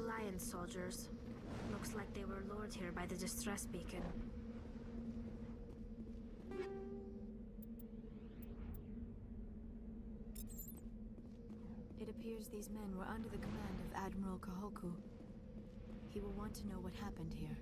Alliance soldiers. Looks like they were lured here by the distress beacon. It appears these men were under the command of Admiral Kahoku. He will want to know what happened here.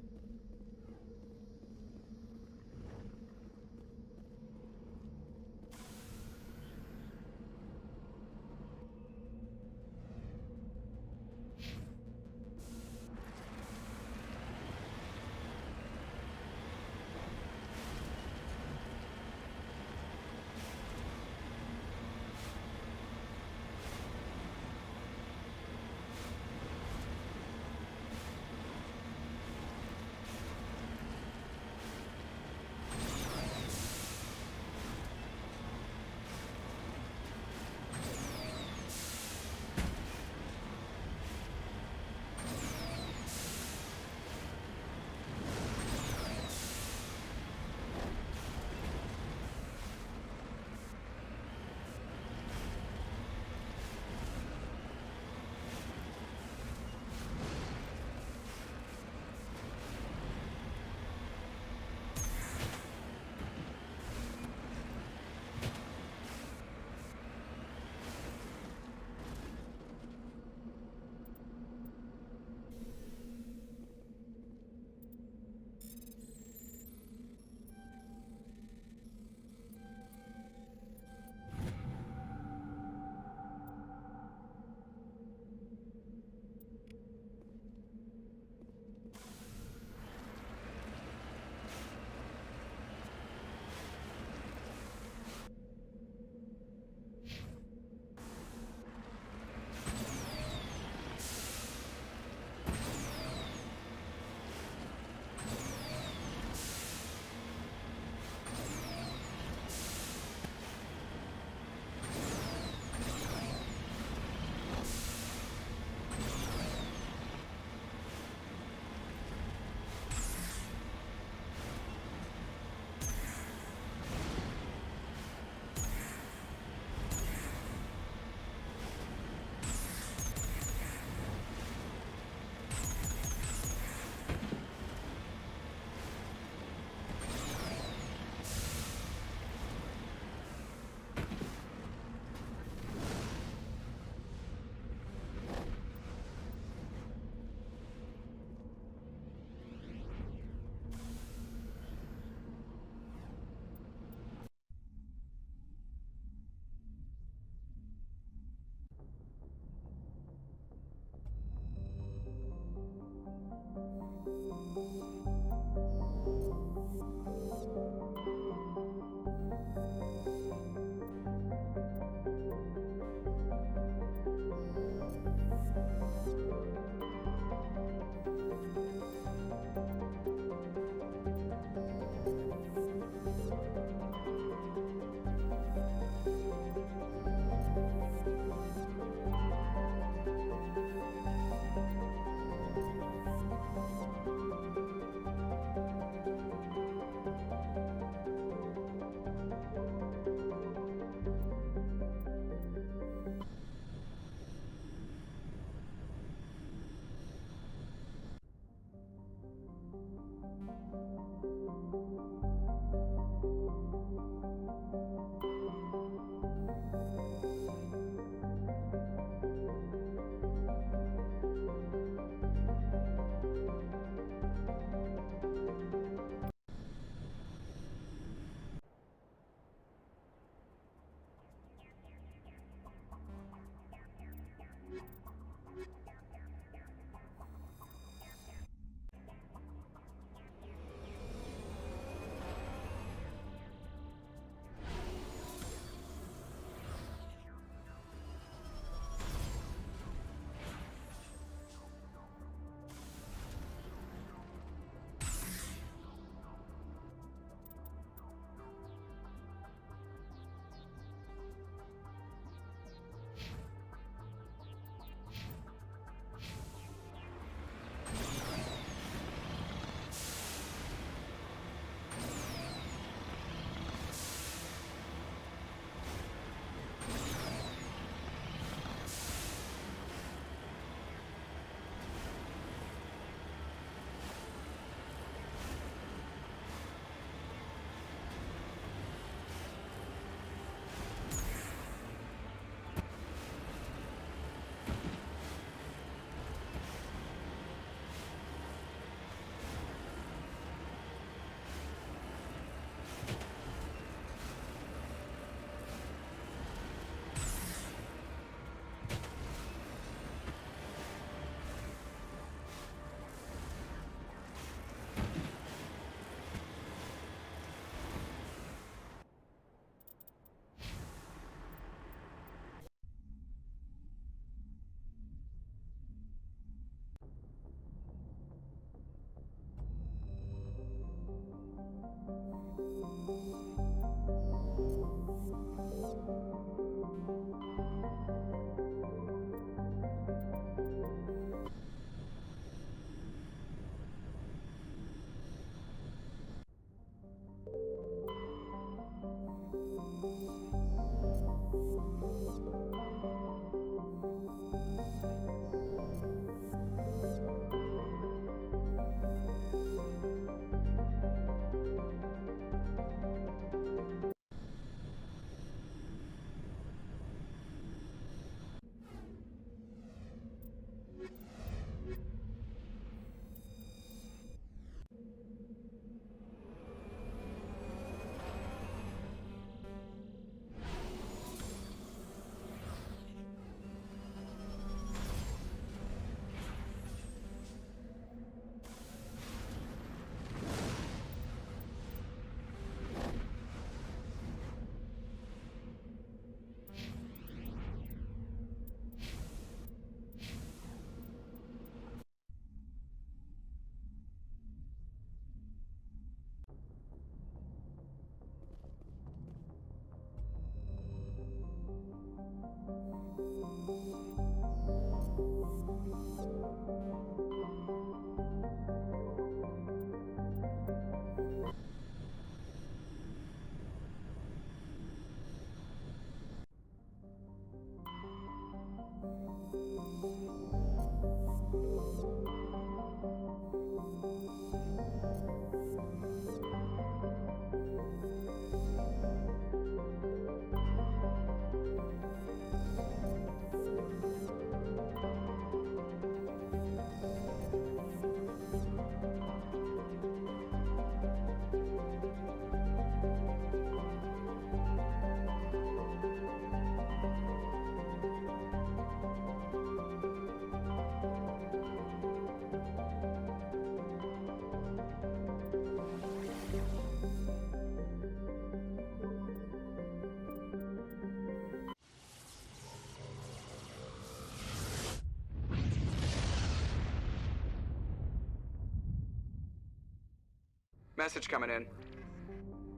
Message coming in.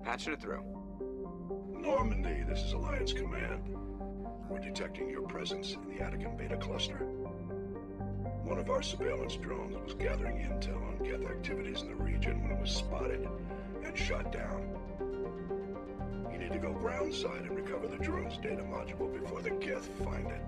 Patching it through. Normandy, this is Alliance Command. We're detecting your presence in the Attican Beta Cluster. One of our surveillance drones was gathering intel on Geth activities in the region when it was spotted and shot down. You need to go groundside and recover the drone's data module before the Geth find it.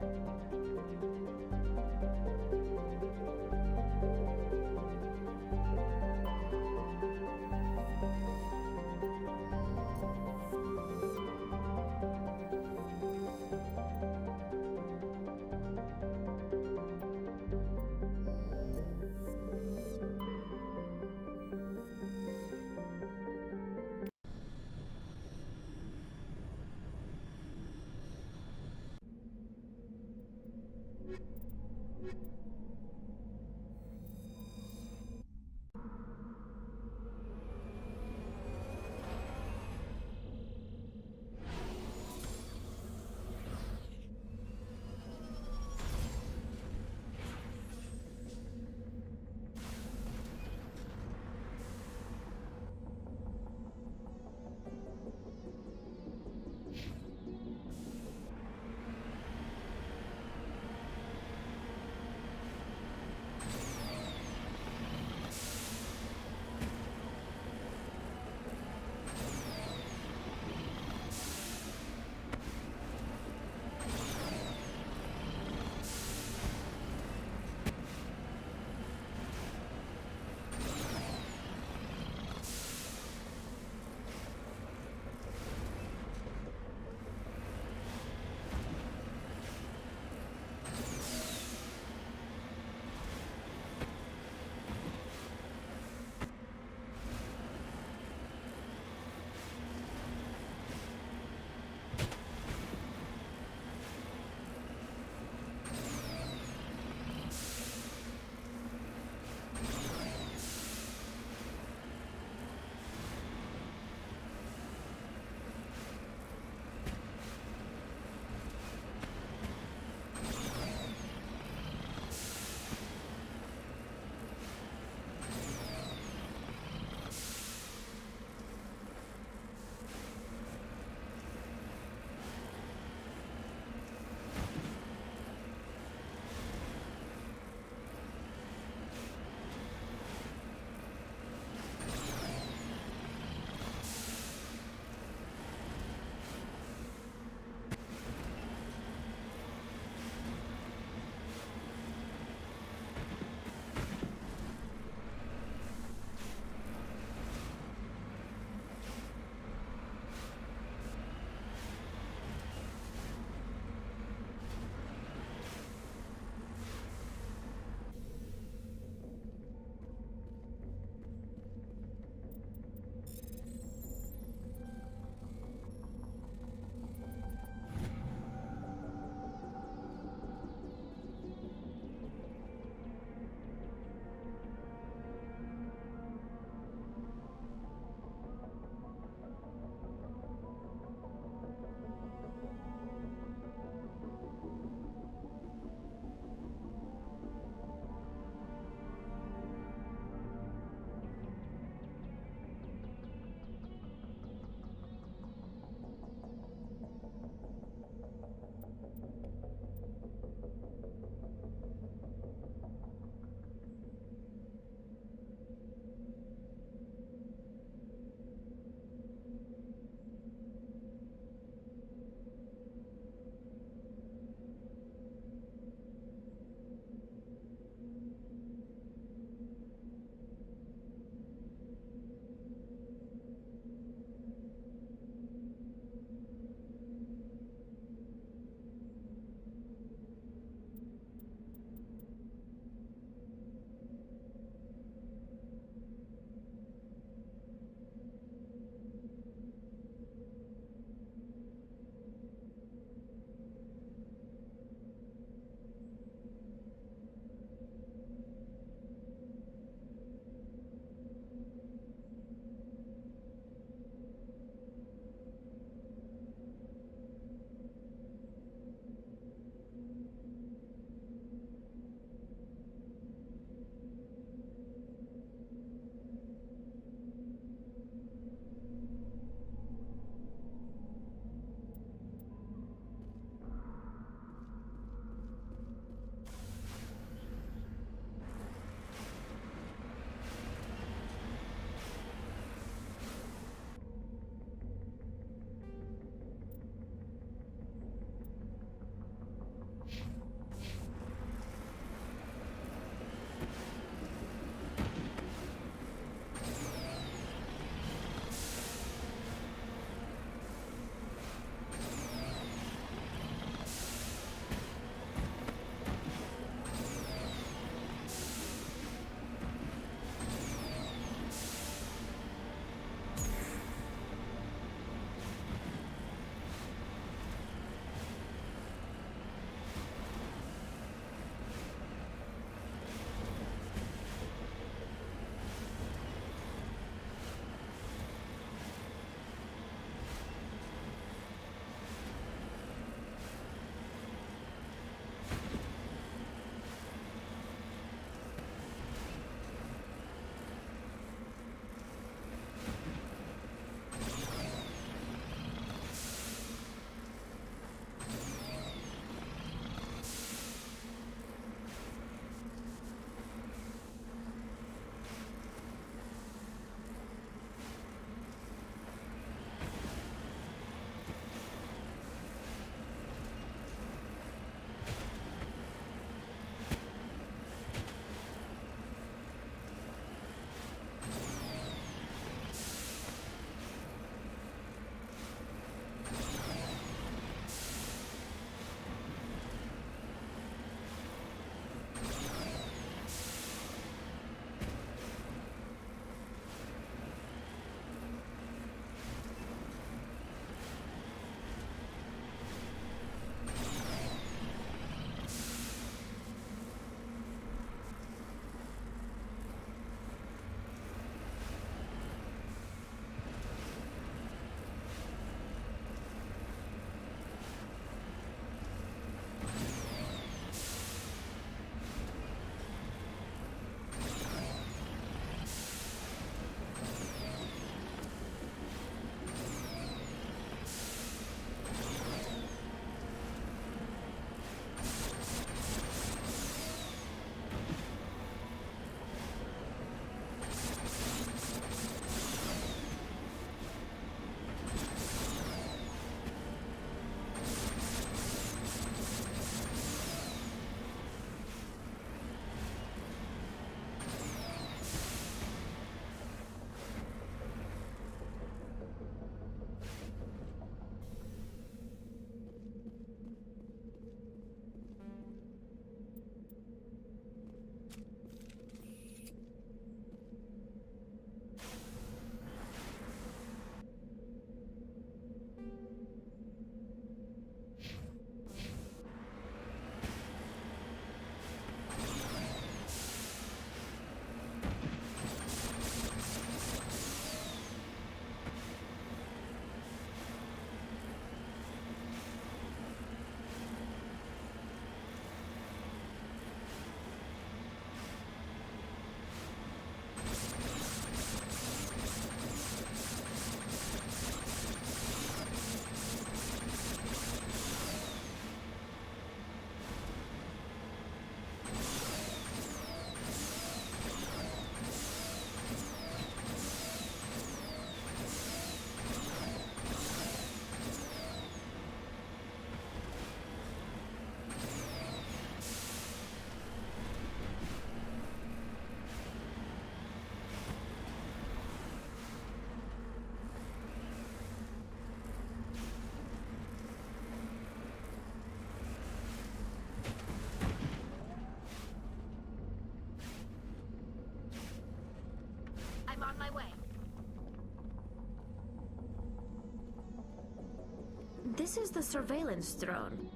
This is the surveillance drone.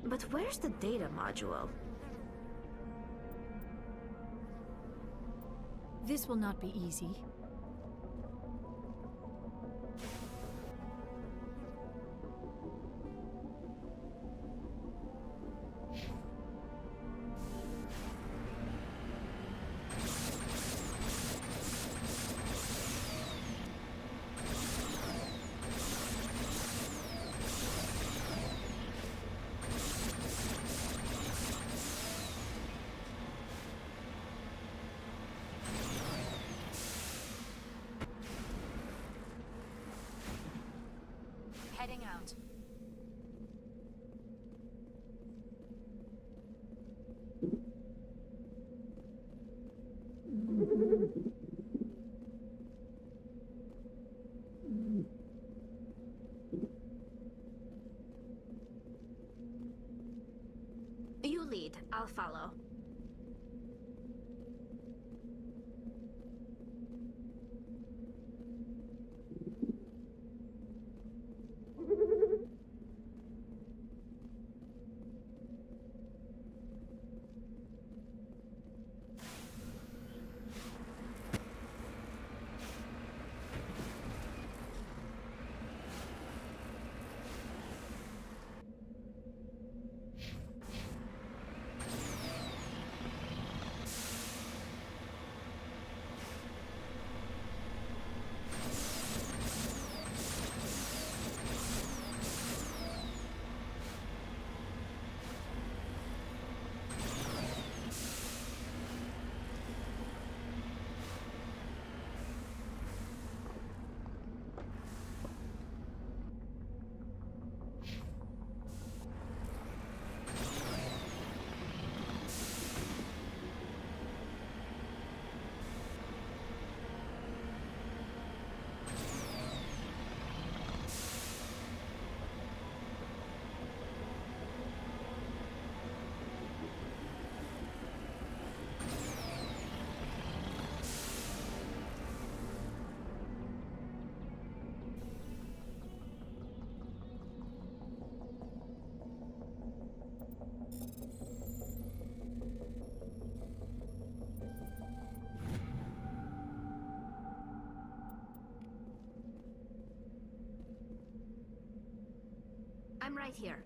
But where's the data module? This will not be easy. Heading out. You lead, I'll follow. I'm right here.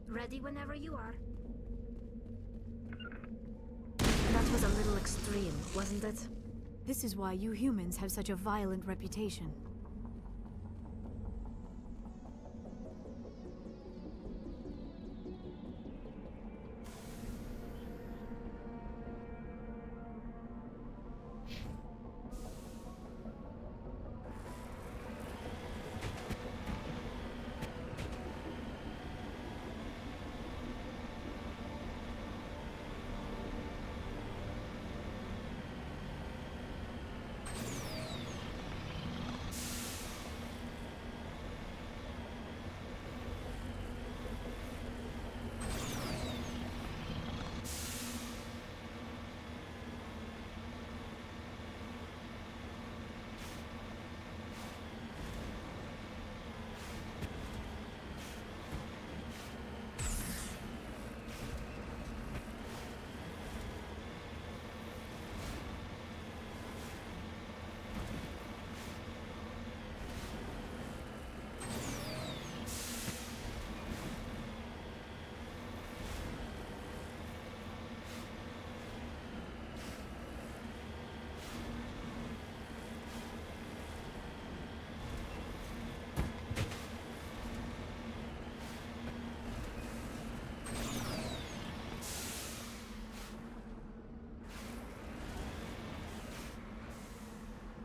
Ready whenever you are. That was a little extreme, wasn't it? This is why you humans have such a violent reputation.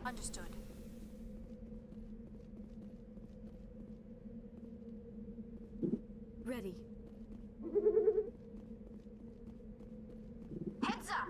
Understood. Ready. Heads up!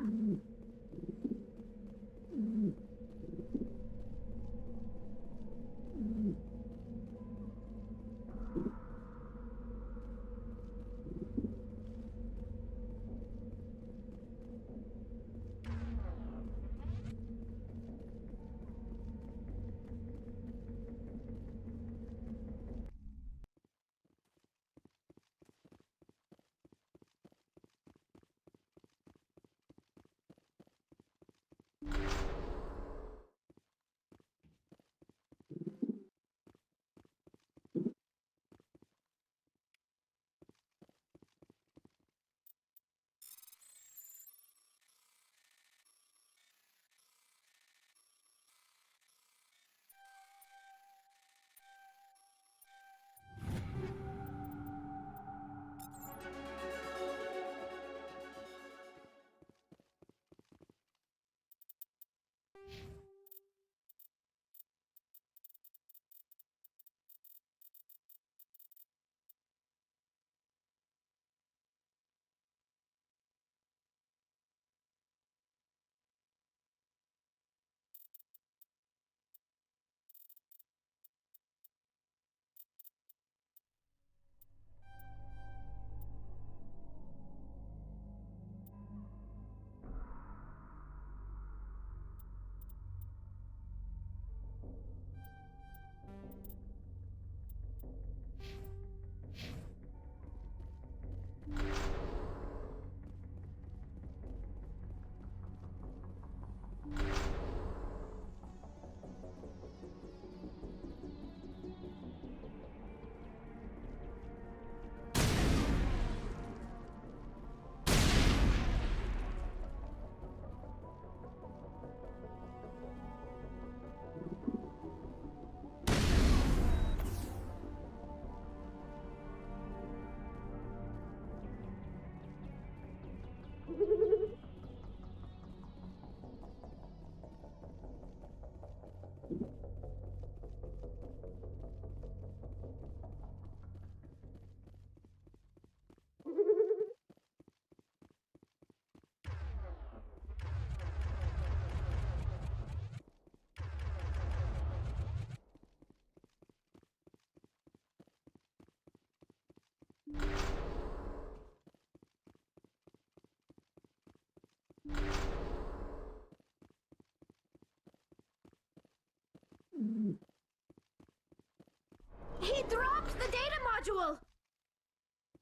He dropped the data module!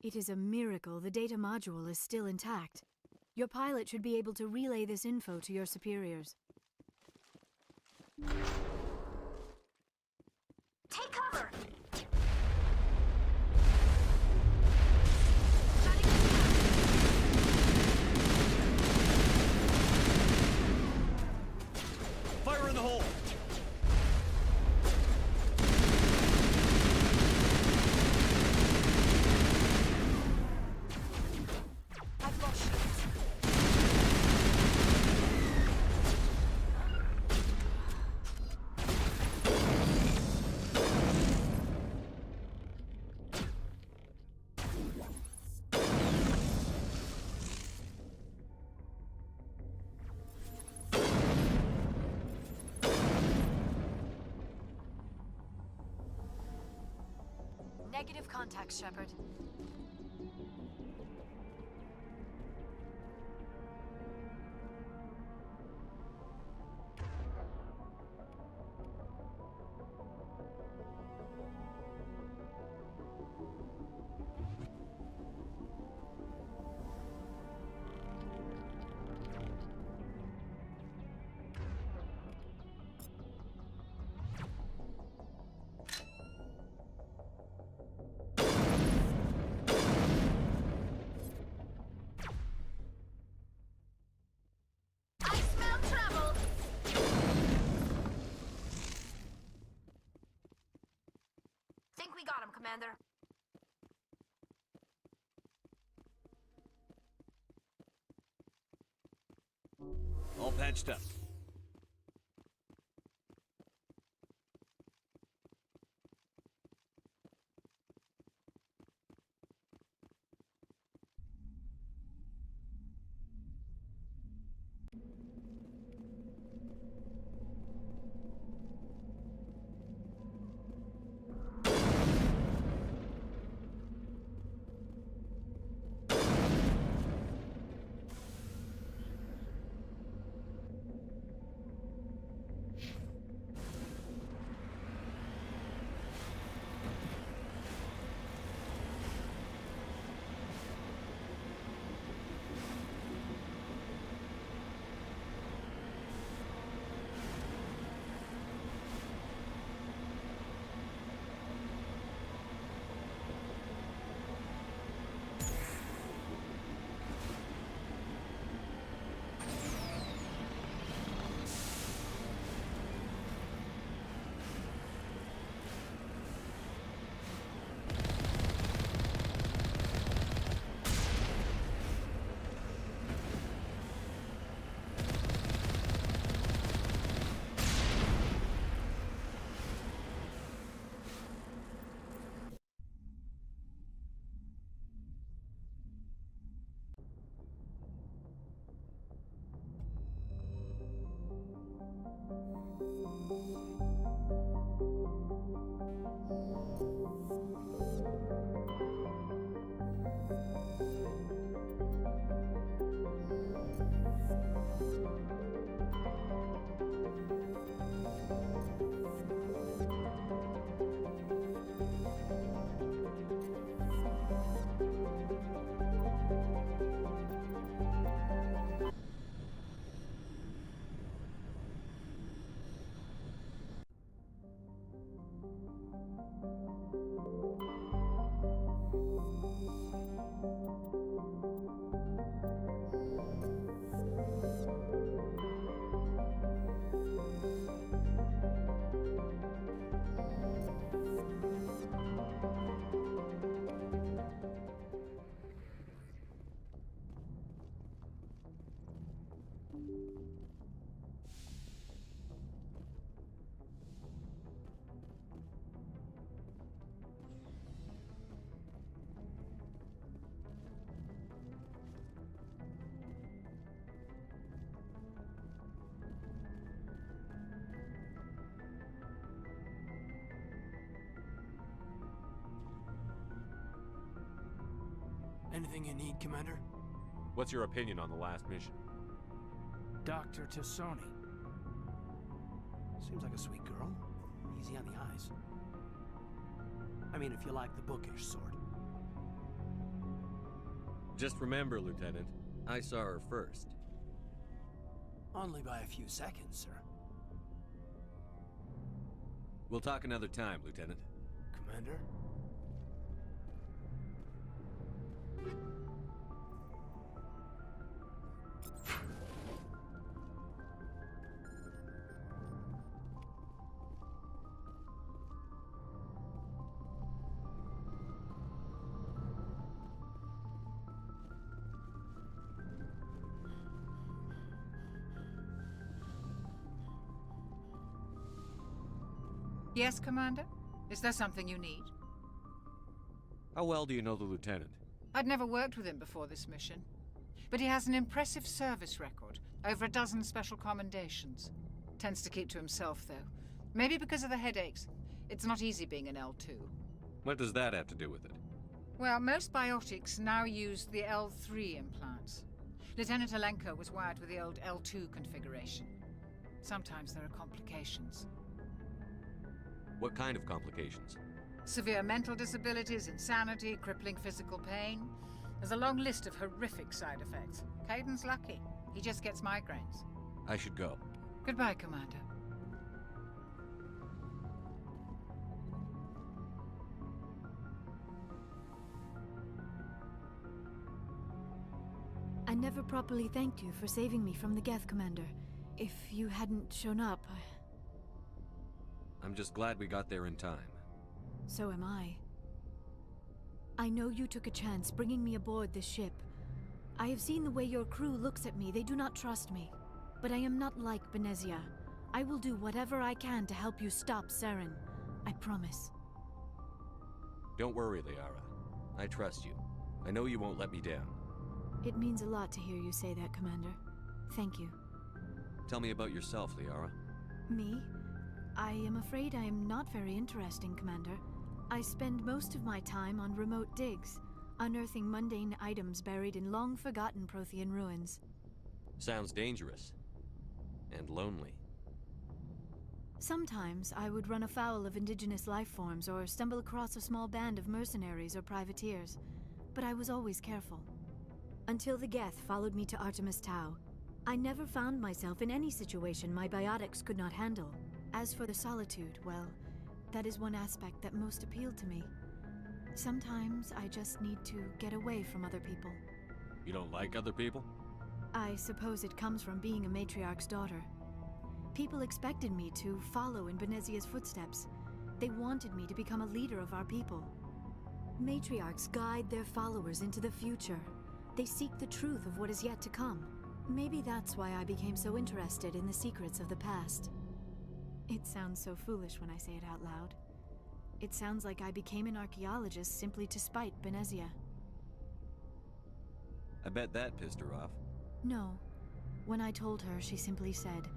It is a miracle the data module is still intact. Your pilot should be able to relay this info to your superiors. Take cover! Fire in the hole! I've lost shields. Negative contact, Shepard. I smell trouble! Think we got him, Commander. All patched up. Anything you need, Commander? What's your opinion on the last mission? Dr. Tassoni. Seems like a sweet girl. Easy on the eyes. I mean, if you like the bookish sort. Just remember, Lieutenant, I saw her first. Only by a few seconds, sir. We'll talk another time, Lieutenant. Commander? Yes, Commander? Is there something you need? How well do you know the Lieutenant? I'd never worked with him before this mission. But he has an impressive service record. Over a dozen special commendations. Tends to keep to himself, though. Maybe because of the headaches. It's not easy being an L2. What does that have to do with it? Well, most biotics now use the L3 implants. Lieutenant Alenko was wired with the old L2 configuration. Sometimes there are complications. What kind of complications? Severe mental disabilities, insanity, crippling physical pain. There's a long list of horrific side effects. Caden's lucky. He just gets migraines. I should go. Goodbye, Commander. I never properly thanked you for saving me from the Geth, Commander. If you hadn't shown up, I'm just glad we got there in time. so am I. I know you took a chance bringing me aboard this ship. I have seen the way your crew looks at me. They do not trust me. But I am not like Benezia. I will do whatever I can to help you stop Saren. I promise. Don't worry, Liara. I trust you. I know you won't let me down. It means a lot to hear you say that, Commander. Thank you. Tell me about yourself, Liara. Me? I am afraid I am not very interesting, Commander. I spend most of my time on remote digs, unearthing mundane items buried in long-forgotten Prothean ruins. Sounds dangerous. And lonely. Sometimes I would run afoul of indigenous life forms or stumble across a small band of mercenaries or privateers, but I was always careful. Until the Geth followed me to Artemis Tau, I never found myself in any situation my biotics could not handle. As for the solitude, well, that is one aspect that most appealed to me. Sometimes I just need to get away from other people. You don't like other people? I suppose it comes from being a matriarch's daughter. People expected me to follow in Benezia's footsteps. They wanted me to become a leader of our people. Matriarchs guide their followers into the future. They seek the truth of what is yet to come. Maybe that's why I became so interested in the secrets of the past. It sounds so foolish when I say it out loud. It sounds like I became an archaeologist simply to spite Benezia. I bet that pissed her off. No. When I told her, she simply said,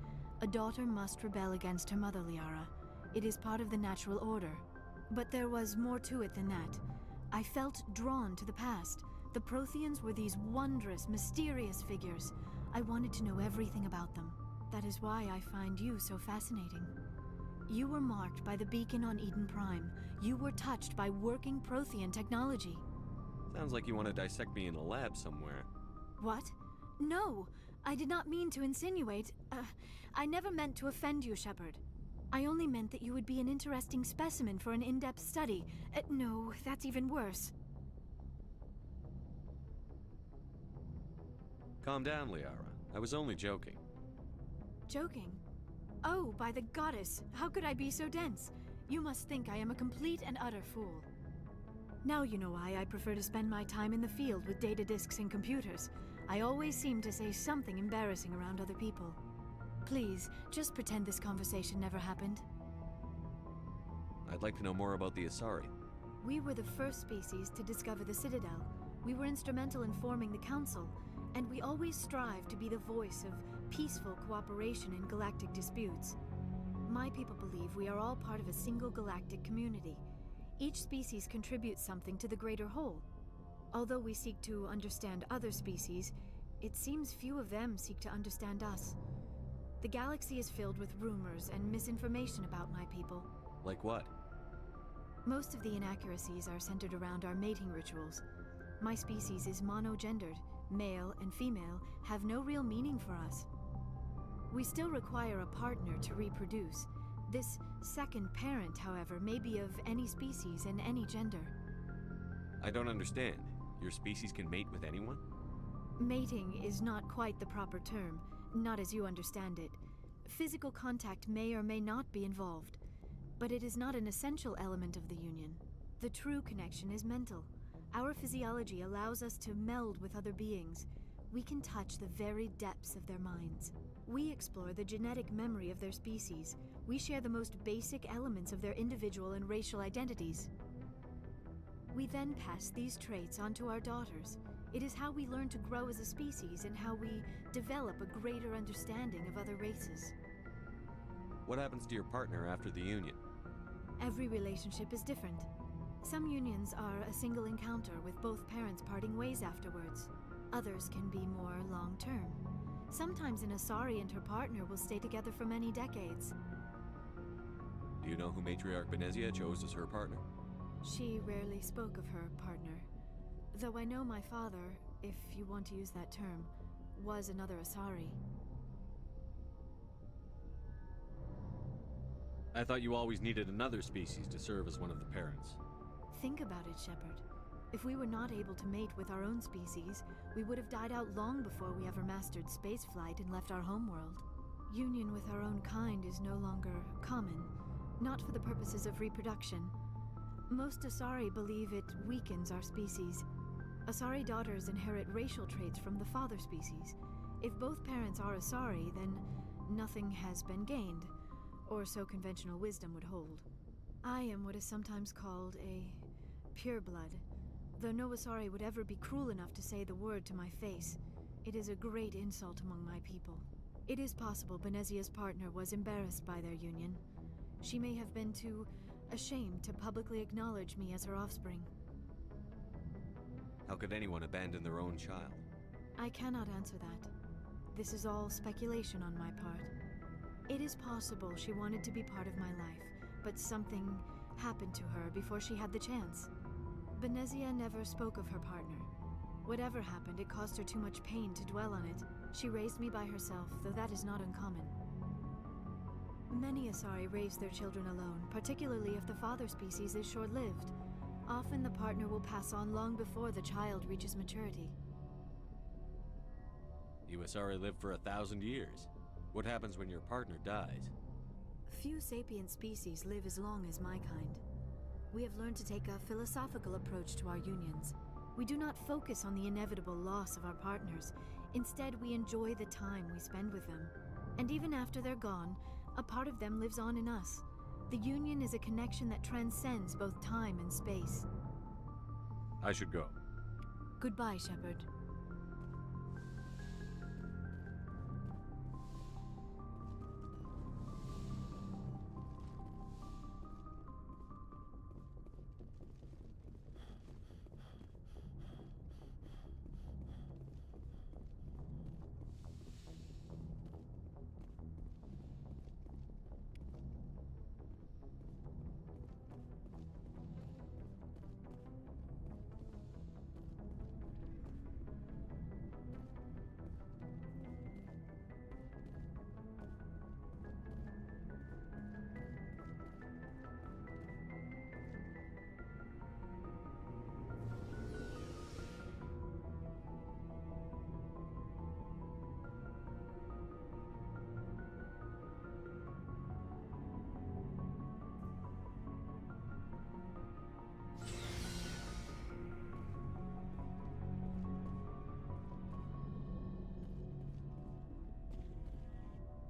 "A daughter must rebel against her mother, Liara. It is part of the natural order." But there was more to it than that. I felt drawn to the past. The Protheans were these wondrous, mysterious figures. I wanted to know everything about them. That is why I find you so fascinating. You were marked by the beacon on Eden Prime. You were touched by working Prothean technology. Sounds like you want to dissect me in a lab somewhere. What? No! I did not mean to insinuate. I never meant to offend you, Shepard. I only meant that you would be an interesting specimen for an in-depth study. No, that's even worse. Calm down, Liara. I was only joking. Joking? Oh, by the goddess, how could I be so dense? You must think I am a complete and utter fool. Now you know why I prefer to spend my time in the field with data disks and computers. I always seem to say something embarrassing around other people. Please, just pretend this conversation never happened. I'd like to know more about the Asari. We were the first species to discover the Citadel. We were instrumental in forming the Council, and we always strive to be the voice of peaceful cooperation in galactic disputes. My people believe we are all part of a single galactic community. Each species contributes something to the greater whole. Although we seek to understand other species, it seems few of them seek to understand us. The galaxy is filled with rumors and misinformation about my people. Like what? Most of the inaccuracies are centered around our mating rituals. My species is monogendered. Male and female have no real meaning for us. We still require a partner to reproduce. This second parent, however, may be of any species and any gender. I don't understand. Your species can mate with anyone? Mating is not quite the proper term, not as you understand it. Physical contact may or may not be involved, but it is not an essential element of the union. The true connection is mental. Our physiology allows us to meld with other beings. We can touch the very depths of their minds. We explore the genetic memory of their species. We share the most basic elements of their individual and racial identities. We then pass these traits on to our daughters. It is how we learn to grow as a species and how we develop a greater understanding of other races. What happens to your partner after the union? Every relationship is different. Some unions are a single encounter with both parents parting ways afterwards. Others can be more long-term. Sometimes an Asari and her partner will stay together for many decades. Do you know who Matriarch Benezia chose as her partner? She rarely spoke of her partner. Though I know my father, if you want to use that term, was another Asari. I thought you always needed another species to serve as one of the parents. Think about it, Shepard. If we were not able to mate with our own species, we would have died out long before we ever mastered spaceflight and left our homeworld. Union with our own kind is no longer common, not for the purposes of reproduction. Most Asari believe it weakens our species. Asari daughters inherit racial traits from the father species. If both parents are Asari, then nothing has been gained, or so conventional wisdom would hold. I am what is sometimes called a pureblood, though no Asari would ever be cruel enough to say the word to my face. It is a great insult among my people. It is possible Benezia's partner was embarrassed by their union. She may have been too ashamed to publicly acknowledge me as her offspring. How could anyone abandon their own child? I cannot answer that. This is all speculation on my part. It is possible she wanted to be part of my life, but something happened to her before she had the chance. Benezia never spoke of her partner. Whatever happened, it caused her too much pain to dwell on it. She raised me by herself, though that is not uncommon. Many Asari raise their children alone, particularly if the father species is short-lived. Often the partner will pass on long before the child reaches maturity. You Asari live for 1,000 years. What happens when your partner dies? Few sapient species live as long as my kind. We have learned to take a philosophical approach to our unions. We do not focus on the inevitable loss of our partners. Instead, we enjoy the time we spend with them. And even after they're gone, a part of them lives on in us. The union is a connection that transcends both time and space. I should go. Goodbye, Shepard.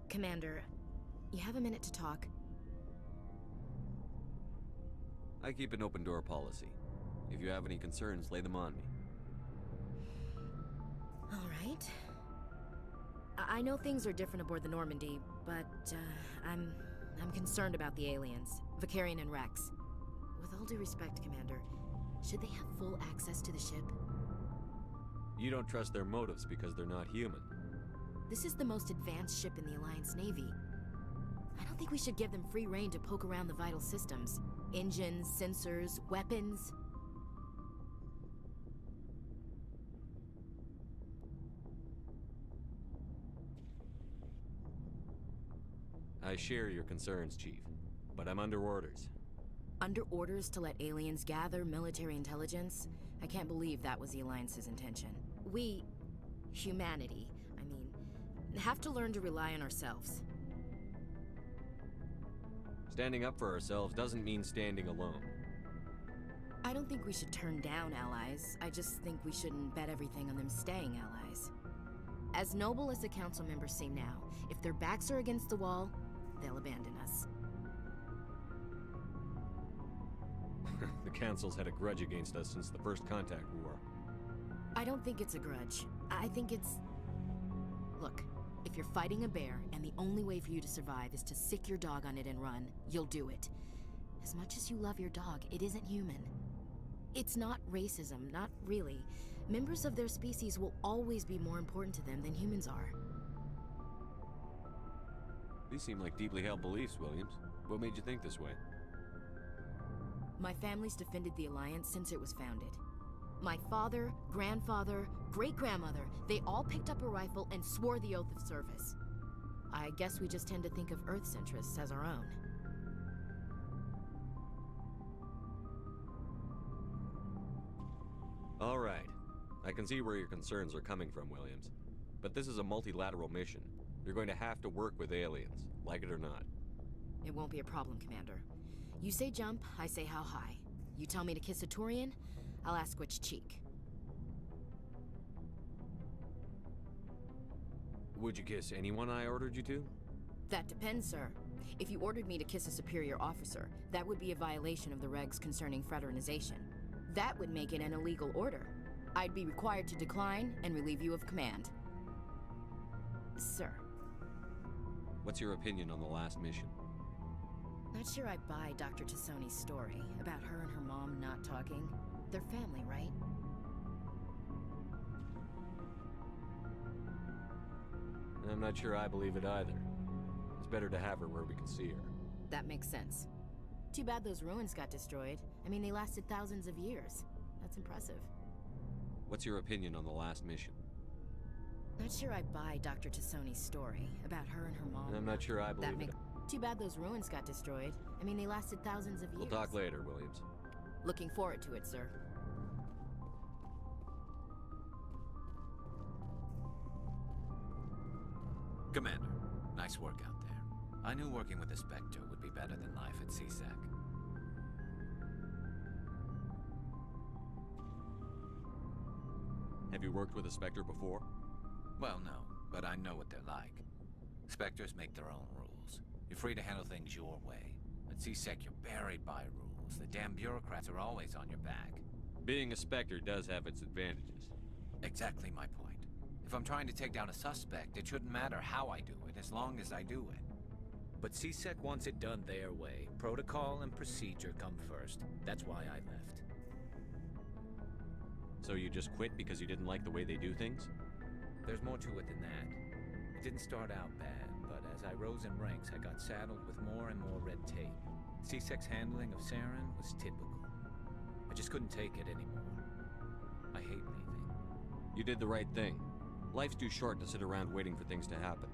Commander, you have a minute to talk? I keep an open door policy. If you have any concerns, lay them on me. All right. I know things are different aboard the Normandy, but I'm concerned about the aliens, Vicarian and Rex. With all due respect, Commander, Should they have full access to the ship? You don't trust their motives because they're not human. This is the most advanced ship in the Alliance Navy. I don't think we should give them free rein to poke around the vital systems. Engines, sensors, weapons. I share your concerns, Chief, but I'm under orders. Under orders to let aliens gather military intelligence? I can't believe that was the Alliance's intention. We, humanity, have to learn to rely on ourselves. Standing up for ourselves doesn't mean standing alone. I don't think we should turn down allies. I just think we shouldn't bet everything on them staying allies. As noble as the council members seem now, if their backs are against the wall, they'll abandon us. The Council's had a grudge against us since the First Contact War. I don't think it's a grudge. I think it's... Look, if you're fighting a bear and the only way for you to survive is to sick your dog on it and run, you'll do it. As much as you love your dog, it isn't human. It's not racism, not really. Members of their species will always be more important to them than humans are. These seem like deeply held beliefs, Williams. What made you think this way? My family's defended the Alliance since it was founded. My father, grandfather, great-grandmother, they all picked up a rifle and swore the oath of service. I guess we just tend to think of Earth's interests as our own. All right. I can see where your concerns are coming from, Williams. But this is a multilateral mission. You're going to have to work with aliens, like it or not. It won't be a problem, Commander. You say jump, I say how high. You tell me to kiss a Turian, I'll ask which cheek. Would you kiss anyone I ordered you to? That depends, sir. If you ordered me to kiss a superior officer, that would be a violation of the regs concerning fraternization. That would make it an illegal order. I'd be required to decline and relieve you of command. Sir. What's your opinion on the last mission? Not sure I buy Dr. Tassoni's story about her and her mom not talking. They're family, right? I'm not sure I believe it either. It's better to have her where we can see her. That makes sense. Too bad those ruins got destroyed. I mean, they lasted thousands of years. That's impressive. What's your opinion on the last mission? Not sure I buy Dr. Tassoni's story about her and her mom. I'm not sure I believe it. Too bad those ruins got destroyed. I mean, they lasted thousands of years. We'll talk later, Williams. Looking forward to it, sir. Commander, nice work out there. I knew working with the Spectre would be better than life at CSEC. Have you worked with a Spectre before? Well, no, but I know what they're like. Spectres make their own rules. You're free to handle things your way. At CSEC, you're buried by rules. The damn bureaucrats are always on your back. Being a Spectre does have its advantages. Exactly my point. If I'm trying to take down a suspect, it shouldn't matter how I do it, as long as I do it. But CSEC wants it done their way. Protocol and procedure come first. That's why I left. So you just quit because you didn't like the way they do things? There's more to it than that. It didn't start out bad, but as I rose in ranks, I got saddled with more and more red tape. CSEC's handling of Saren was typical. I just couldn't take it anymore. I hate leaving. You did the right thing. Life's too short to sit around waiting for things to happen.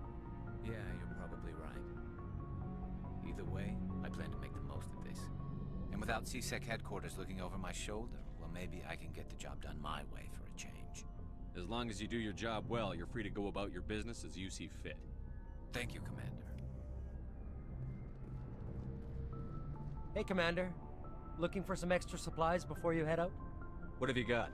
Yeah, you're probably right. Either way, I plan to make the most of this. And without CSEC headquarters looking over my shoulder, well, maybe I can get the job done my way for a change. As long as you do your job well, you're free to go about your business as you see fit. Thank you, Commander. Hey, Commander. Looking for some extra supplies before you head out? What have you got?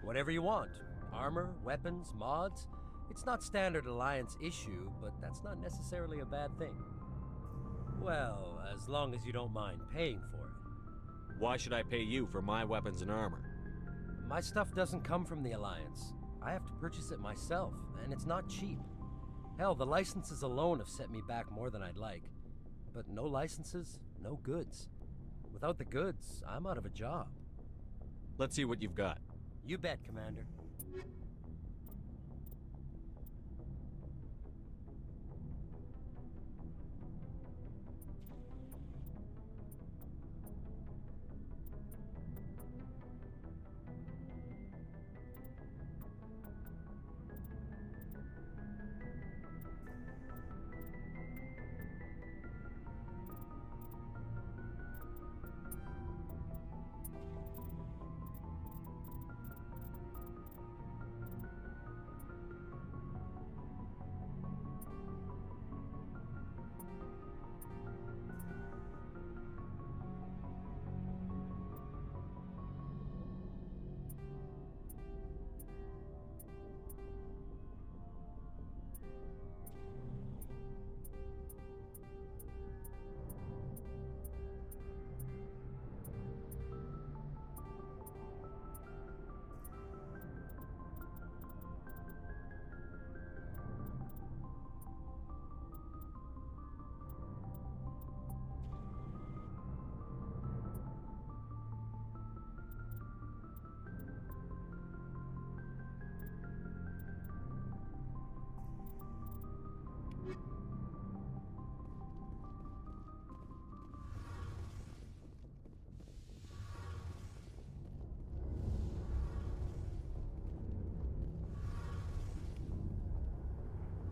Whatever you want. Armor, weapons, mods. It's not standard Alliance issue, but that's not necessarily a bad thing. Well, as long as you don't mind paying for it. Why should I pay you for my weapons and armor? My stuff doesn't come from the Alliance. I have to purchase it myself, and it's not cheap. Hell, the licenses alone have set me back more than I'd like. But no licenses, no goods. Without the goods, I'm out of a job. Let's see what you've got. You bet, Commander.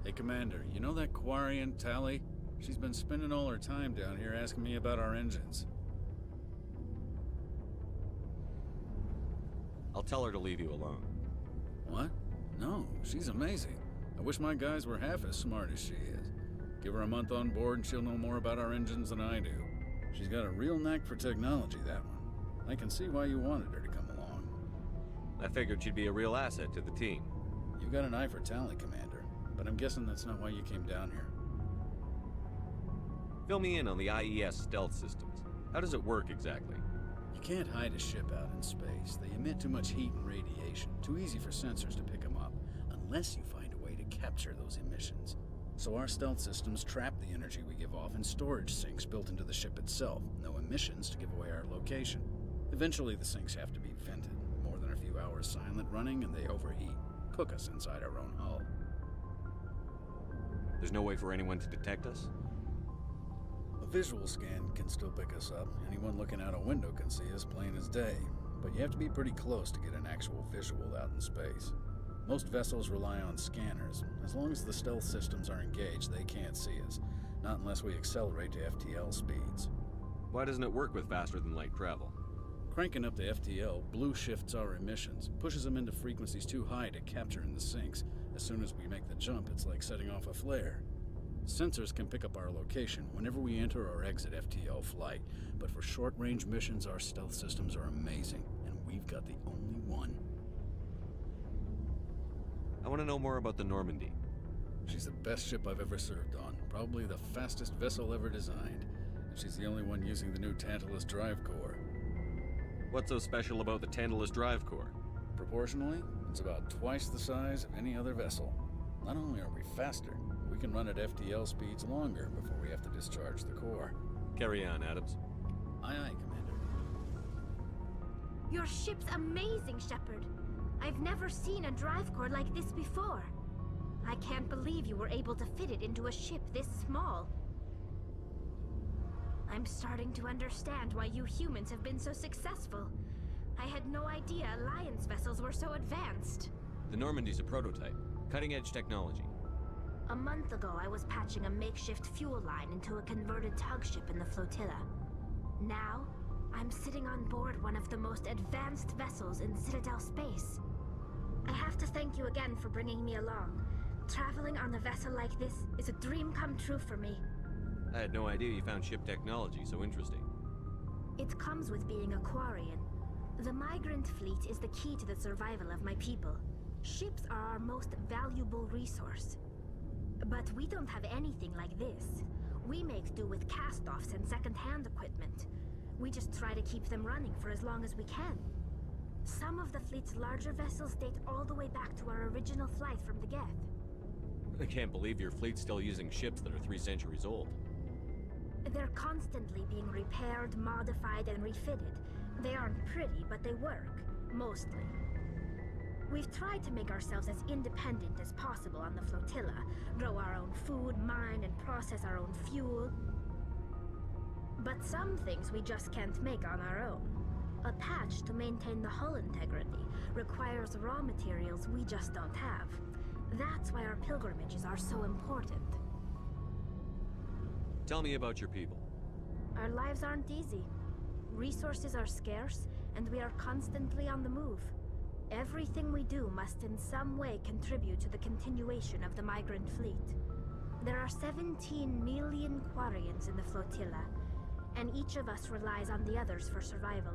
Hey, Commander, you know that Quarian, Tally? She's been spending all her time down here asking me about our engines. I'll tell her to leave you alone. What? No, she's amazing. I wish my guys were half as smart as she is. Give her a month on board and she'll know more about our engines than I do. She's got a real knack for technology, that one. I can see why you wanted her to come along. I figured she'd be a real asset to the team. You got an eye for Tally, Commander, but I'm guessing that's not why you came down here. Fill me in on the IES stealth systems. How does it work exactly? You can't hide a ship out in space. They emit too much heat and radiation. Too easy for sensors to pick them up, unless you find a way to capture those emissions. So our stealth systems trap the energy we give off in storage sinks built into the ship itself. No emissions to give away our location. Eventually the sinks have to be vented. More than a few hours silent running and they overheat. Cook us inside our own hull. There's no way for anyone to detect us? A visual scan can still pick us up. Anyone looking out a window can see us plain as day. But you have to be pretty close to get an actual visual out in space. Most vessels rely on scanners. As long as the stealth systems are engaged, they can't see us. Not unless we accelerate to FTL speeds. Why doesn't it work with faster than light travel? Cranking up the FTL blue shifts our emissions, pushes them into frequencies too high to capture in the sinks. As soon as we make the jump, it's like setting off a flare. Sensors can pick up our location whenever we enter or exit FTL flight, but for short-range missions, our stealth systems are amazing, and we've got the only one. I want to know more about the Normandy. She's the best ship I've ever served on, probably the fastest vessel ever designed, and she's the only one using the new Tantalus drive core. What's so special about the Tantalus drive core? Proportionally, it's about twice the size of any other vessel. Not only are we faster, we can run at FTL speeds longer before we have to discharge the core. Carry on, Adams. Aye, aye, Commander. Your ship's amazing, Shepard. I've never seen a drive core like this before. I can't believe you were able to fit it into a ship this small. I'm starting to understand why you humans have been so successful. I had no idea Alliance vessels were so advanced. The Normandy's a prototype. Cutting-edge technology. A month ago, I was patching a makeshift fuel line into a converted tug ship in the flotilla. Now, I'm sitting on board one of the most advanced vessels in Citadel space. I have to thank you again for bringing me along. Traveling on a vessel like this is a dream come true for me. I had no idea you found ship technology so interesting. It comes with being a Quarian. The migrant fleet is the key to the survival of my people. Ships are our most valuable resource. But we don't have anything like this. We make do with cast-offs and second-hand equipment. We just try to keep them running for as long as we can. Some of the fleet's larger vessels date all the way back to our original flight from the Geth. I can't believe your fleet's still using ships that are 3 centuries old. They're constantly being repaired, modified, and refitted. They aren't pretty, but they work. mostly. We've tried to make ourselves as independent as possible on the flotilla, grow our own food, mine and process our own fuel. But some things we just can't make on our own. A patch to maintain the hull integrity requires raw materials we just don't have. That's why our pilgrimages are so important. Tell me about your people. Our lives aren't easy. Resources are scarce, and we are constantly on the move. Everything we do must in some way contribute to the continuation of the migrant fleet. There are 17 million Quarians in the flotilla, and each of us relies on the others for survival.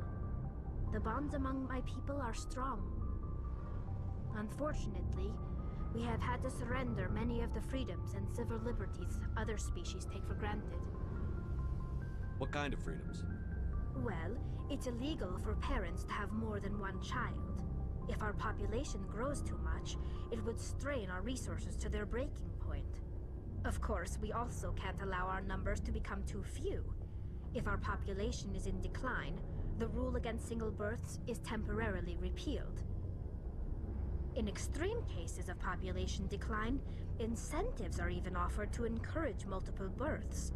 The bonds among my people are strong. Unfortunately, we have had to surrender many of the freedoms and civil liberties other species take for granted. What kind of freedoms? Well, it's illegal for parents to have more than one child. If our population grows too much, it would strain our resources to their breaking point. Of course, we also can't allow our numbers to become too few. If our population is in decline, the rule against single births is temporarily repealed. In extreme cases of population decline, incentives are even offered to encourage multiple births,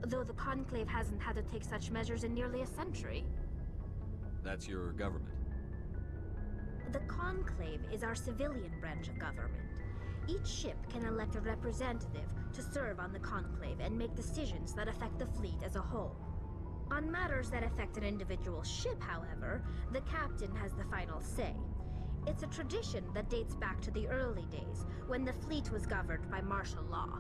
though the Conclave hasn't had to take such measures in nearly a century. That's your government. The Conclave is our civilian branch of government. Each ship can elect a representative to serve on the Conclave and make decisions that affect the fleet as a whole. On matters that affect an individual ship, however, the captain has the final say. It's a tradition that dates back to the early days, when the fleet was governed by martial law.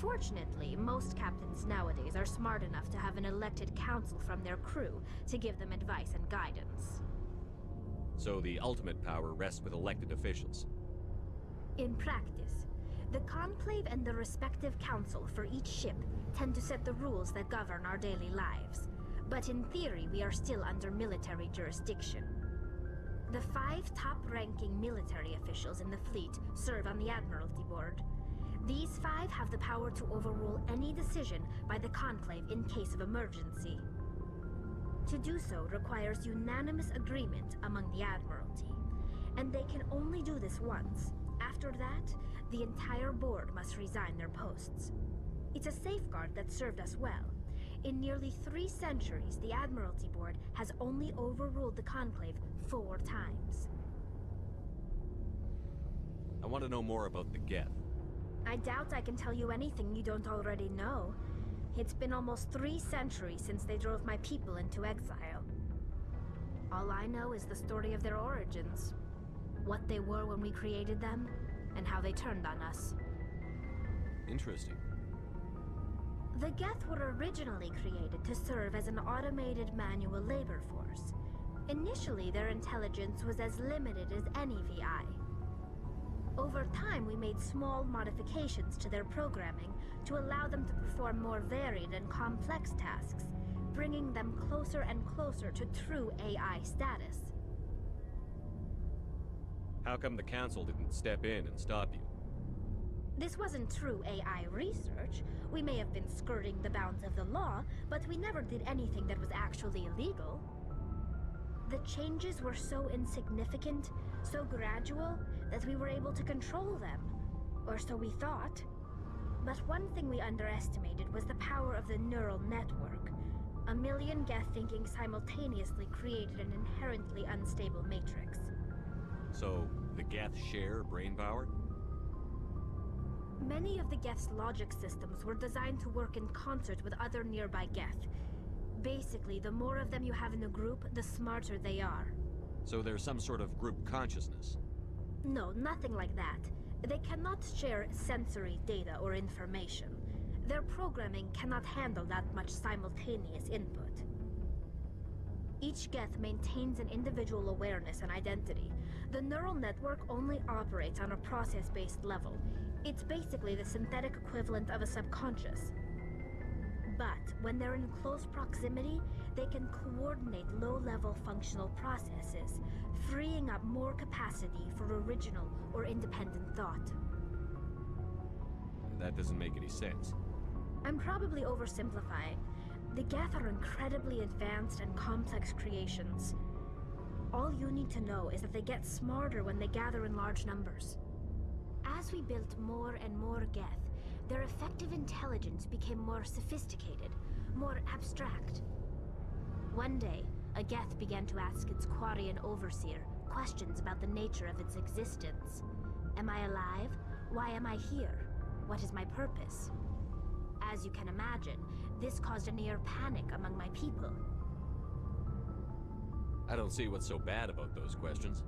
Fortunately, most captains nowadays are smart enough to have an elected council from their crew to give them advice and guidance. So the ultimate power rests with elected officials. In practice, the Conclave and the respective council for each ship tend to set the rules that govern our daily lives. But in theory, we are still under military jurisdiction. The 5 top-ranking military officials in the fleet serve on the Admiralty Board. These 5 have the power to overrule any decision by the Conclave in case of emergency. To do so requires unanimous agreement among the Admiralty, and they can only do this once. After that, the entire board must resign their posts. It's a safeguard that served us well. In nearly 3 centuries, the Admiralty Board has only overruled the Conclave 4 times. I want to know more about the Geth. I doubt I can tell you anything you don't already know. It's been almost 3 centuries since they drove my people into exile. All I know is the story of their origins, what they were when we created them, and how they turned on us. Interesting. The Geth were originally created to serve as an automated manual labor force. Initially, their intelligence was as limited as any VI. Over time, we made small modifications to their programming to allow them to perform more varied and complex tasks, bringing them closer and closer to true AI status. How come the Council didn't step in and stop you? This wasn't true AI research. We may have been skirting the bounds of the law, but we never did anything that was actually illegal. The changes were so insignificant, so gradual, that we were able to control them. Or so we thought. But one thing we underestimated was the power of the neural network. A million Geth thinking simultaneously created an inherently unstable matrix. So, the Geth share brain power? Many of the Geth's logic systems were designed to work in concert with other nearby Geth. Basically, the more of them you have in a group, the smarter they are. So there's some sort of group consciousness? No, nothing like that. They cannot share sensory data or information. Their programming cannot handle that much simultaneous input. Each Geth maintains an individual awareness and identity. The neural network only operates on a process-based level. It's basically the synthetic equivalent of a subconscious. But when they're in close proximity, they can coordinate low-level functional processes, freeing up more capacity for original or independent thought. That doesn't make any sense. I'm probably oversimplifying. The Geth are incredibly advanced and complex creations. All you need to know is that they get smarter when they gather in large numbers. As we built more and more Geth, their effective intelligence became more sophisticated, more abstract. One day, a Geth began to ask its Quarian overseer questions about the nature of its existence. Am I alive? Why am I here? What is my purpose? As you can imagine, this caused a near panic among my people. I don't see what's so bad about those questions.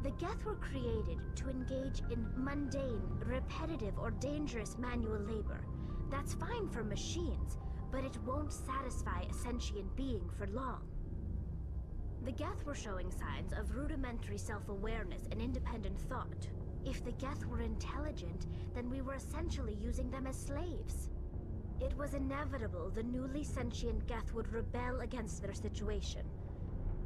The Geth were created to engage in mundane, repetitive, or dangerous manual labor. That's fine for machines, but it won't satisfy a sentient being for long. The Geth were showing signs of rudimentary self-awareness and independent thought. If the Geth were intelligent, then we were essentially using them as slaves. It was inevitable the newly sentient Geth would rebel against their situation.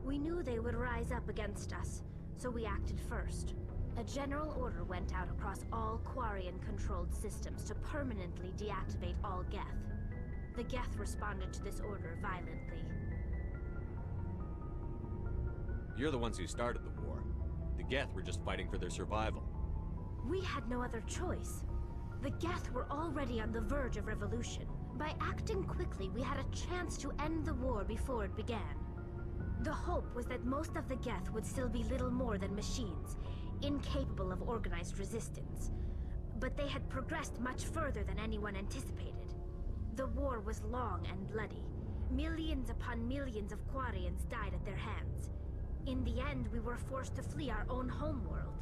We knew they would rise up against us, so we acted first. A general order went out across all Quarian-controlled systems to permanently deactivate all Geth. The Geth responded to this order violently. You're the ones who started the war. The Geth were just fighting for their survival. We had no other choice. The Geth were already on the verge of revolution. By acting quickly, we had a chance to end the war before it began. The hope was that most of the Geth would still be little more than machines, incapable of organized resistance. But they had progressed much further than anyone anticipated. The war was long and bloody. Millions upon millions of Quarians died at their hands. In the end, we were forced to flee our own homeworld.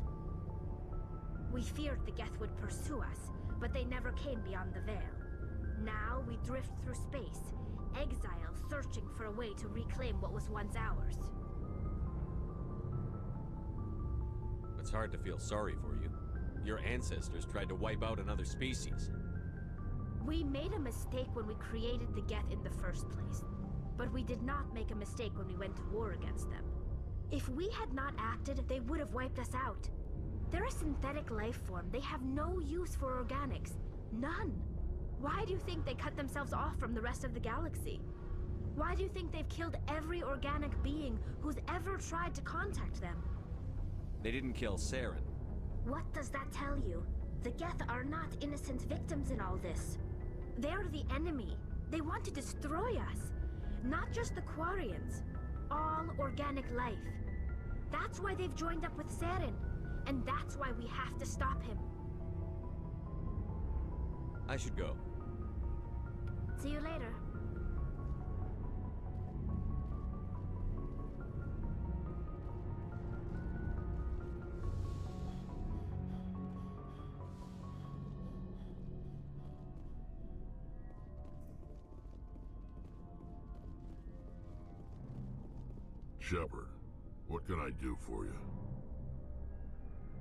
We feared the Geth would pursue us, but they never came beyond the Veil. Now we drift through space, exile searching for a way to reclaim what was once ours. It's hard to feel sorry for you. Your ancestors tried to wipe out another species. We made a mistake when we created the Geth in the first place, but we did not make a mistake when we went to war against them. If we had not acted, they would have wiped us out. They're a synthetic life form. They have no use for organics. None. Why do you think they cut themselves off from the rest of the galaxy? Why do you think they've killed every organic being who's ever tried to contact them? They didn't kill Saren. What does that tell you? The Geth are not innocent victims in all this. They're the enemy. They want to destroy us. Not just the Quarians. All organic life. That's why they've joined up with Saren. And that's why we have to stop him. I should go. See you later. Shepard, what can I do for you?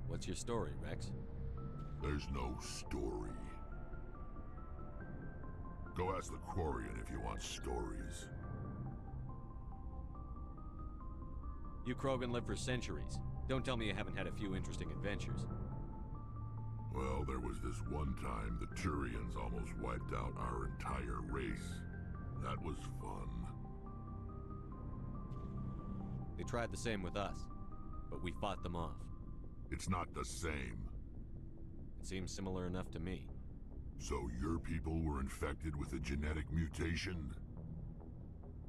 What's your story, Rex? There's no story. Go ask the Quarian if you want stories. You Krogan lived for centuries. Don't tell me you haven't had a few interesting adventures. Well, there was this one time the Turians almost wiped out our entire race. That was fun. They tried the same with us, but we fought them off. It's not the same. It seems similar enough to me. So your people were infected with a genetic mutation?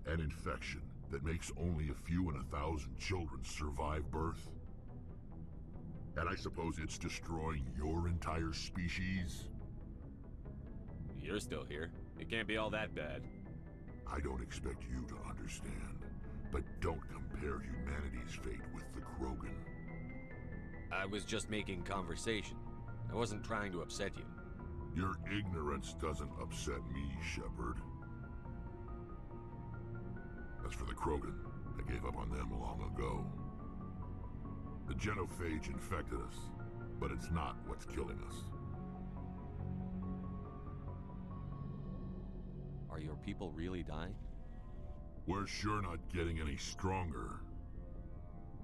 An infection that makes only a few in 1,000 children survive birth? And I suppose it's destroying your entire species? You're still here. It can't be all that bad. I don't expect you to understand, but don't compare humanity's fate with the Krogan. I was just making conversation. I wasn't trying to upset you. Your ignorance doesn't upset me, Shepard. As for the Krogan, I gave up on them long ago. The genophage infected us, but it's not what's killing us. Are your people really dying? We're sure not getting any stronger.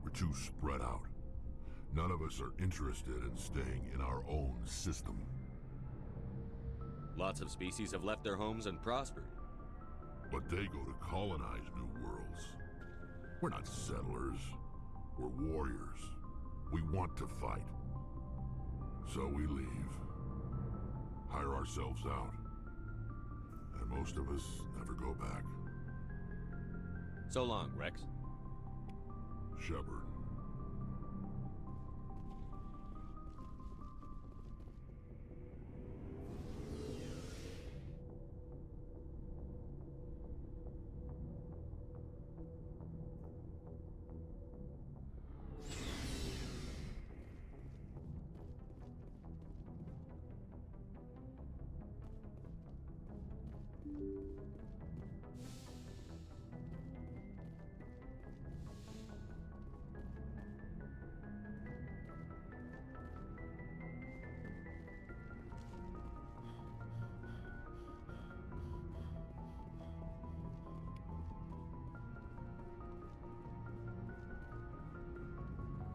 We're too spread out. None of us are interested in staying in our own system. Lots of species have left their homes and prospered. But they go to colonize new worlds. We're not settlers. We're warriors. We want to fight. So we leave. Hire ourselves out. And most of us never go back. So long, Rex. Shepard.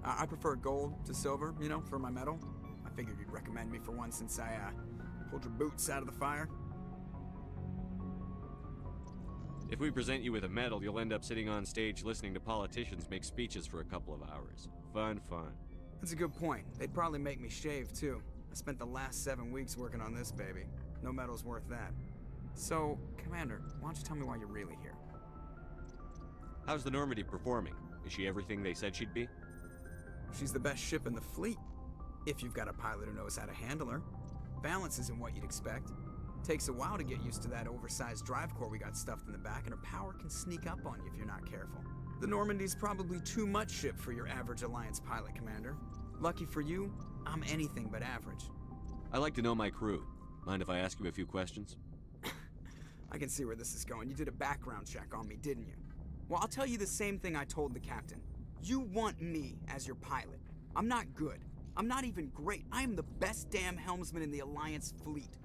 I prefer gold to silver, you know, for my medal. I figured you'd recommend me for one since I pulled your boots out of the fire. If we present you with a medal, you'll end up sitting on stage listening to politicians make speeches for a couple of hours. Fun, fun. That's a good point. They'd probably make me shave, too. I spent the last 7 weeks working on this baby. No medal's worth that. So, Commander, why don't you tell me why you're really here? How's the Normandy performing? Is she everything they said she'd be? She's the best ship in the fleet, if you've got a pilot who knows how to handle her. Balance isn't what you'd expect. Takes a while to get used to that oversized drive core we got stuffed in the back, and her power can sneak up on you if you're not careful. The Normandy's probably too much ship for your average Alliance pilot, Commander. Lucky for you, I'm anything but average. I like to know my crew. Mind if I ask you a few questions? I can see where this is going. You did a background check on me, didn't you? Well, I'll tell you the same thing I told the captain. You want me as your pilot. I'm not good. I'm not even great. I am the best damn helmsman in the Alliance fleet.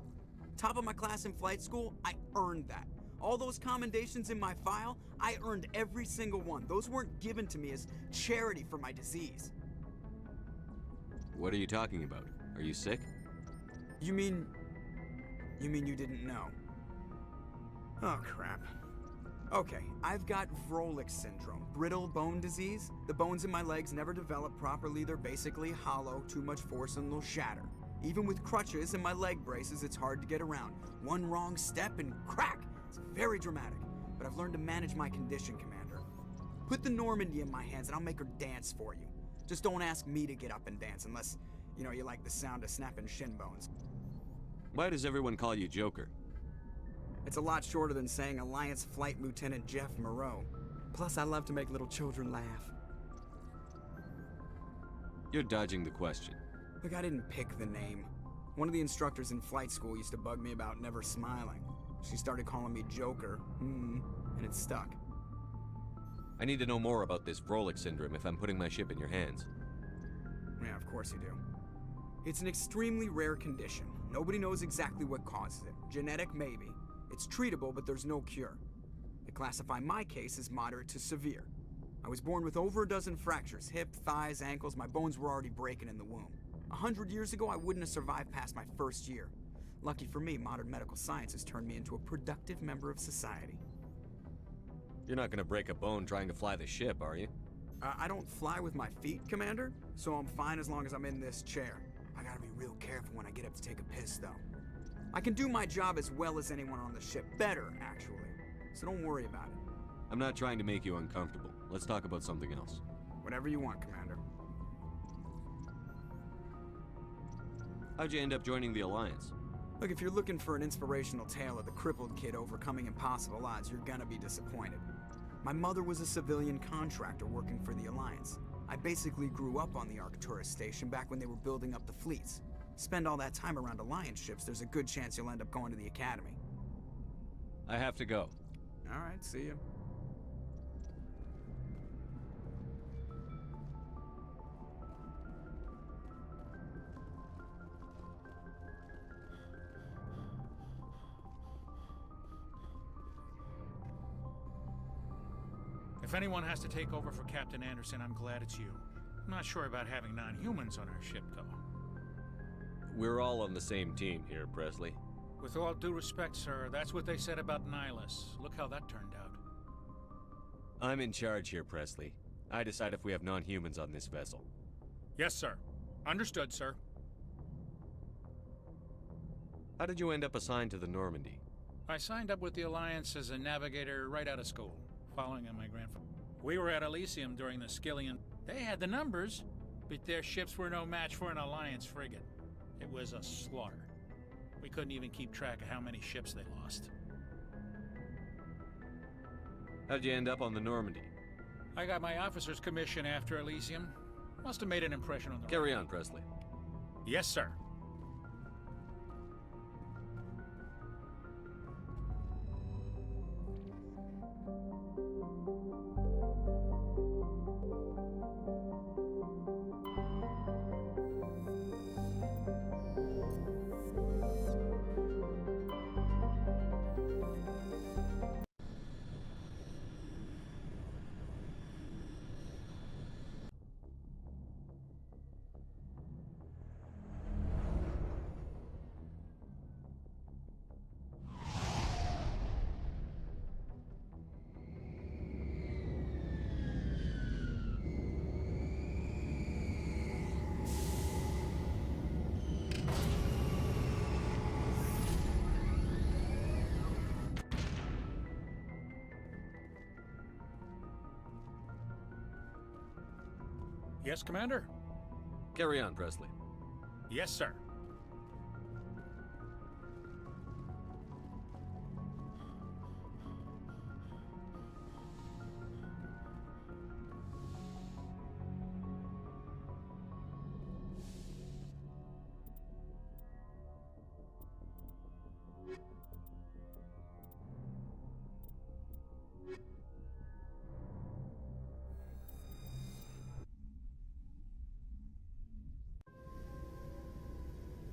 Top of my class in flight school, I earned that. All those commendations in my file, I earned every single one. Those weren't given to me as charity for my disease. What are you talking about? Are you sick? You mean you didn't know? Oh, crap. Okay, I've got Vrolik syndrome, brittle bone disease. The bones in my legs never develop properly. They're basically hollow, too much force and they'll shatter. Even with crutches and my leg braces, it's hard to get around. One wrong step and crack! It's very dramatic, but I've learned to manage my condition, Commander. Put the Normandy in my hands and I'll make her dance for you. Just don't ask me to get up and dance unless, you like the sound of snapping shin bones. Why does everyone call you Joker? It's a lot shorter than saying Alliance Flight Lieutenant Jeff Moreau. Plus, I love to make little children laugh. You're dodging the question. Look, I didn't pick the name. One of the instructors in flight school used to bug me about never smiling. She started calling me Joker, and it stuck. I need to know more about this Vrolik syndrome if I'm putting my ship in your hands. Yeah, of course you do. It's an extremely rare condition. Nobody knows exactly what causes it. Genetic, maybe. It's treatable, but there's no cure. They classify my case as moderate to severe. I was born with over a dozen fractures, hip, thighs, ankles. My bones were already breaking in the womb. 100 years ago, I wouldn't have survived past my first year. Lucky for me, modern medical science has turned me into a productive member of society. You're not gonna break a bone trying to fly the ship, are you? I don't fly with my feet, Commander, so I'm fine as long as I'm in this chair. I gotta be real careful when I get up to take a piss, though. I can do my job as well as anyone on the ship. Better, actually. So don't worry about it. I'm not trying to make you uncomfortable. Let's talk about something else. Whatever you want, Commander. How'd you end up joining the Alliance? Look, if you're looking for an inspirational tale of the crippled kid overcoming impossible odds, you're gonna be disappointed. My mother was a civilian contractor working for the Alliance. I basically grew up on the Arcturus station back when they were building up the fleets. Spend all that time around Alliance ships, there's a good chance you'll end up going to the Academy. I have to go. All right, see you. If anyone has to take over for Captain Anderson, I'm glad it's you. I'm not sure about having non-humans on our ship, though. We're all on the same team here, Presley. With all due respect, sir, that's what they said about Nihilus. Look how that turned out. I'm in charge here, Presley. I decide if we have non-humans on this vessel. Yes, sir. Understood, sir. How did you end up assigned to the Normandy? I signed up with the Alliance as a navigator right out of school, following in my grandfather. We were at Elysium during the Skillian. They had the numbers, but their ships were no match for an Alliance frigate. It was a slaughter. We couldn't even keep track of how many ships they lost. How'd you end up on the Normandy? I got my officer's commission after Elysium. Must have made an impression on the... Carry on, Presley. Yes, sir. Yes, Commander? Carry on, Presley. Yes, sir.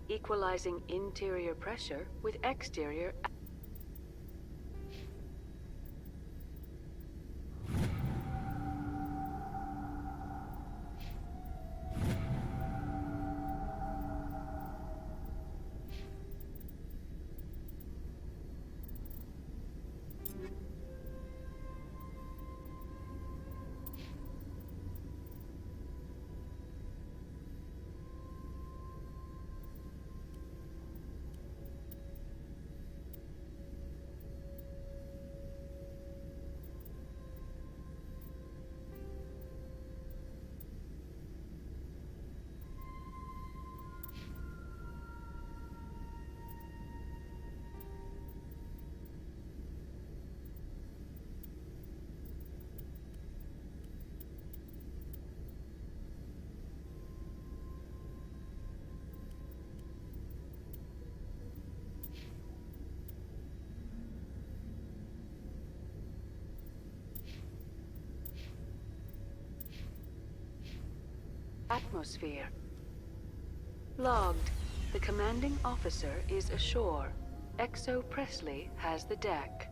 Equalizing interior pressure with exterior. Atmosphere. Logged. The commanding officer is ashore. Exo Presley has the deck.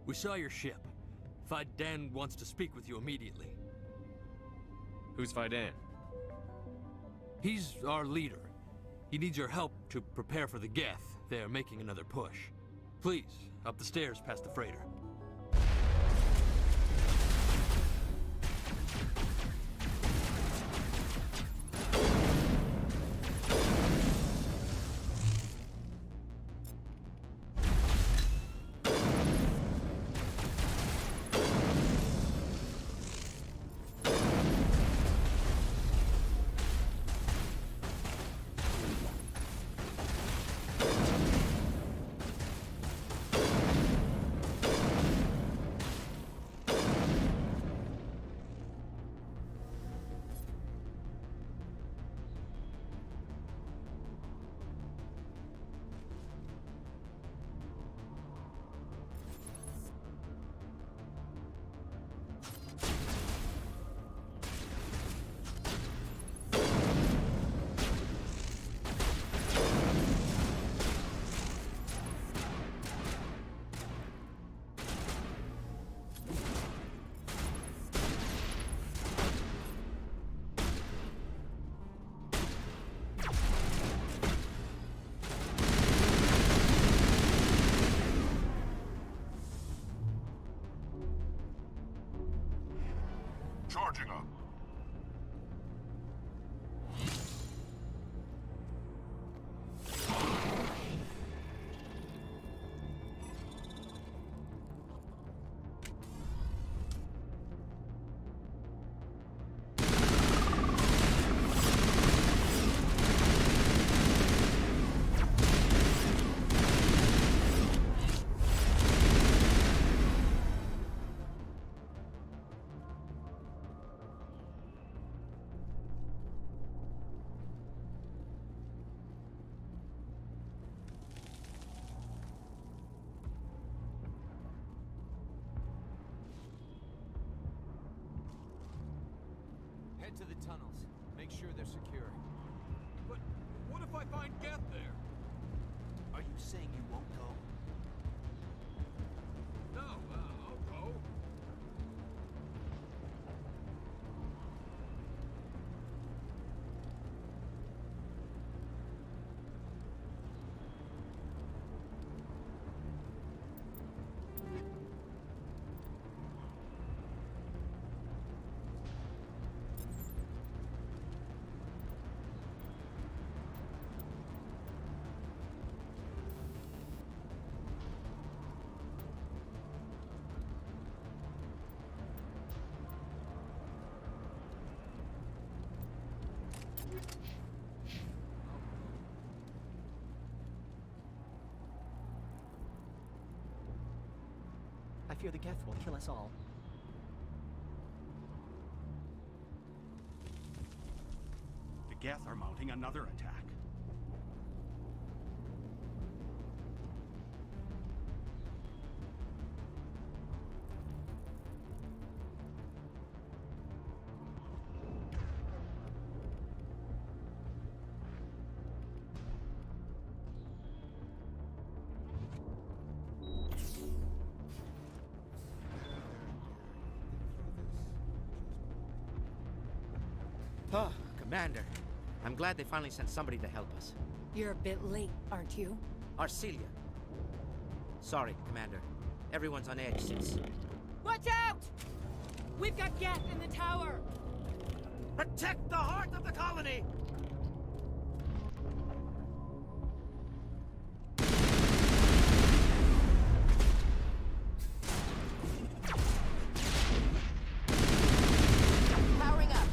We saw your ship. Fidan wants to speak with you immediately. Who's Fidan? He's our leader. He needs your help to prepare for the Geth. They're making another push. Please, up the stairs past the freighter. Charging up. Head to the tunnels. Make sure they're secure. But what if I find Geth there? Are you saying you won't go? No, I'll go. I fear the Geth will kill us all. The Geth are mounting another attack. Oh, Commander. I'm glad they finally sent somebody to help us. You're a bit late, aren't you? Arcelia. Sorry, Commander. Everyone's on edge since... Watch out! We've got Geth in the tower! Protect the heart of the colony! Powering up.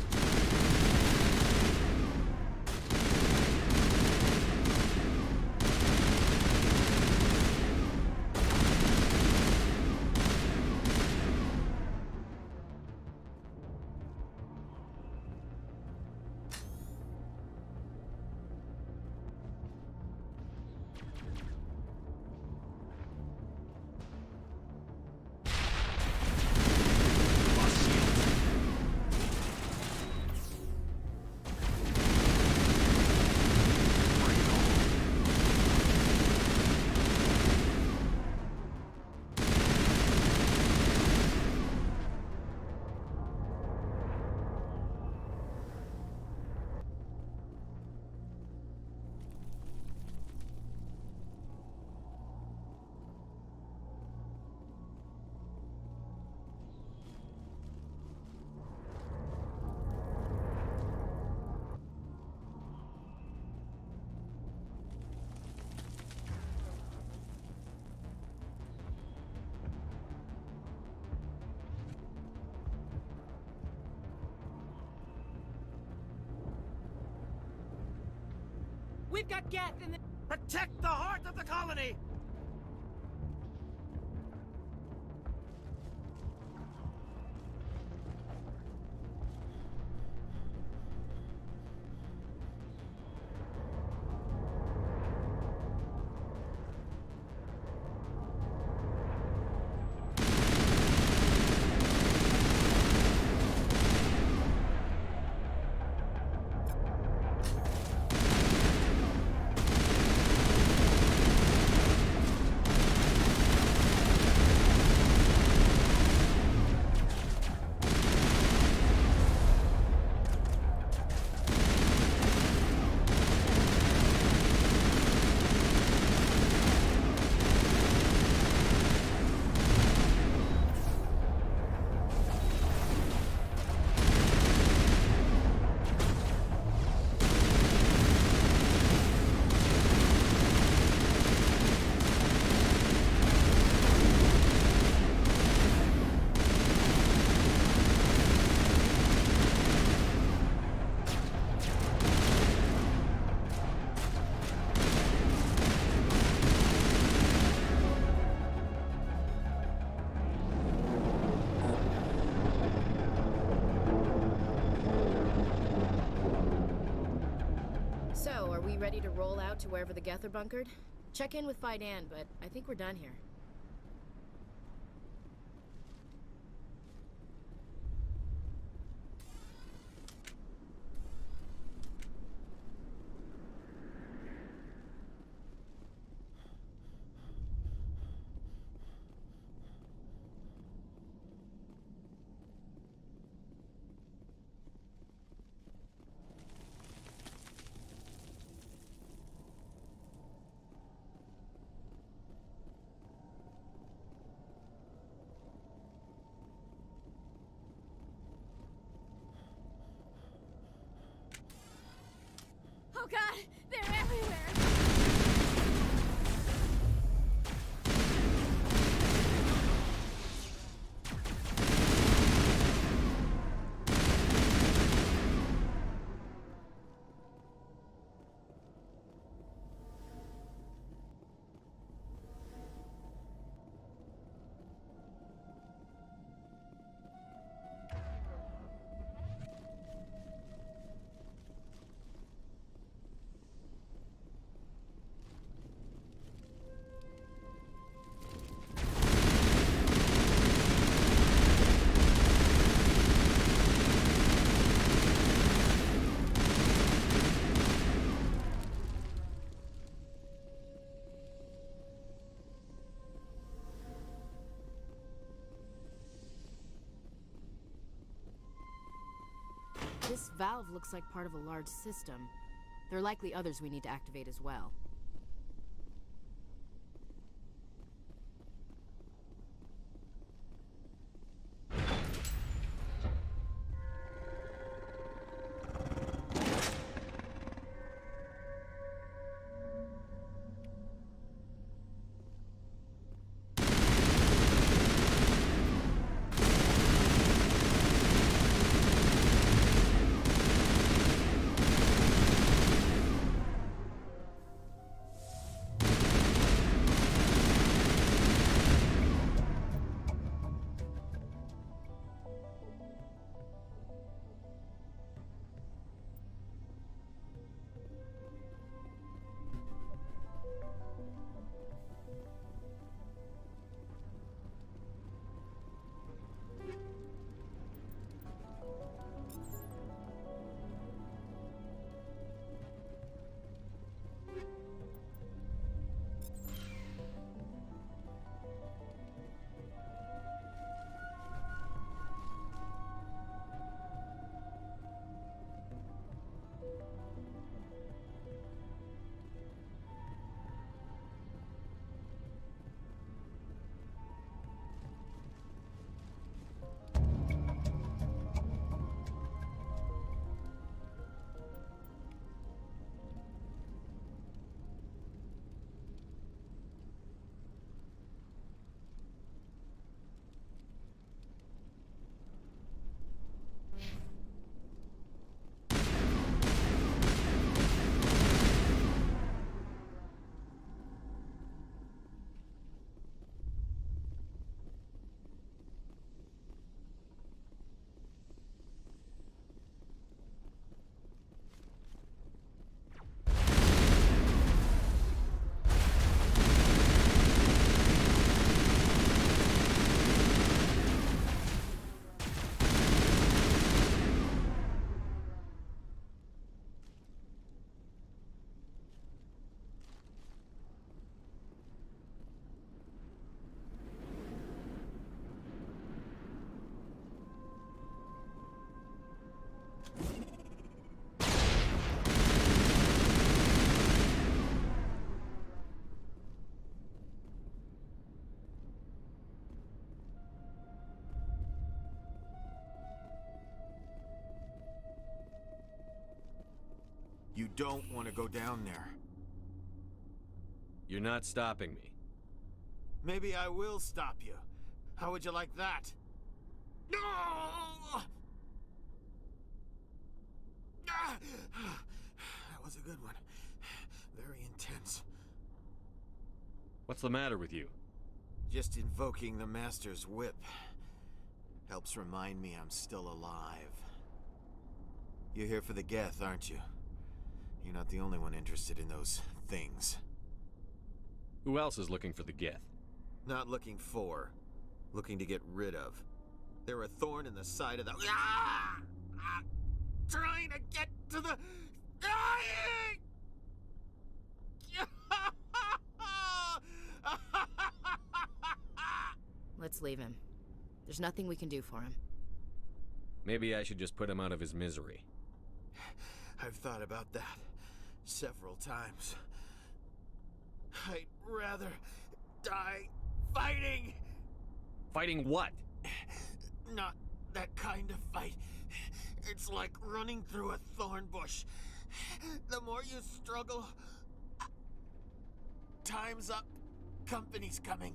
We've got Geth in the... Protect the heart of the colony! We ready to roll out to wherever the Geth are bunkered? Check in with Fidan, but I think we're done here. Oh god, they're everywhere! This valve looks like part of a large system. There are likely others we need to activate as well. You don't want to go down there. You're not stopping me. Maybe I will stop you. How would you like that? No! That was a good one. Very intense. What's the matter with you? Just invoking the Master's whip helps remind me I'm still alive. You're here for the Geth, aren't you? You're not the only one interested in those things. Who else is looking for the Geth? Not looking for. Looking to get rid of. They're a thorn in the side of the... Ah! Ah! Trying to get to the... Dying! Let's leave him. There's nothing we can do for him. Maybe I should just put him out of his misery. I've thought about that several times. I'd rather die fighting! Fighting what? Not that kind of fight. It's like running through a thorn bush. The more you struggle... Time's up. Company's coming.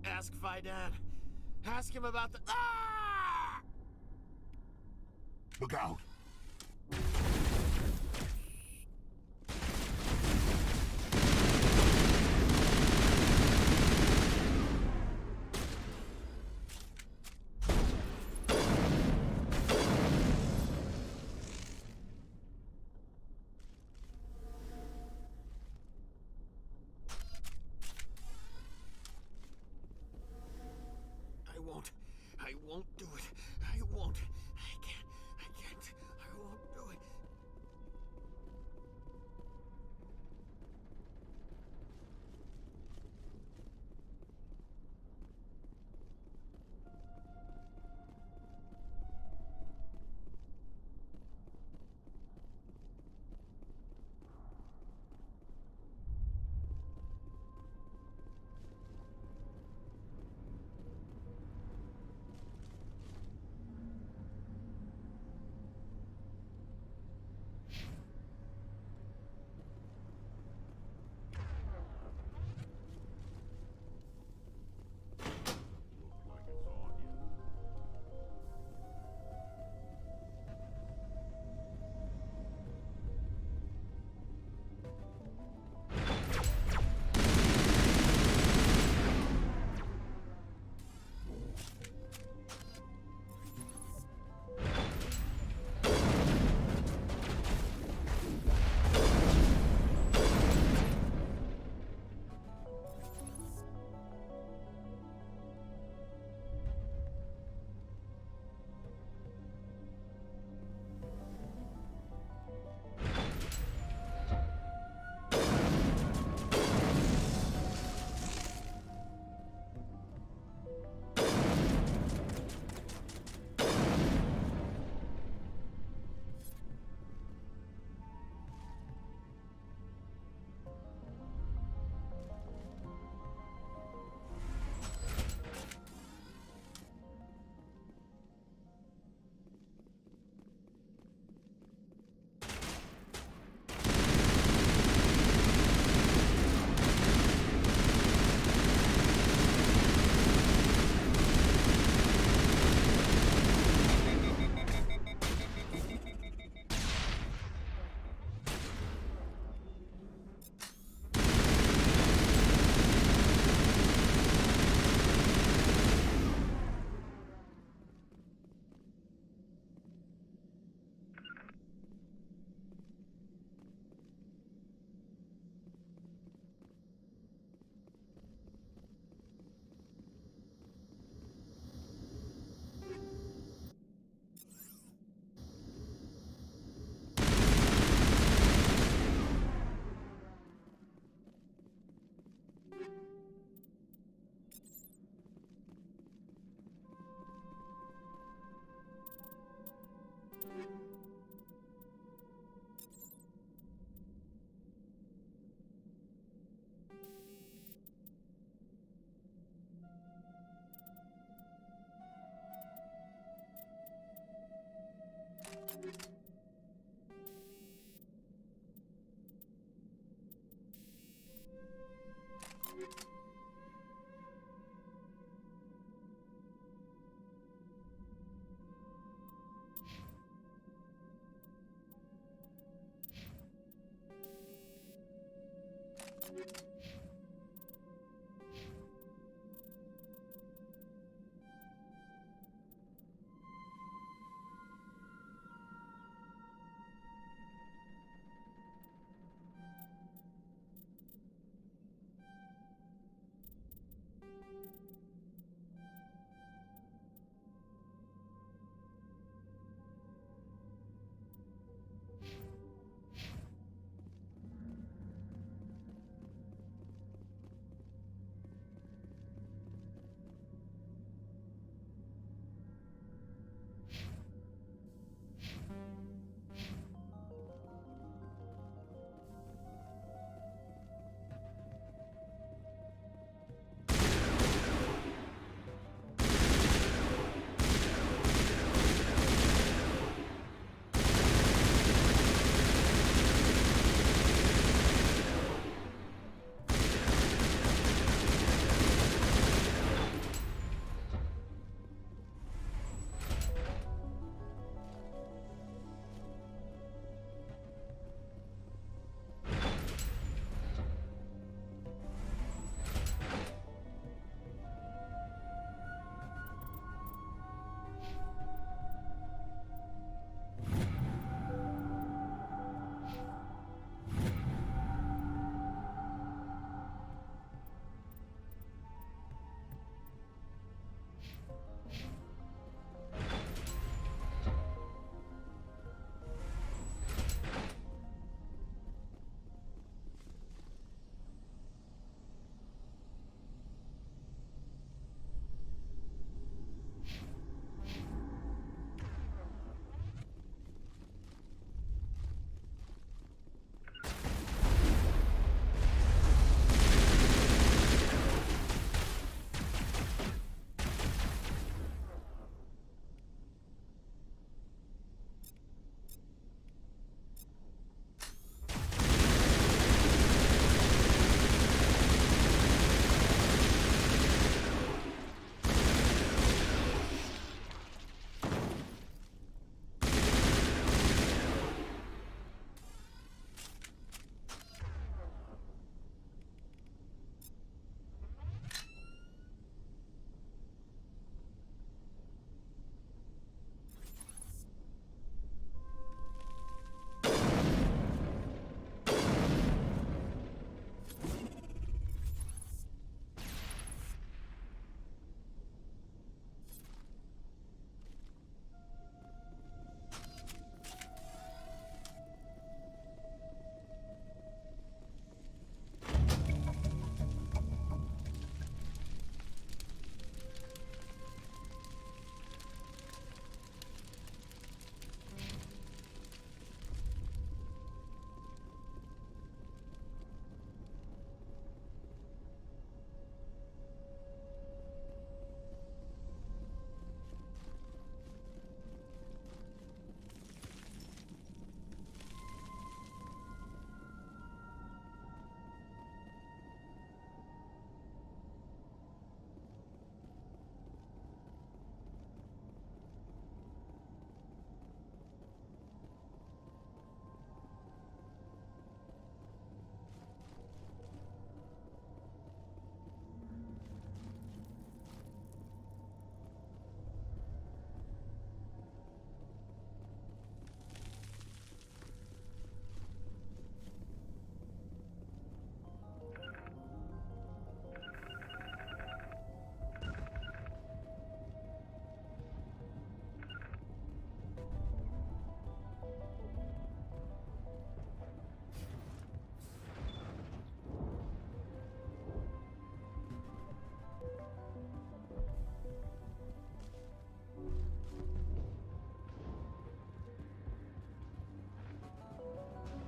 Ask Faidan. Ask him about the... Ah! Look out! I won't do it. I won't. I can't. I won't do it.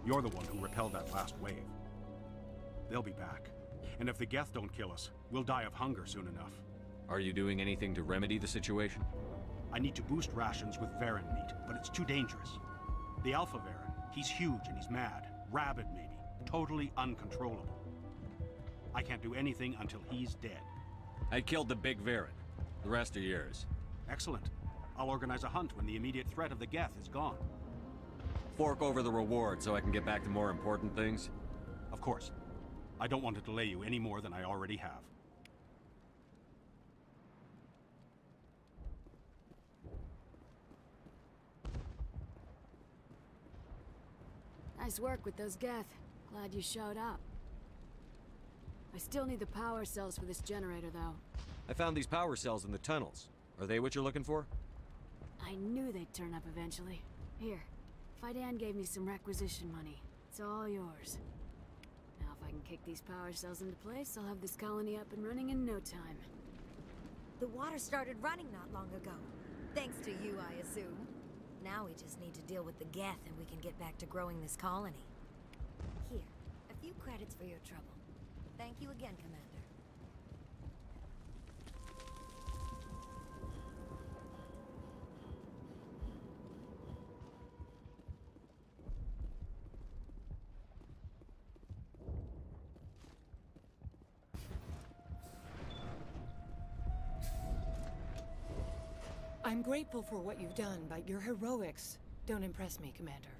You're the one who repelled that last wave. They'll be back. And if the Geth don't kill us, we'll die of hunger soon enough. Are you doing anything to remedy the situation? I need to boost rations with Varen meat, but it's too dangerous. The Alpha Varen, he's huge and he's mad. Rabid, maybe. Totally uncontrollable. I can't do anything until he's dead. I killed the big Varen. The rest are yours. Excellent. I'll organize a hunt when the immediate threat of the Geth is gone. Fork over the reward so I can get back to more important things? Of course. I don't want to delay you any more than I already have. Nice work with those Geth. Glad you showed up. I still need the power cells for this generator, though. I found these power cells in the tunnels. Are they what you're looking for? I knew they'd turn up eventually. Here, Fidan gave me some requisition money. It's all yours. Now if I can kick these power cells into place, I'll have this colony up and running in no time. The water started running not long ago. Thanks to you, I assume. Now we just need to deal with the Geth and we can get back to growing this colony. Here, a few credits for your trouble. Thank you again, Commander. I'm grateful for what you've done, but your heroics don't impress me, Commander.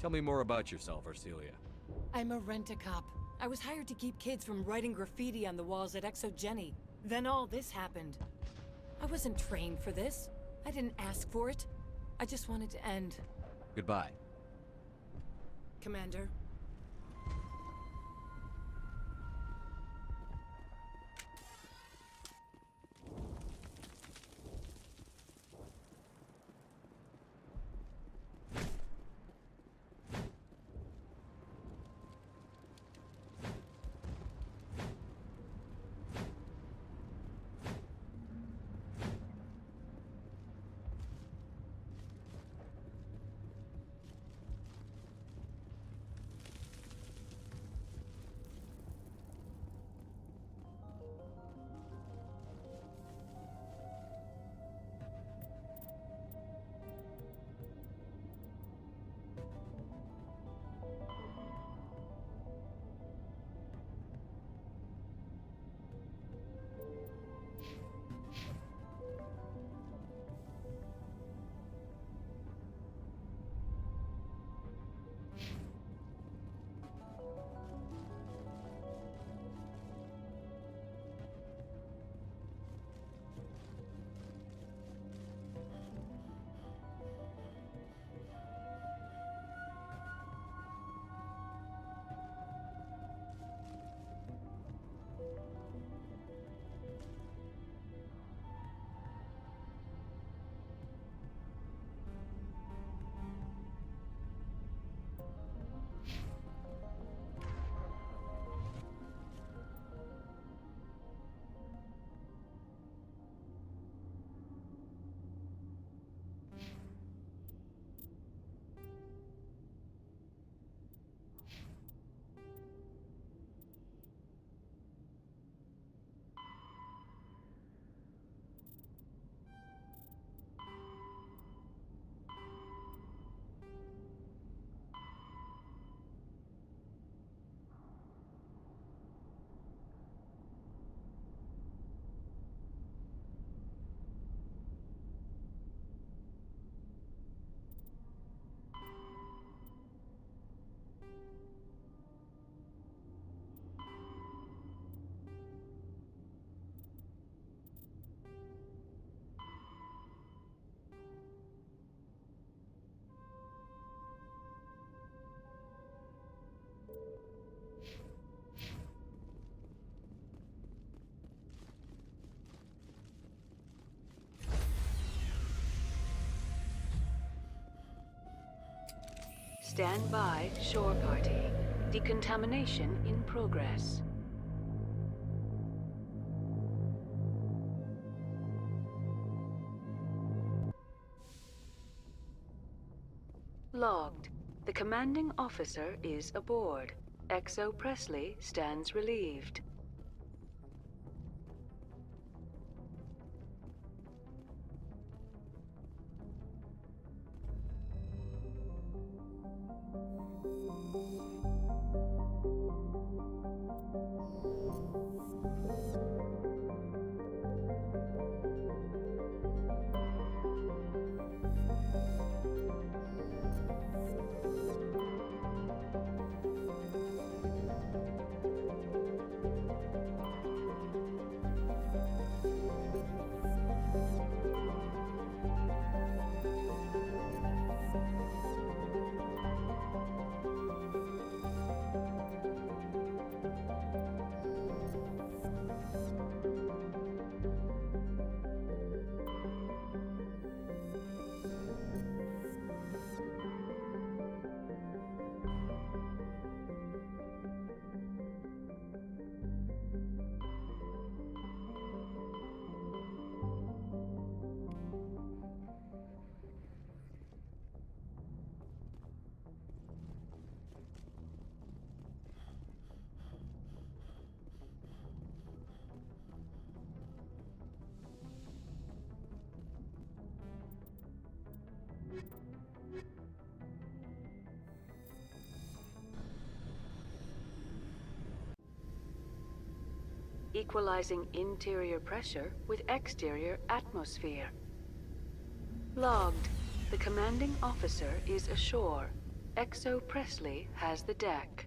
Tell me more about yourself, Arcelia. I'm a rent-a-cop. I was hired to keep kids from writing graffiti on the walls at Exogeny. Then all this happened. I wasn't trained for this. I didn't ask for it. I just wanted to end. Goodbye. Commander. Stand by, shore party. Decontamination in progress. Logged. The commanding officer is aboard. Exo Presley stands relieved. Equalizing interior pressure with exterior atmosphere. Logged. The commanding officer is ashore. Exo Presley has the deck.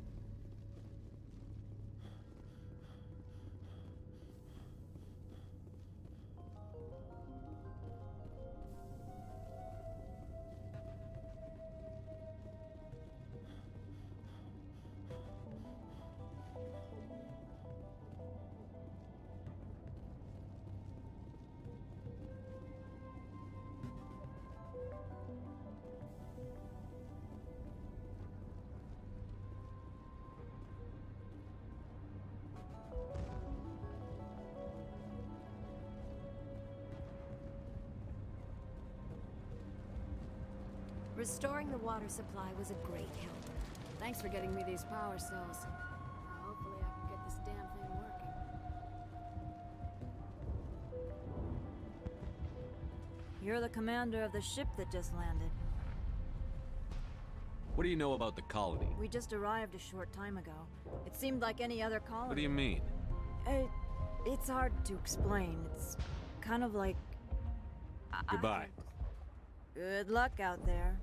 Restoring the water supply was a great help. Thanks for getting me these power cells. Now, hopefully I can get this damn thing working. You're the commander of the ship that just landed. What do you know about the colony? We just arrived a short time ago. It seemed like any other colony. What do you mean? It's hard to explain. It's kind of like... Goodbye. Good luck out there.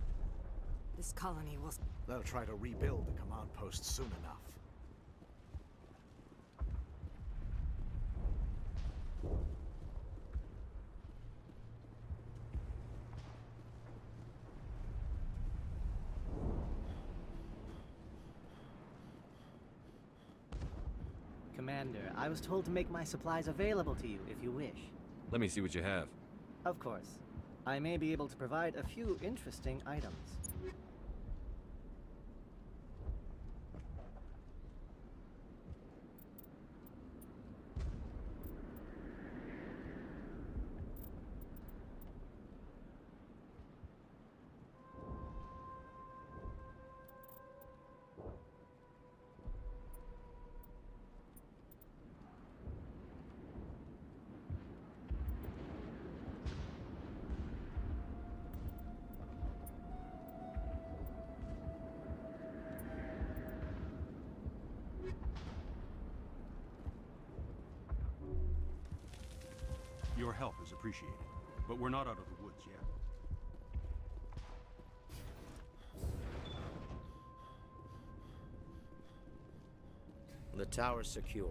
This colony will... They'll try to rebuild the command post soon enough. Commander, I was told to make my supplies available to you if you wish. Let me see what you have. Of course. I may be able to provide a few interesting items. Your help is appreciated, but we're not out of the woods yet. The tower's secure.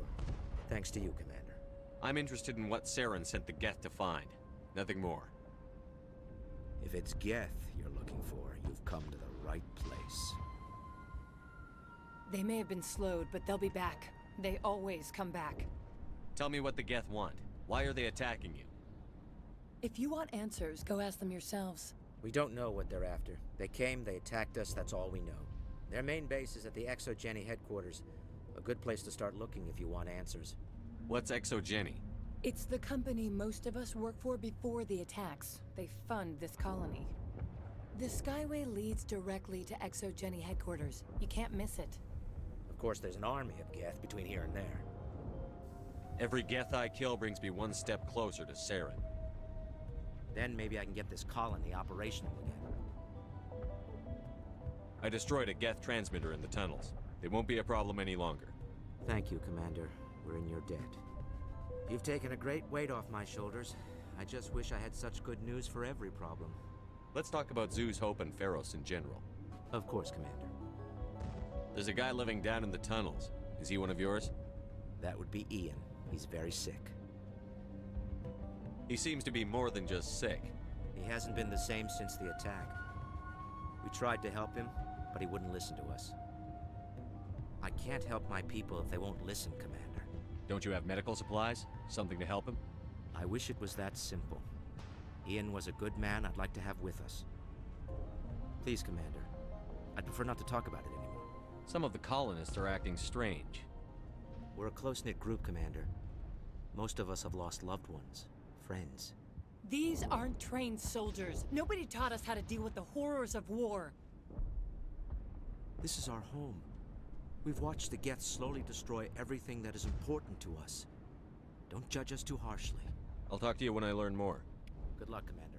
Thanks to you, Commander. I'm interested in what Saren sent the Geth to find. Nothing more. If it's Geth you're looking for, you've come to the right place. They may have been slowed, but they'll be back. They always come back. Tell me what the Geth want. Why are they attacking you? If you want answers, go ask them yourselves. We don't know what they're after. They came, they attacked us, that's all we know. Their main base is at the ExoGeni headquarters. A good place to start looking if you want answers. What's ExoGeni? It's the company most of us work for before the attacks. They fund this colony. The Skyway leads directly to ExoGeni headquarters. You can't miss it. Of course, there's an army of Geth between here and there. Every Geth I kill brings me one step closer to Saren. Then maybe I can get this colony operational again. I destroyed a Geth transmitter in the tunnels. They won't be a problem any longer. Thank you, Commander. We're in your debt. You've taken a great weight off my shoulders. I just wish I had such good news for every problem. Let's talk about Zoo's Hope and Pharos in general. Of course, Commander. There's a guy living down in the tunnels. Is he one of yours? That would be Ian. He's very sick. He seems to be more than just sick. He hasn't been the same since the attack. We tried to help him, but he wouldn't listen to us. I can't help my people if they won't listen, Commander. Don't you have medical supplies? Something to help him? I wish it was that simple. Ian was a good man I'd like to have with us. Please, Commander. I'd prefer not to talk about it anymore. Some of the colonists are acting strange. We're a close-knit group, Commander. Most of us have lost loved ones, friends. These aren't trained soldiers. Nobody taught us how to deal with the horrors of war. This is our home. We've watched the Geth slowly destroy everything that is important to us. Don't judge us too harshly. I'll talk to you when I learn more. Good luck, Commander.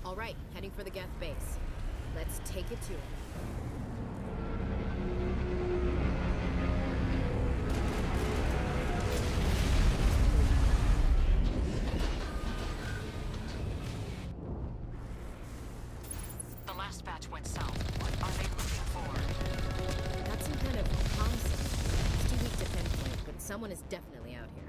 All right, heading for the Geth base. Let's take it to it. The last batch went south. What are they looking for? Got some kind of concept. It's too weak to pinpoint, but someone is definitely out here.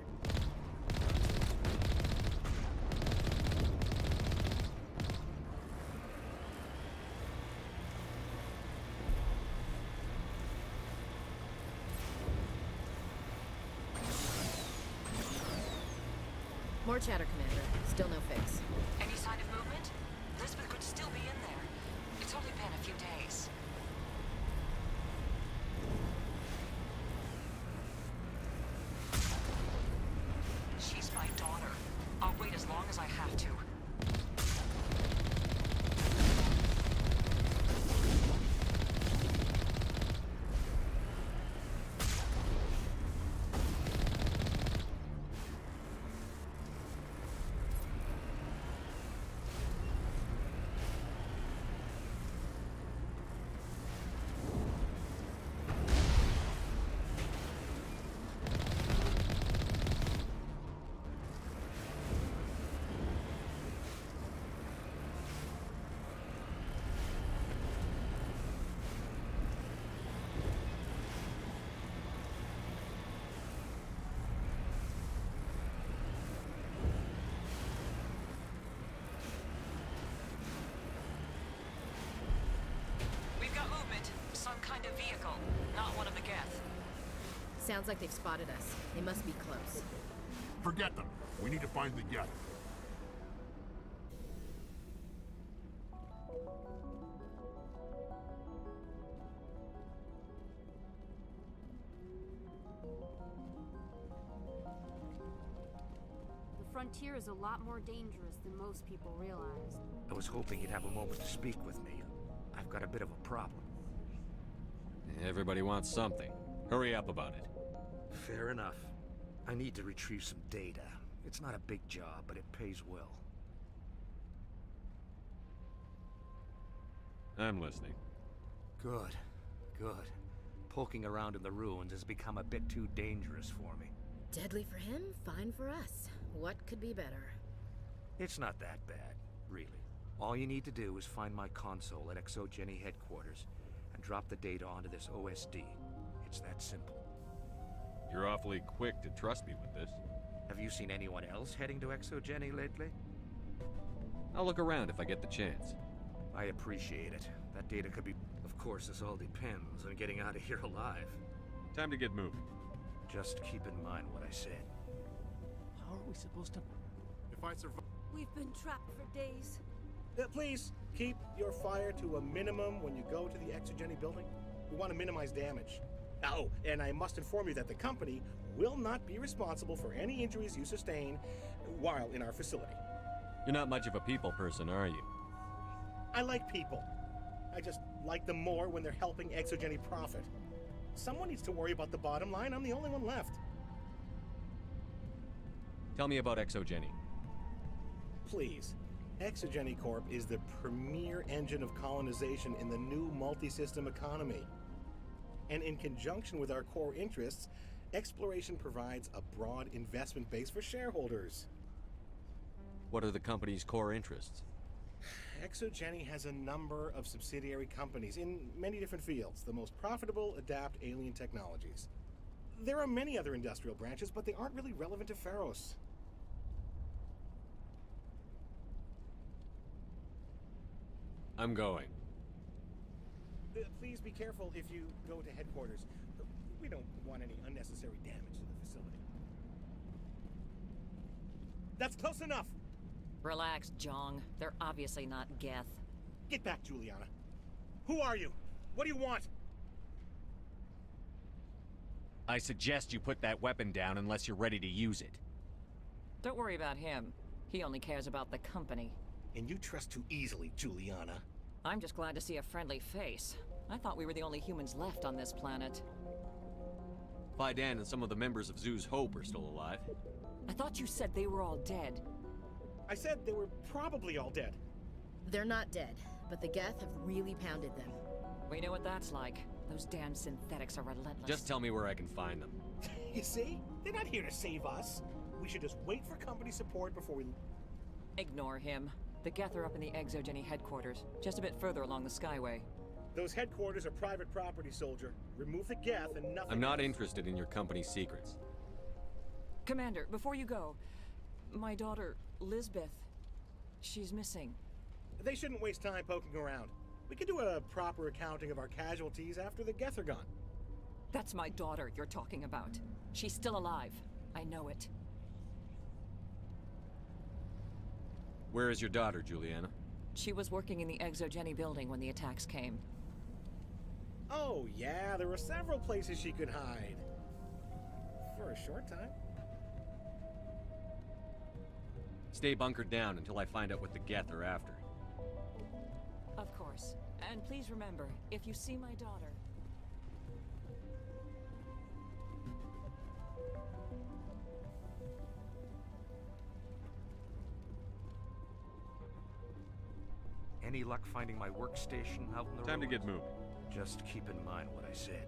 More chatter, Commander. Still no fix. Any sign of movement? Elizabeth could still be in there. It's only been a few days. She's my daughter. I'll wait as long as I have to. Some kind of vehicle, not one of the Geth. Sounds like they've spotted us. They must be close. Forget them. We need to find the Geth. The frontier is a lot more dangerous than most people realize. I was hoping you'd have a moment to speak with me. I've got a bit of a problem. Everybody wants something. Hurry up about it. Fair enough. I need to retrieve some data. It's not a big job, but it pays well. I'm listening. Good. Good. Poking around in the ruins has become a bit too dangerous for me. Deadly for him, fine for us. What could be better? It's not that bad, really. All you need to do is find my console at ExoGeni headquarters and drop the data onto this OSD. It's that simple. You're awfully quick to trust me with this. Have you seen anyone else heading to ExoGeni lately? I'll look around if I get the chance. I appreciate it. That data could be... Of course, this all depends on getting out of here alive. Time to get moving. Just keep in mind what I said. How are we supposed to... If I survive... We've been trapped for days. Please, keep your fire to a minimum when you go to the ExoGeni building. We want to minimize damage. Oh, and I must inform you that the company will not be responsible for any injuries you sustain while in our facility. You're not much of a people person, are you? I like people. I just like them more when they're helping ExoGeni profit. Someone needs to worry about the bottom line. I'm the only one left. Tell me about ExoGeni. Please. ExoGeni Corp is the premier engine of colonization in the new multi-system economy. And in conjunction with our core interests, exploration provides a broad investment base for shareholders. What are the company's core interests? ExoGeni has a number of subsidiary companies in many different fields. The most profitable adapt alien technologies. There are many other industrial branches, but they aren't really relevant to Pharos. I'm going. Please be careful if you go to headquarters. We don't want any unnecessary damage to the facility. That's close enough! Relax, Jong. They're obviously not Geth. Get back, Juliana. Who are you? What do you want? I suggest you put that weapon down unless you're ready to use it. Don't worry about him. He only cares about the company. And you trust too easily, Juliana. I'm just glad to see a friendly face. I thought we were the only humans left on this planet. Fidan and some of the members of Zoo's Hope are still alive. I thought you said they were all dead. I said they were probably all dead. They're not dead, but the Geth have really pounded them. We know what that's like. Those damn synthetics are relentless. Just tell me where I can find them. You see? They're not here to save us. We should just wait for company support before we... Ignore him. The Geth are up in the Exogeny headquarters, just a bit further along the Skyway. Those headquarters are private property, soldier. Remove the Geth and nothing I'm not else. interested in your company's secrets. Commander, before you go, my daughter, Lisbeth, she's missing. They shouldn't waste time poking around. We can do a proper accounting of our casualties after the Geth are gone. That's my daughter you're talking about. She's still alive. I know it. Where is your daughter, Juliana? She was working in the Exogeny building when the attacks came. Oh, yeah, there were several places she could hide. For a short time. Stay bunkered down until I find out what the Geth are after. Of course. And please remember, if you see my daughter... Any luck finding my workstation out in the Time to roads? get moving. Just keep in mind what I said.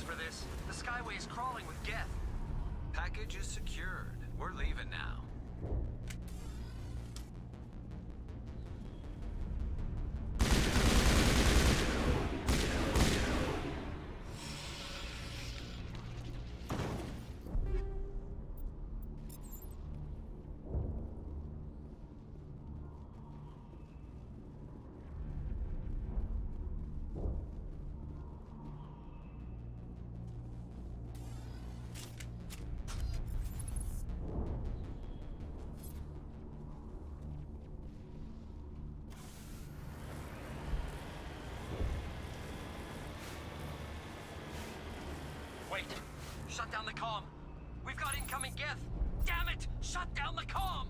For this. The Skyway is crawling with Geth. Package is secured. We're leaving now. Wait! Shut down the comm! We've got incoming Geth! Damn it! Shut down the comm!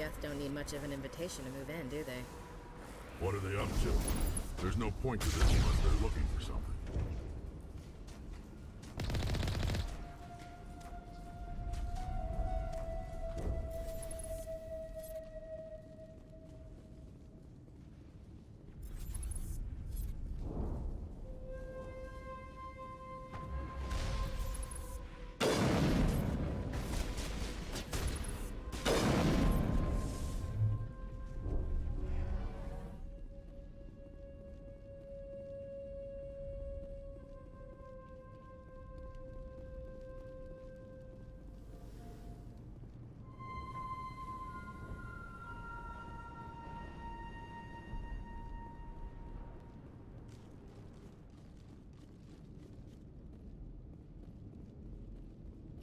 Geth don't need much of an invitation to move in, do they? What are they up to? There's no point to this unless they're looking for something.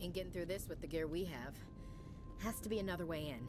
Ain't getting through this with the gear we have. Has to be another way in.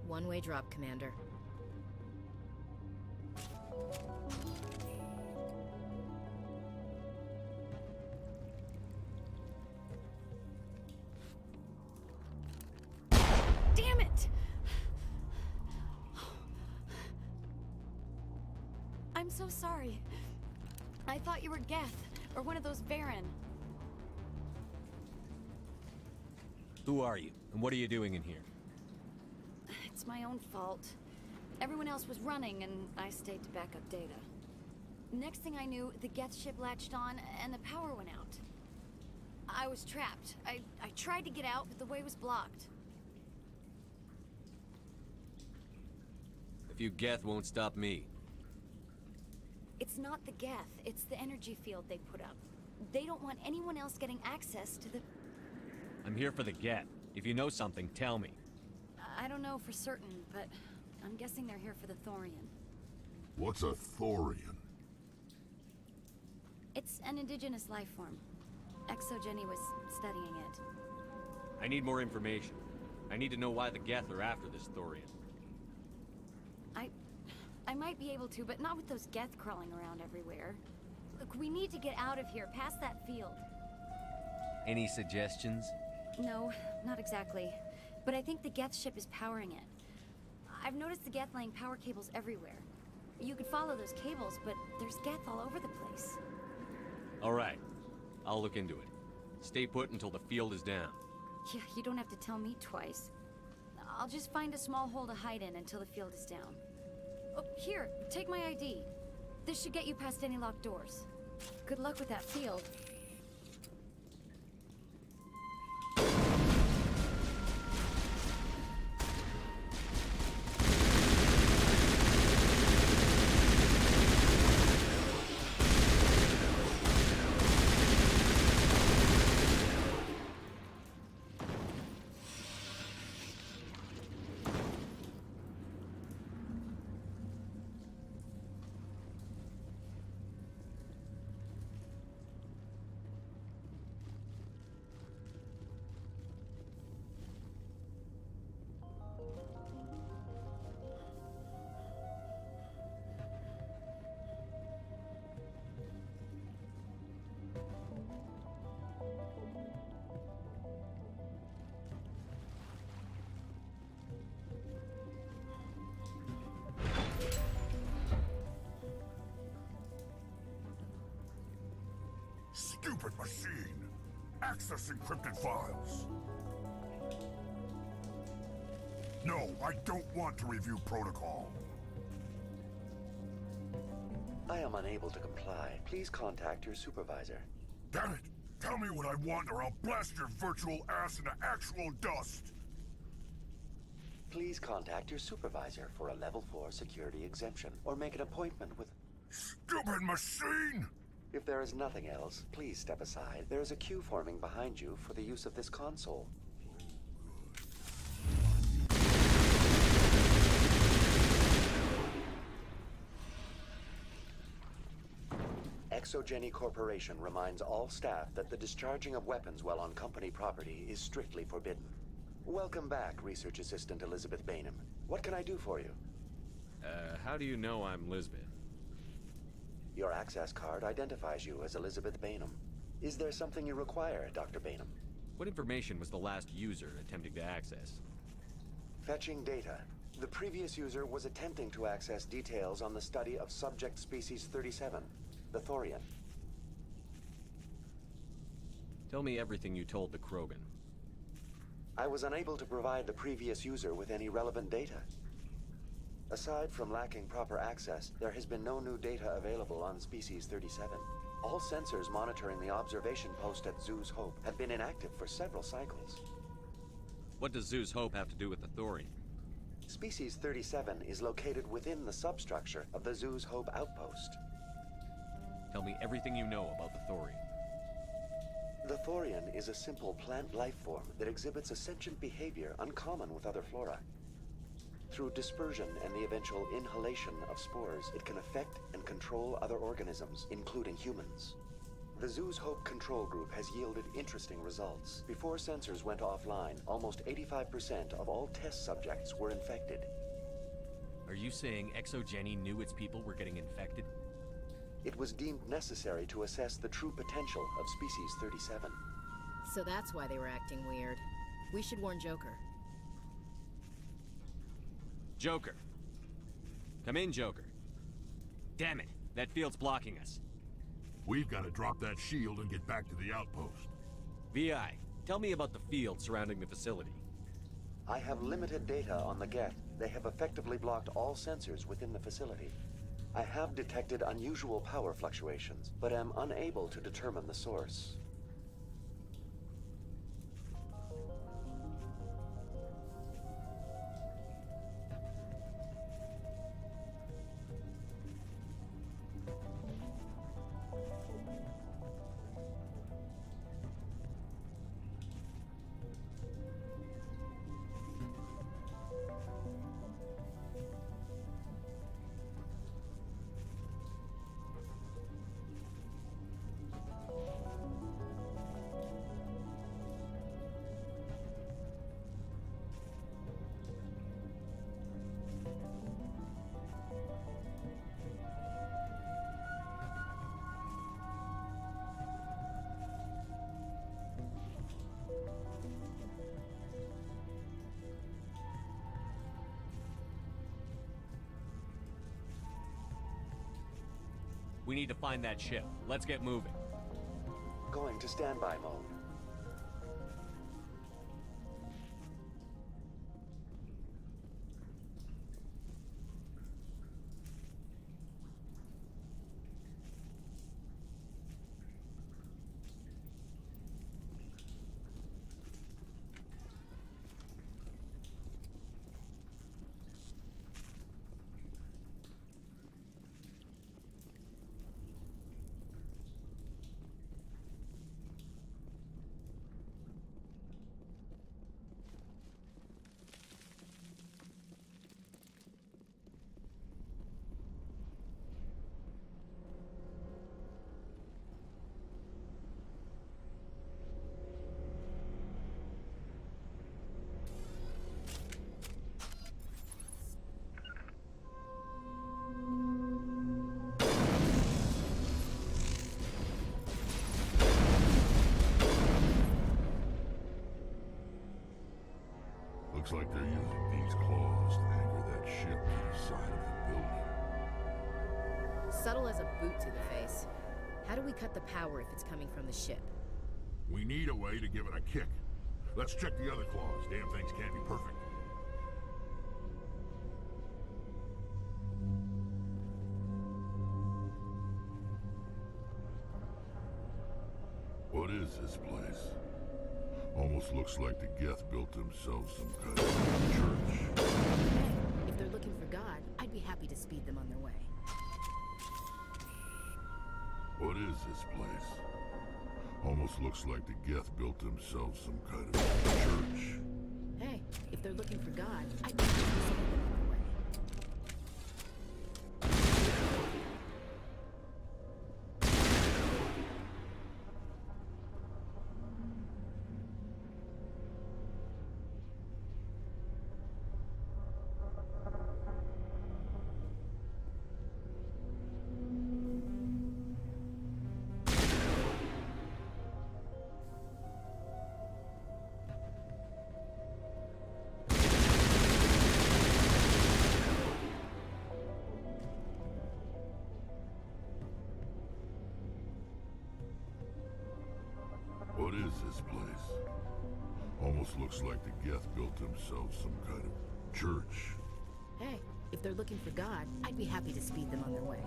One-way drop, Commander. Damn it! I'm so sorry. I thought you were Geth, or one of those Varen. Who are you, and what are you doing in here? It's my own fault. Everyone else was running, and I stayed to back up data. Next thing I knew, the Geth ship latched on, and the power went out. I was trapped. I tried to get out, but the way was blocked. If you Geth won't stop me. It's not the Geth, it's the energy field they put up. They don't want anyone else getting access to the... I'm here for the Geth. If you know something, tell me. I don't know for certain, but I'm guessing they're here for the Thorian. What's a Thorian? It's an indigenous life form. Exogeny was studying it. I need more information. I need to know why the Geth are after this Thorian. I might be able to, but not with those Geth crawling around everywhere. Look, we need to get out of here, past that field. Any suggestions? No, not exactly. But I think the Geth ship is powering it. I've noticed the Geth laying power cables everywhere. You could follow those cables, but there's Geth all over the place. All right. I'll look into it. Stay put until the field is down. Yeah, you don't have to tell me twice. I'll just find a small hole to hide in until the field is down. Oh, here, take my ID. This should get you past any locked doors. Good luck with that field. Stupid machine! Access encrypted files! No, I don't want to review protocol. I am unable to comply. Please contact your supervisor. Damn it! Tell me what I want or I'll blast your virtual ass into actual dust! Please contact your supervisor for a level 4 security exemption, or make an appointment with... Stupid machine! If there is nothing else, please step aside. There is a queue forming behind you for the use of this console. Exogeny Corporation reminds all staff that the discharging of weapons while on company property is strictly forbidden. Welcome back, Research Assistant Elizabeth Bainham. What can I do for you? How do you know I'm Lisbeth? Your access card identifies you as Elizabeth Bainham. Is there something you require, Dr. Bainham? What information was the last user attempting to access? Fetching data. The previous user was attempting to access details on the study of subject species 37, the Thorian. Tell me everything you told the Krogan. I was unable to provide the previous user with any relevant data. Aside from lacking proper access, there has been no new data available on Species 37. All sensors monitoring the observation post at Zoo's Hope have been inactive for several cycles. What does Zoo's Hope have to do with the Thorian? Species 37 is located within the substructure of the Zoo's Hope outpost. Tell me everything you know about the Thorian. The Thorian is a simple plant life form that exhibits a sentient behavior uncommon with other flora. Through dispersion and the eventual inhalation of spores, it can affect and control other organisms, including humans. The Zoo's Hope control group has yielded interesting results. Before sensors went offline, almost 85% of all test subjects were infected. Are you saying Exogeny knew its people were getting infected? It was deemed necessary to assess the true potential of Species 37. So that's why they were acting weird. We should warn Joker. Joker. Come in, Joker. Damn it, that field's blocking us. We've got to drop that shield and get back to the outpost. VI, tell me about the field surrounding the facility. I have limited data on the Geth. They have effectively blocked all sensors within the facility. I have detected unusual power fluctuations, but am unable to determine the source. We need to find that ship. Let's get moving. Going to standby mode. Looks like they're using these claws to anchor that ship to the side of the building. Subtle as a boot to the face. How do we cut the power if it's coming from the ship? We need a way to give it a kick. Let's check the other claws. Damn things can't be perfect. What is this place? Almost looks like the Geth built themselves some kind of church. If they're looking for God, I'd be happy to speed them on their way. What is this place? Almost looks like the Geth built themselves some kind of church. Hey, if they're looking for God, I'd be happy to send them on their way. What is this place? Almost looks like the Geth built themselves some kind of church. Hey, if they're looking for God, I'd be happy to speed them on their way.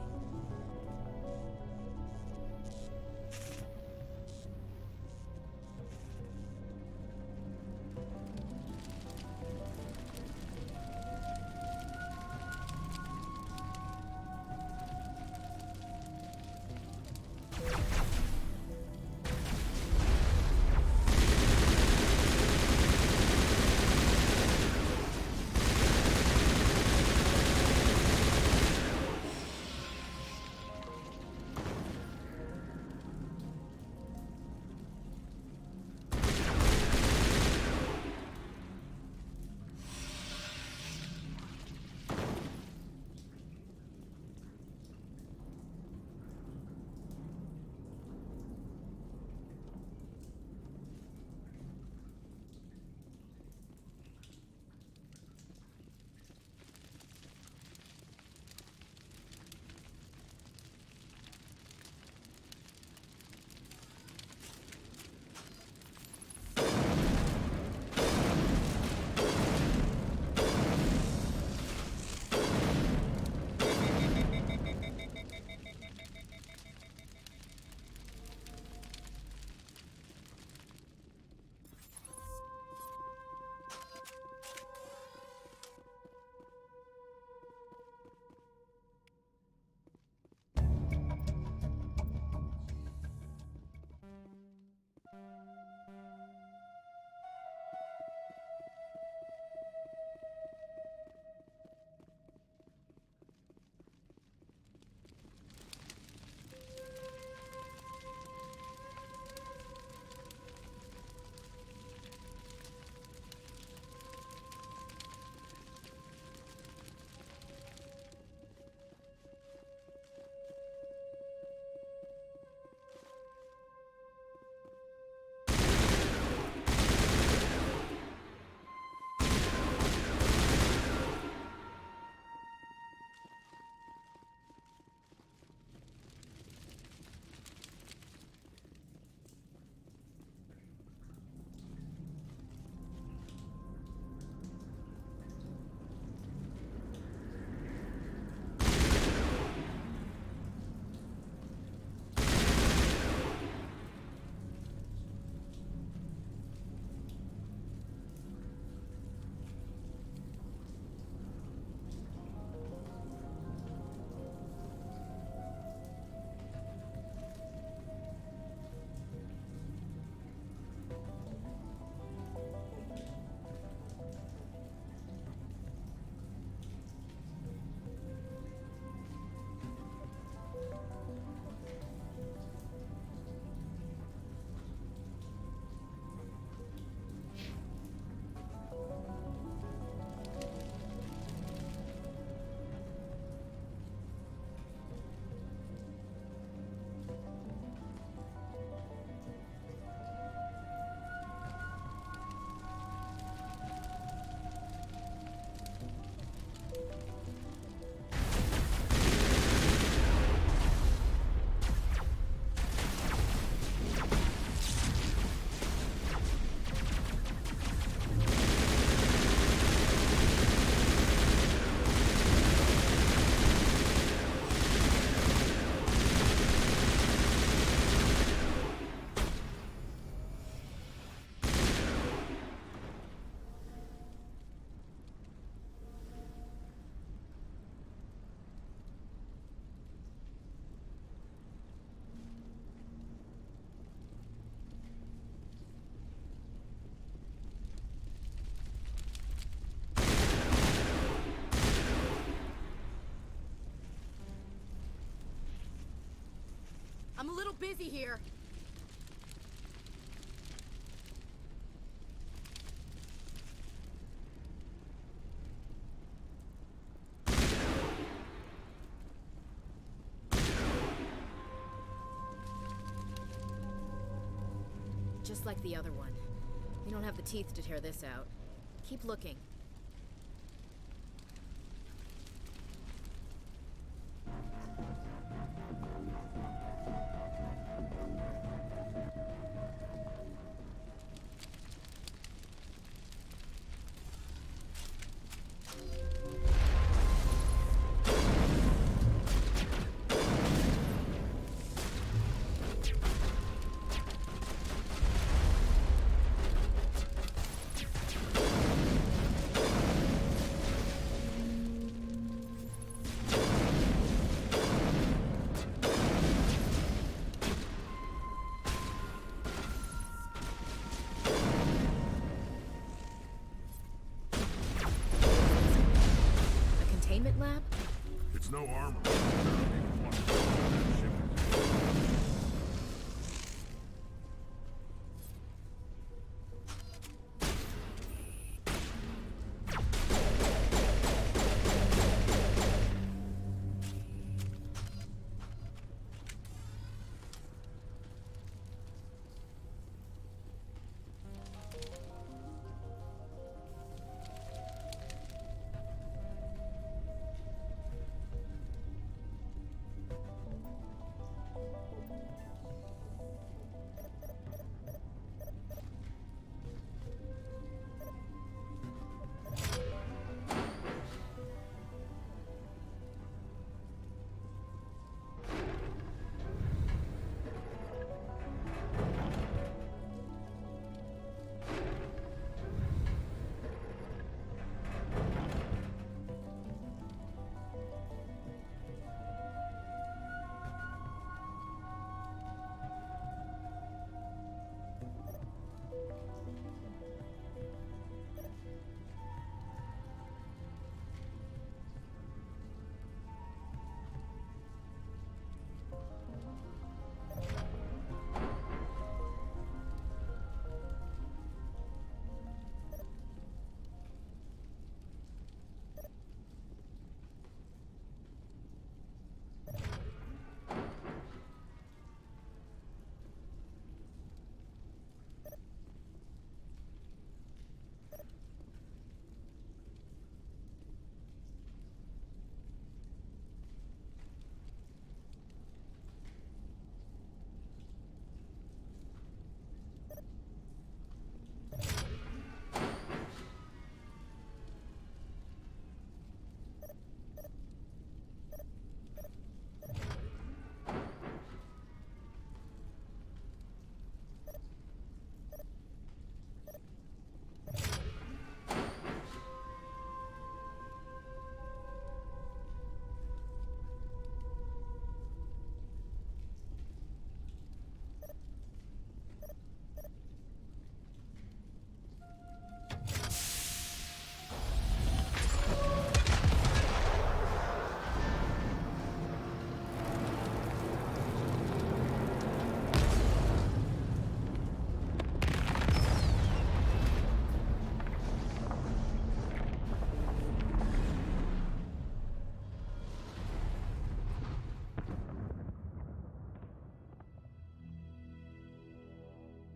I'm a little busy here. Just like the other one. You don't have the teeth to tear this out. Keep looking. Lab? It's no armor.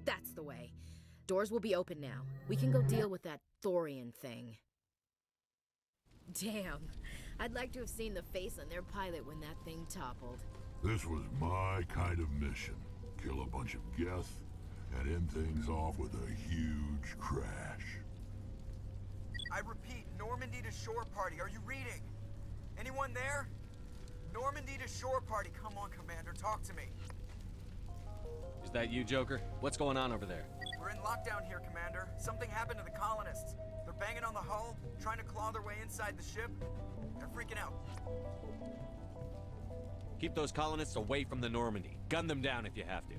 That's the way. Doors will be open now. We can go deal with that Thorian thing. Damn. I'd like to have seen the face on their pilot when that thing toppled. This was my kind of mission. Kill a bunch of Geth and end things off with a huge crash. I repeat, Normandy to shore party. Are you reading? Anyone there? Normandy to shore party. Come on, Commander. Talk to me. Is that you, Joker? What's going on over there? We're in lockdown here, Commander. Something happened to the colonists. They're banging on the hull, trying to claw their way inside the ship. They're freaking out. Keep those colonists away from the Normandy. Gun them down if you have to.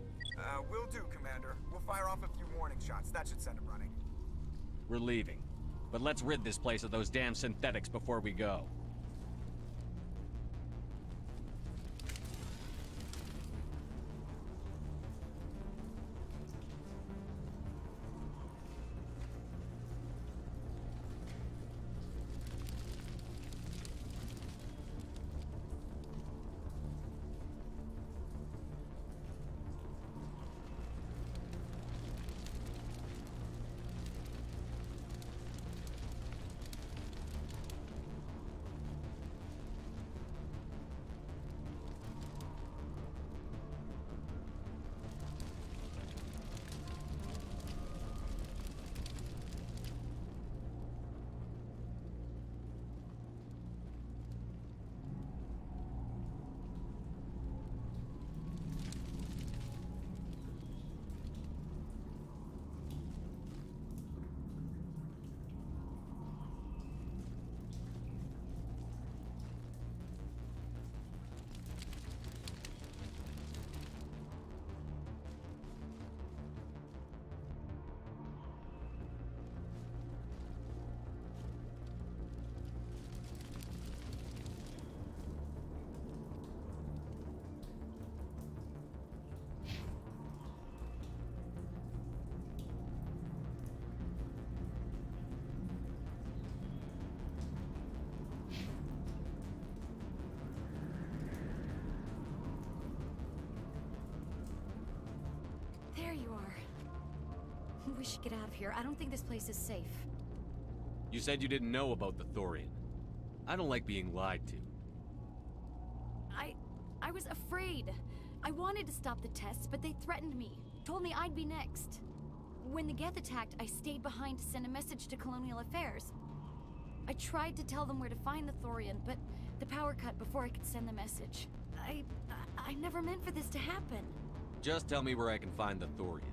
Will do, Commander. We'll fire off a few warning shots. That should send them running. We're leaving. But let's rid this place of those damn synthetics before we go. we should get out of here. I don't think this place is safe. You said you didn't know about the Thorian. I don't like being lied to. I was afraid. I wanted to stop the tests, but they threatened me. Told me I'd be next. When the Geth attacked, I stayed behind to send a message to Colonial Affairs. I tried to tell them where to find the Thorian, but the power cut before I could send the message. I never meant for this to happen. Just tell me where I can find the Thorian.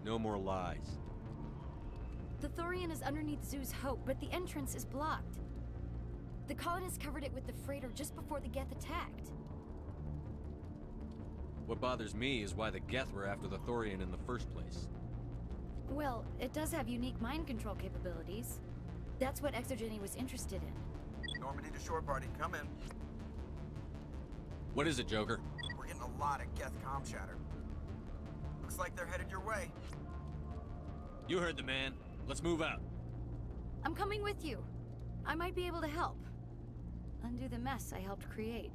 No more lies. The Thorian is underneath Zoo's Hope, but the entrance is blocked. The colonists covered it with the freighter just before the Geth attacked. What bothers me is why the Geth were after the Thorian in the first place. Well, it does have unique mind control capabilities. That's what Exogeny was interested in. Normandy to shore party, come in. What is it, Joker? We're getting a lot of Geth comm chatter. Looks like they're headed your way. You heard the man. Let's move out. I'm coming with you. I might be able to help. Undo the mess I helped create.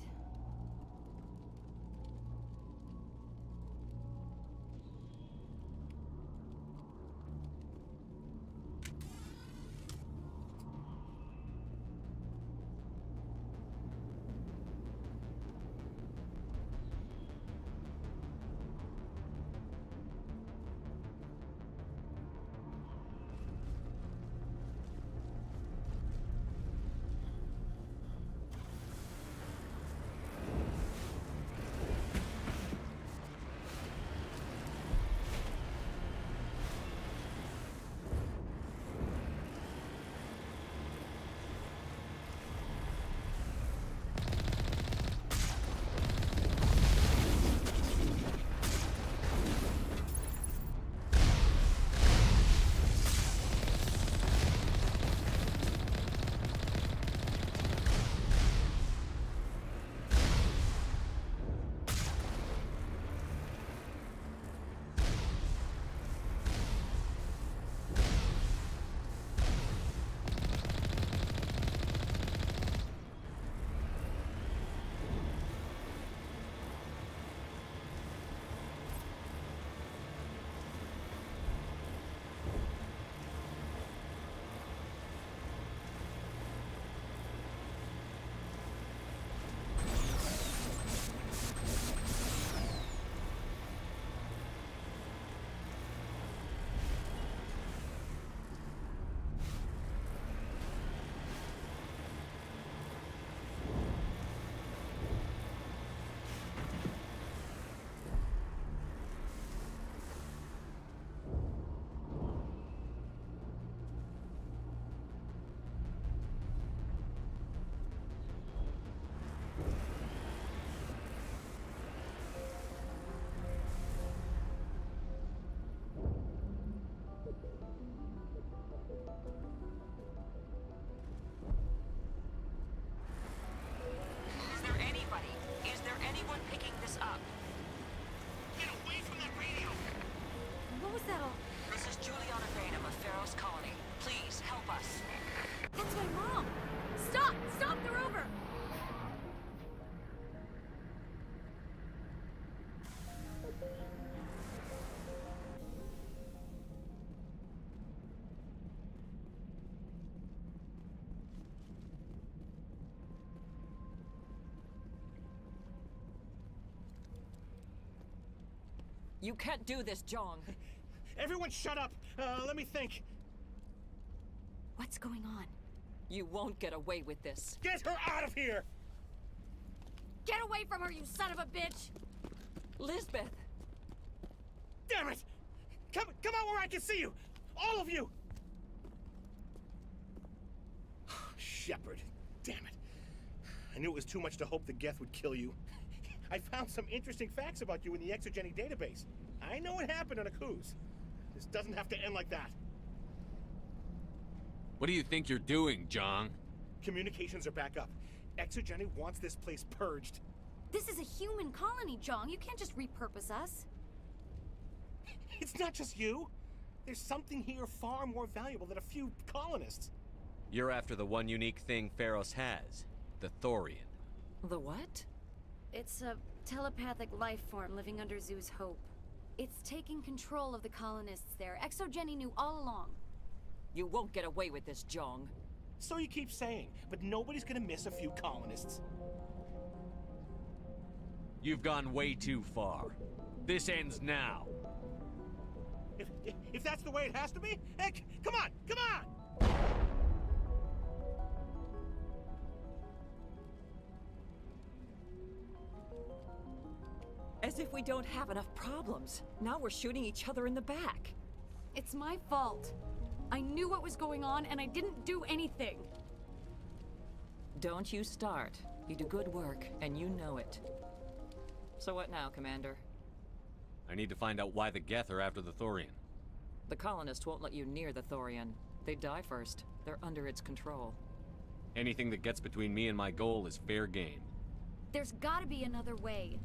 You can't do this, Jong. Everyone shut up! Let me think. What's going on? You won't get away with this. Get her out of here! Get away from her, you son of a bitch! Lisbeth! Damn it! Come out where I can see you! All of you! Shepard, damn it. I knew it was too much to hope the Geth would kill you. I found some interesting facts about you in the Exogeny database. I know it happened on a cruise. This doesn't have to end like that. What do you think you're doing, Jong? Communications are back up. Exogeny wants this place purged. This is a human colony, Jong. You can't just repurpose us. It's not just you. There's something here far more valuable than a few colonists. You're after the one unique thing Pharos has, the Thorian. The what? It's a telepathic life form living under Zoo's Hope. It's taking control of the colonists there. ExoGenny knew all along. You won't get away with this, Jong. So you keep saying, but nobody's gonna miss a few colonists. You've gone way too far. This ends now. If that's the way it has to be, heck, come on, come on! As if we don't have enough problems. Now we're shooting each other in the back. It's my fault. I knew what was going on and I didn't do anything. Don't you start. You do good work, and you know it. So what now, Commander? I need to find out why the Geth are after the Thorian. The colonists won't let you near the Thorian. They die first. They're under its control. Anything that gets between me and my goal is fair game. There's gotta be another way.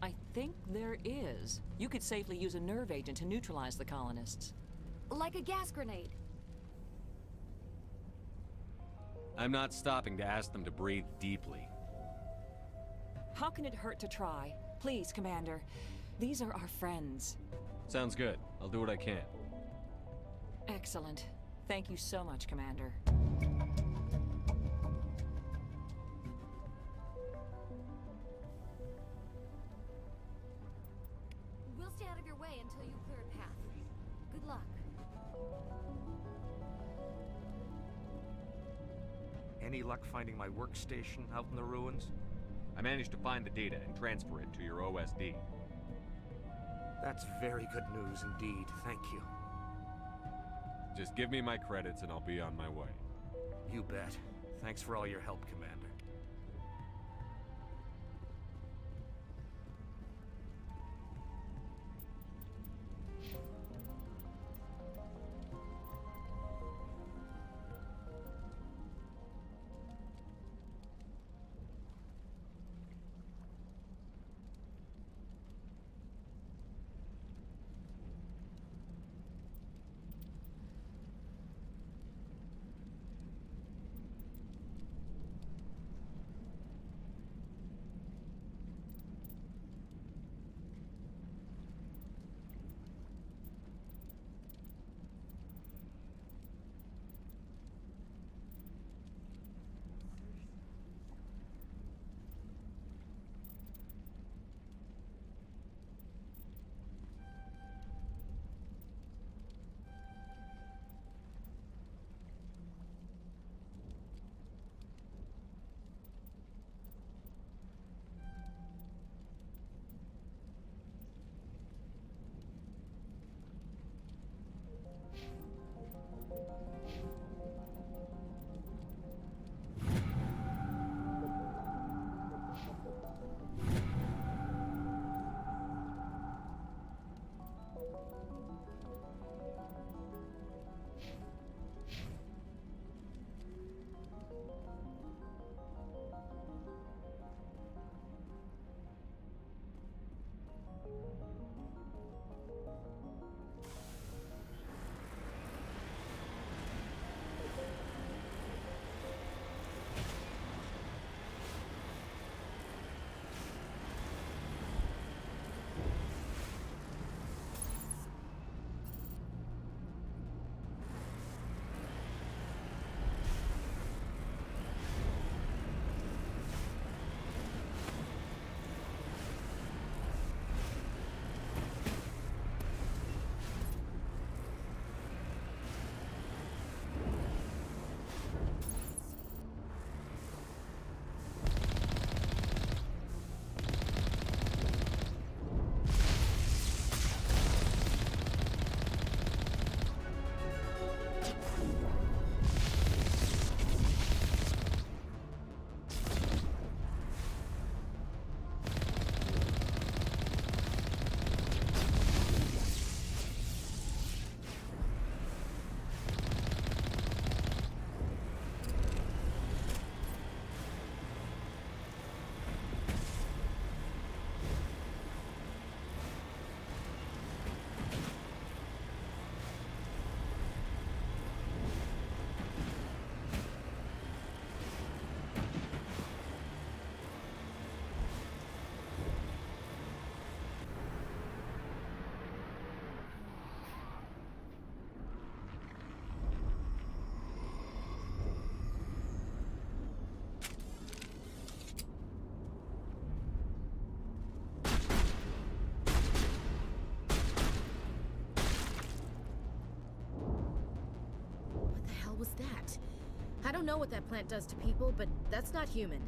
I think there is. You could safely use a nerve agent to neutralize the colonists. Like a gas grenade. I'm not stopping to ask them to breathe deeply. How can it hurt to try? Please, Commander. These are our friends. Sounds good. I'll do what I can. Excellent. Thank you so much, Commander. We'll stay out of your way until you clear a path. Good luck. Any luck finding my workstation out in the ruins? I managed to find the data and transfer it to your OSD. That's very good news indeed. Thank you. Just give me my credits and I'll be on my way. You bet. Thanks for all your help, Commander. was that? I don't know what that plant does to people, but that's not human.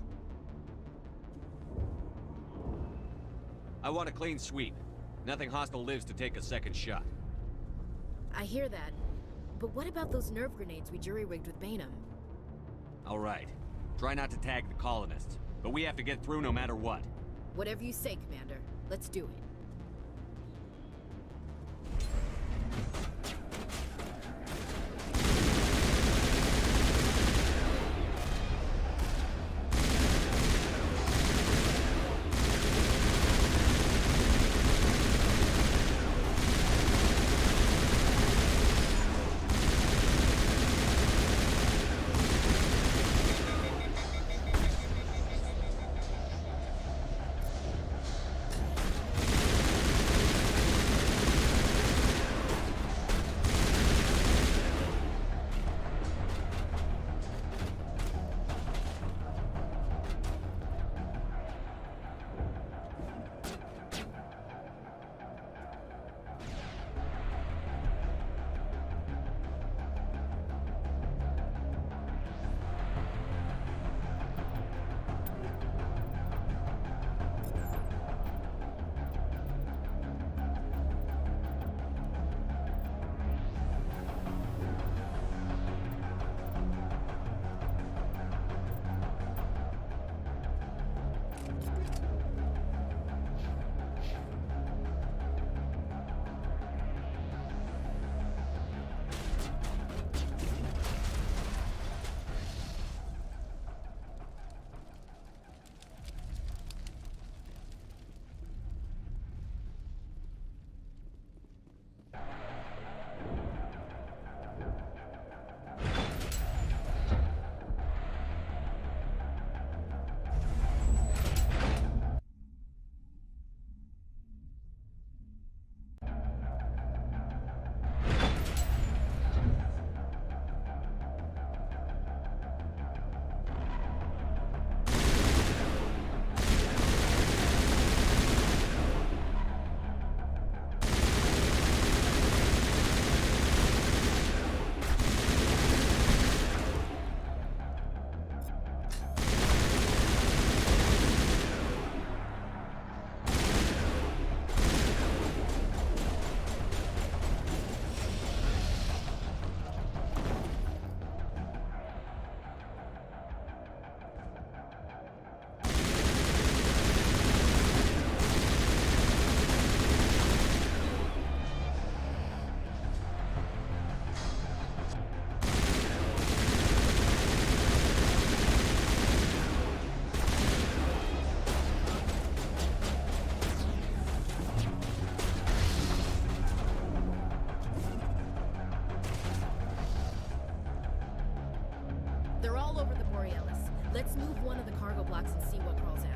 I want a clean sweep. Nothing hostile lives to take a second shot. I hear that. But what about those nerve grenades we jury-rigged with Bainham? All right. Try not to tag the colonists, but we have to get through no matter what. Whatever you say, Commander. Let's do it. They're all over the Borealis. Let's move one of the cargo blocks and see what crawls out.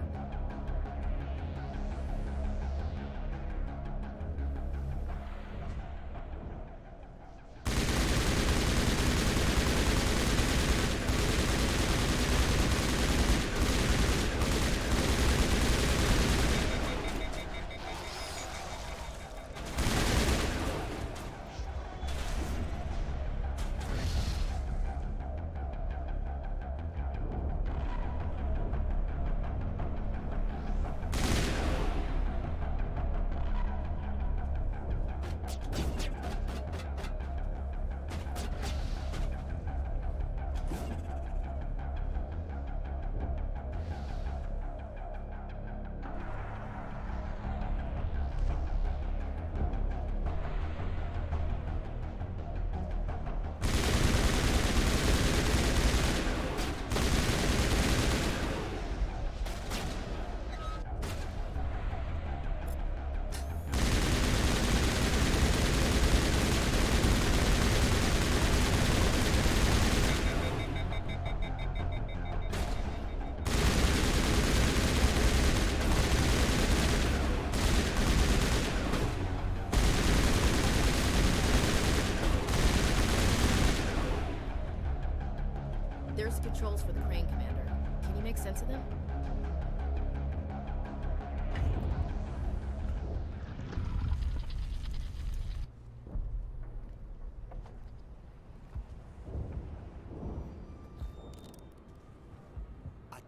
There's controls for the crane, Commander. Can you make sense of them?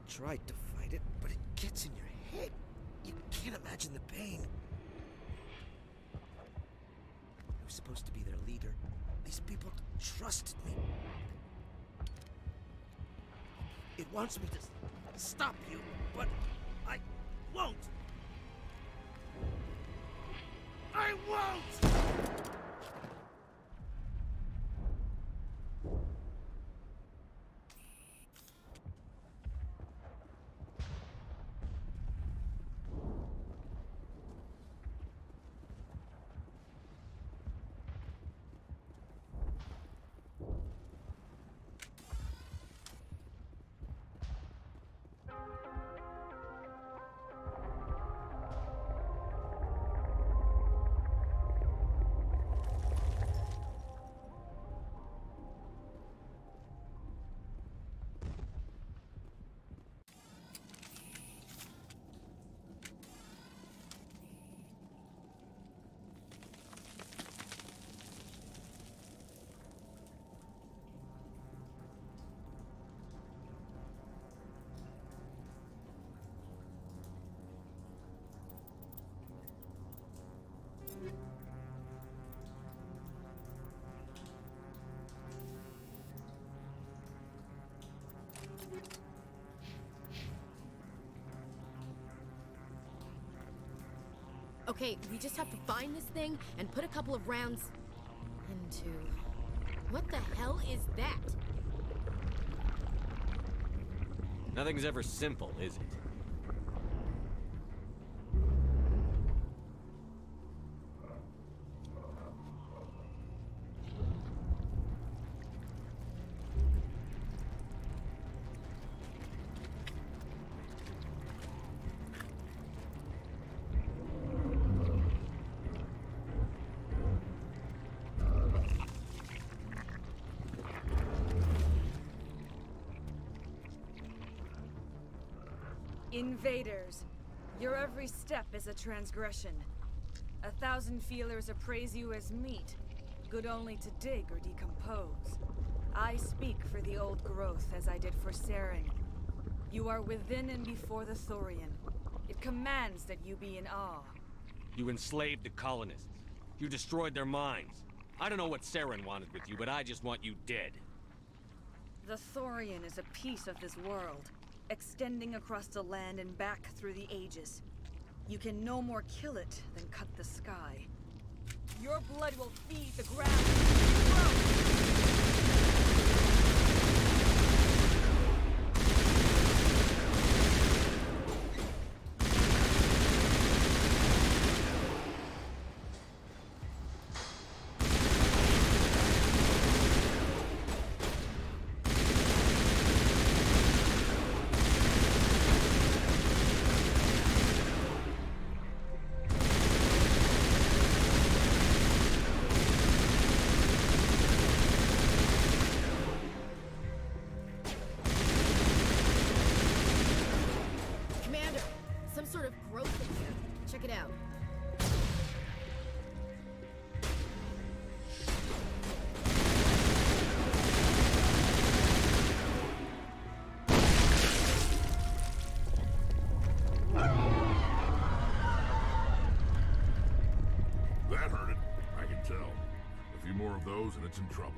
tried to fight it, but it gets in your head. You can't imagine the pain. I was supposed to be their leader. These people trusted me. It wants me to stop you, but I won't. I won't! Okay, we just have to find this thing and put a couple of rounds into... What the hell is that? Nothing's ever simple, is it? Invaders, your every step is a transgression. 1,000 feelers appraise you as meat, good only to dig or decompose. I speak for the old growth as I did for Saren. You are within and before the Thorian. It commands that you be in awe. You enslaved the colonists. You destroyed their minds. I don't know what Saren wanted with you, but I just want you dead. The Thorian is a piece of this world, extending across the land and back through the ages. You can no more kill it than cut the sky. Your blood will feed the ground. And it's in trouble.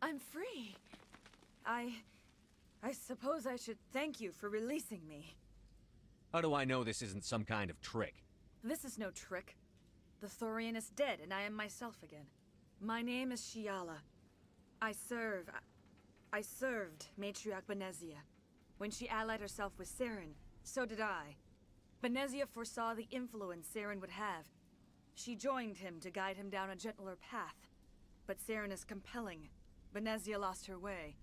I'm free. I suppose I should thank you for releasing me. How do I know this isn't some kind of trick? This is no trick. The Thorian is dead, and I am myself again. My name is Shiala. I served Matriarch Benezia. When she allied herself with Saren, so did I. Benezia foresaw the influence Saren would have. She joined him to guide him down a gentler path. But Saren is compelling. Benezia lost her way.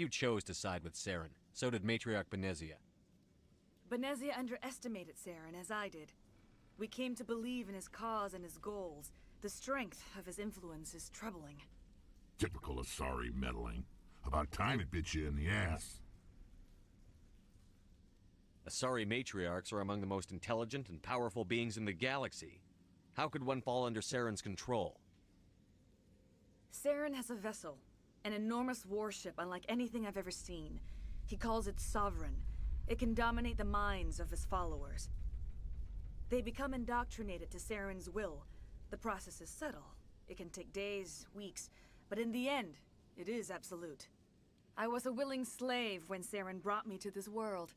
You chose to side with Saren. So did Matriarch Benezia. Benezia underestimated Saren, as I did. We came to believe in his cause and his goals. The strength of his influence is troubling. Typical Asari meddling. About time it bit you in the ass. Asari matriarchs are among the most intelligent and powerful beings in the galaxy. How could one fall under Saren's control? Saren has a vessel, an enormous warship unlike anything I've ever seen. He calls it Sovereign. It can dominate the minds of his followers. They become indoctrinated to Saren's will. The process is subtle. It can take days, weeks, but in the end, it is absolute. I was a willing slave when Saren brought me to this world.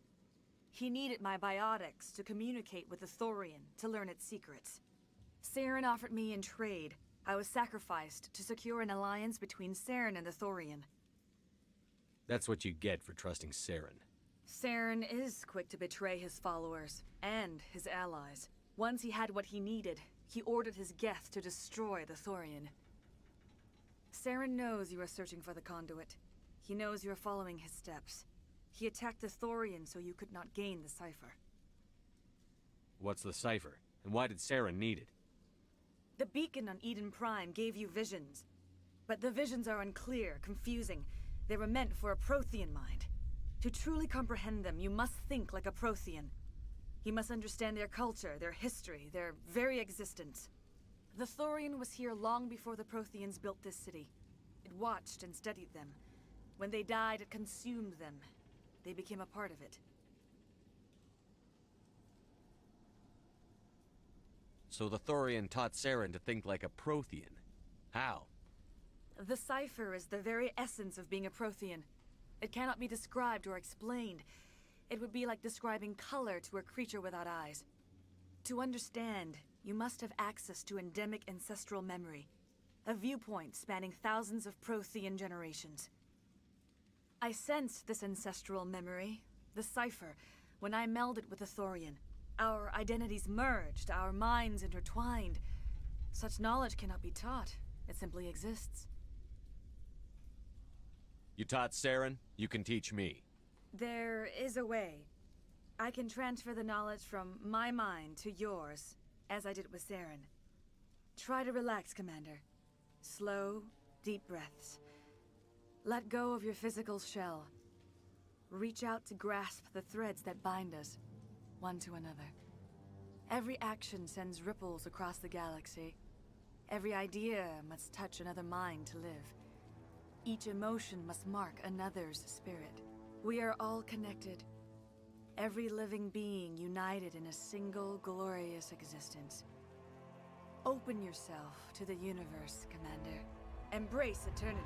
He needed my biotics to communicate with the Thorian, to learn its secrets. Saren offered me in trade. I was sacrificed to secure an alliance between Saren and the Thorian. That's what you get for trusting Saren. Saren is quick to betray his followers, and his allies. Once he had what he needed, he ordered his Geth to destroy the Thorian. Saren knows you are searching for the conduit. He knows you are following his steps. He attacked the Thorian so you could not gain the cipher. What's the cipher? And why did Saren need it? The beacon on Eden Prime gave you visions. But the visions are unclear, confusing. They were meant for a Prothean mind. To truly comprehend them, you must think like a Prothean. You must understand their culture, their history, their very existence. The Thorian was here long before the Protheans built this city. It watched and studied them. When they died, it consumed them. They became a part of it. So the Thorian taught Saren to think like a Prothean. How? The cipher is the very essence of being a Prothean. It cannot be described or explained. It would be like describing color to a creature without eyes. To understand, you must have access to endemic ancestral memory, a viewpoint spanning thousands of Prothean generations. I sensed this ancestral memory, the cipher, when I melded with the Thorian. Our identities merged, our minds intertwined. Such knowledge cannot be taught. It simply exists. You taught Saren, you can teach me. There is a way. I can transfer the knowledge from my mind to yours, as I did with Saren. Try to relax, Commander. Slow, deep breaths. Let go of your physical shell. Reach out to grasp the threads that bind us, one to another. Every action sends ripples across the galaxy. Every idea must touch another mind to live. Each emotion must mark another's spirit. We are all connected. Every living being united in a single glorious existence. Open yourself to the universe, Commander. Embrace eternity.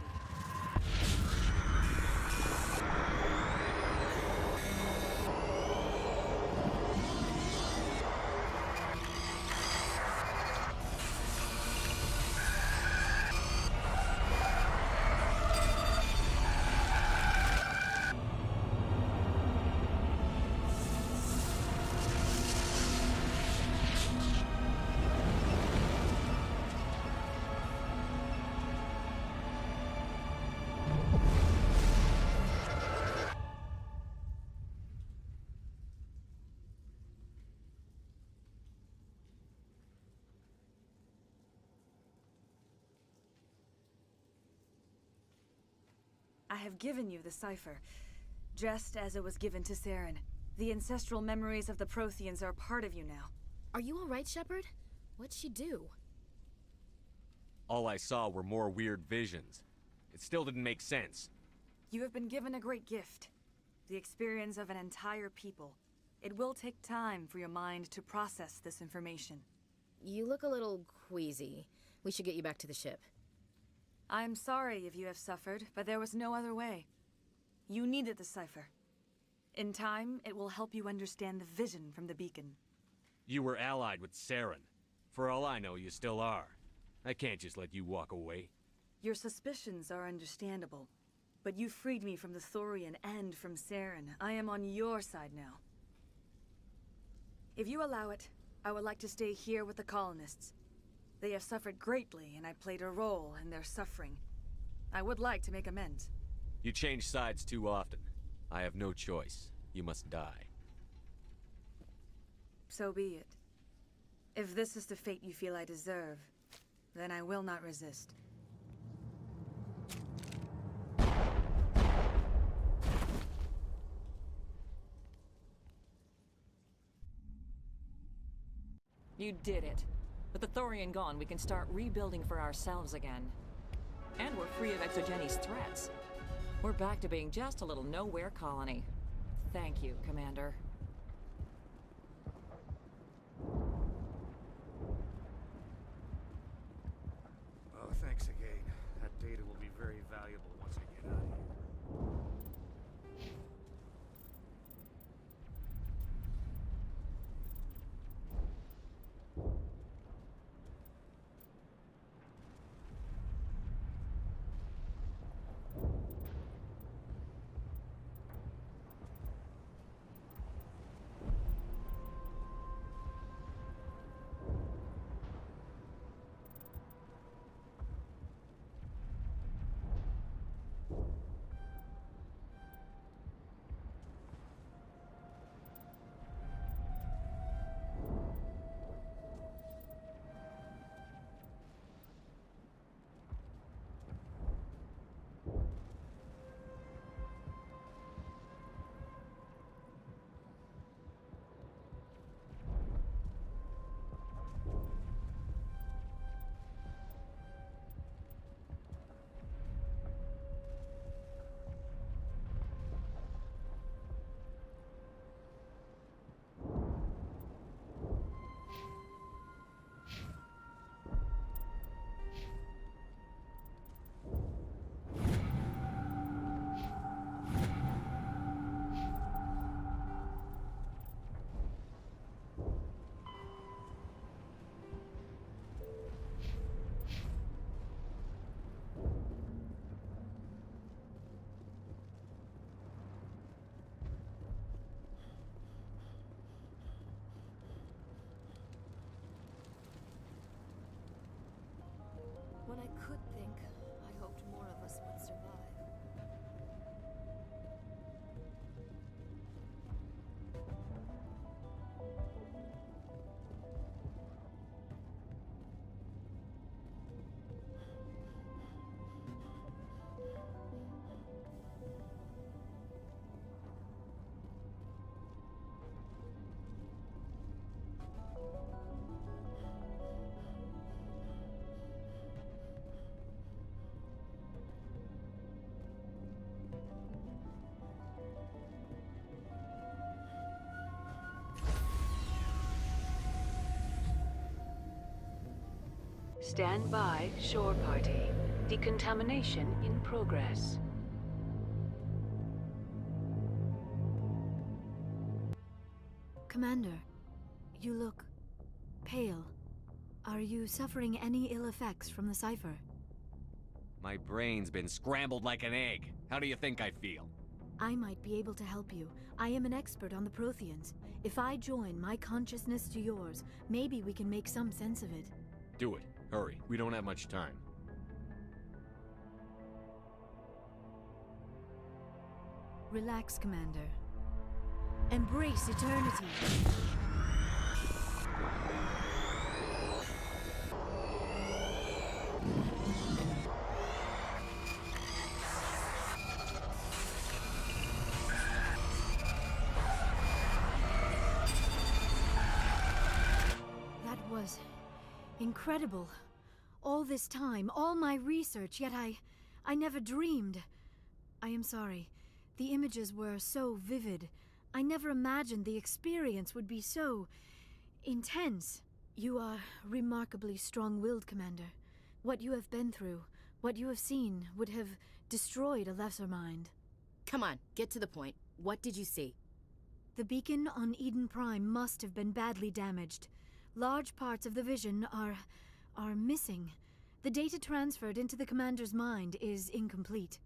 I have given you the cipher, just as it was given to Saren. The ancestral memories of the Protheans are part of you now. Are you all right, Shepard? What'd she do? All I saw were more weird visions. It still didn't make sense. You have been given a great gift. The experience of an entire people. It will take time for your mind to process this information. You look a little queasy. We should get you back to the ship. I'm sorry if you have suffered, but there was no other way. You needed the cipher. In time, it will help you understand the vision from the beacon. You were allied with Saren. For all I know, you still are. I can't just let you walk away. Your suspicions are understandable, but you freed me from the Thorian and from Saren. I am on your side now. If you allow it, I would like to stay here with the colonists. They have suffered greatly, and I played a role in their suffering. I would like to make amends. You change sides too often. I have no choice. You must die. So be it. If this is the fate you feel I deserve, then I will not resist. You did it. With the Thorian gone, we can start rebuilding for ourselves again. And we're free of Exogeni's threats. We're back to being just a little nowhere colony. Thank you, Commander. Oh, thanks again. That data will be very valuable once I get out of here. When I could think, I hoped more of us would survive. Stand by, shore party. Decontamination in progress. Commander, you look pale. Are you suffering any ill effects from the cipher? My brain's been scrambled like an egg. How do you think I feel? I might be able to help you. I am an expert on the Protheans. If I join my consciousness to yours, maybe we can make some sense of it. Do it. Hurry. We don't have much time. Relax, Commander. Embrace eternity. That was incredible. All this time, all my research, yet I never dreamed. I am sorry. The images were so vivid. I never imagined the experience would be so intense. You are remarkably strong-willed, Commander. What you have been through, what you have seen, would have destroyed a lesser mind. Come on, get to the point. What did you see? The beacon on Eden Prime must have been badly damaged. Large parts of the vision are missing. The data transferred into the Commander's mind is incomplete.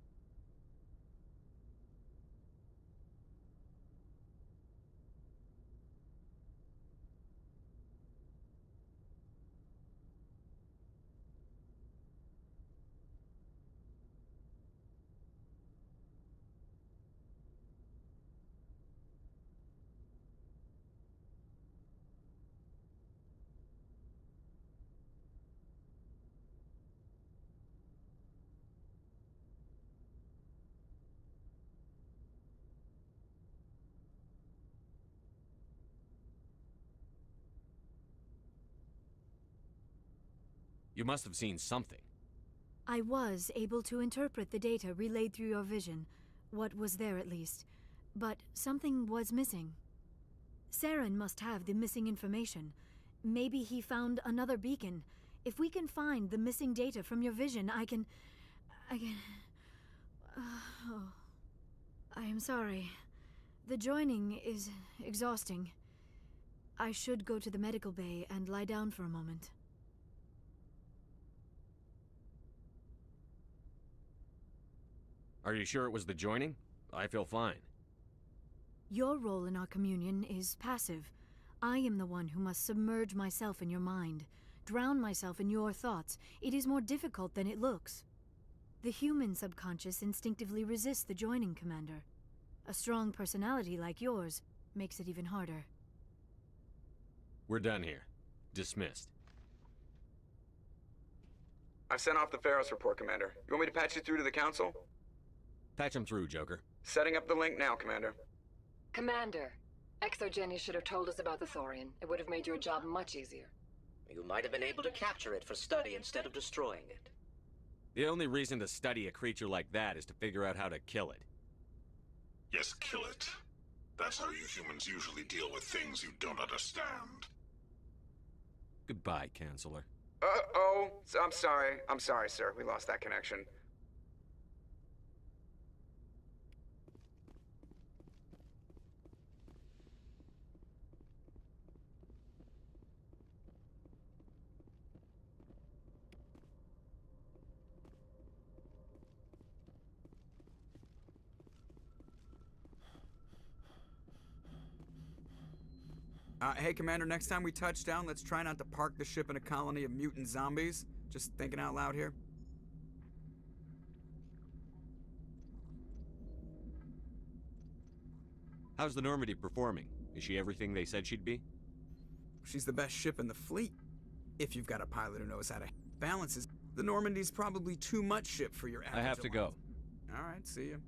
You must have seen something. I was able to interpret the data relayed through your vision, what was there at least, but something was missing. Saren must have the missing information. Maybe he found another beacon. If we can find the missing data from your vision, I can... Oh. I am sorry. The joining is exhausting. I should go to the medical bay and lie down for a moment. Are you sure it was the joining? I feel fine. Your role in our communion is passive. I am the one who must submerge myself in your mind, drown myself in your thoughts. It is more difficult than it looks. The human subconscious instinctively resists the joining, Commander. A strong personality like yours makes it even harder. We're done here. Dismissed. I've sent off the Pharos report, Commander. You want me to patch you through to the Council? Patch him through, Joker. Setting up the link now, Commander. Commander, ExoGenny should have told us about the Thorian. It would have made your job much easier. You might have been able to capture it for study instead of destroying it. The only reason to study a creature like that is to figure out how to kill it. Yes, kill it. That's how you humans usually deal with things you don't understand. Goodbye, Counselor. Uh-oh. I'm sorry. I'm sorry, sir. We lost that connection. Hey, Commander, next time we touch down, let's try not to park the ship in a colony of mutant zombies. Just thinking out loud here. How's the Normandy performing? Is she everything they said she'd be? She's the best ship in the fleet. If you've got a pilot who knows how to balance it. The Normandy's probably too much ship for your average. I have to go. All right, see you.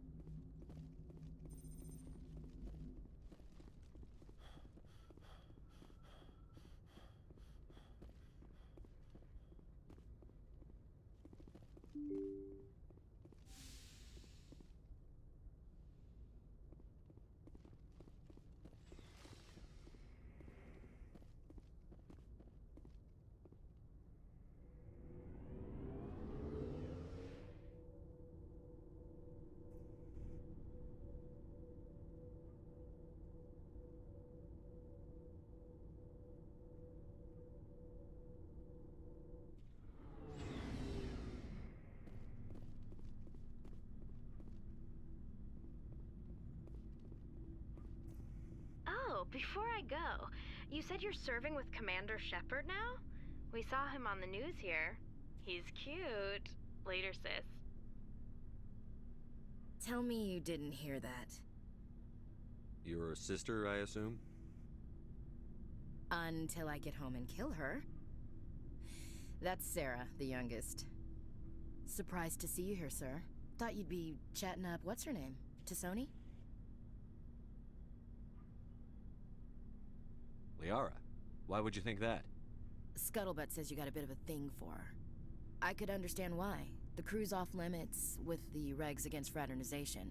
Oh, before I go, you said you're serving with Commander Shepard now? We saw him on the news here. He's cute. Later, sis. Tell me you didn't hear that. Your sister, I assume? Until I get home and kill her. That's Sarah, the youngest. Surprised to see you here, sir. Thought you'd be chatting up what's her name? Tassoni? Liara. Why would you think that? Scuttlebutt says you got a bit of a thing for her. I could understand why. The crew's off limits with the regs against fraternization.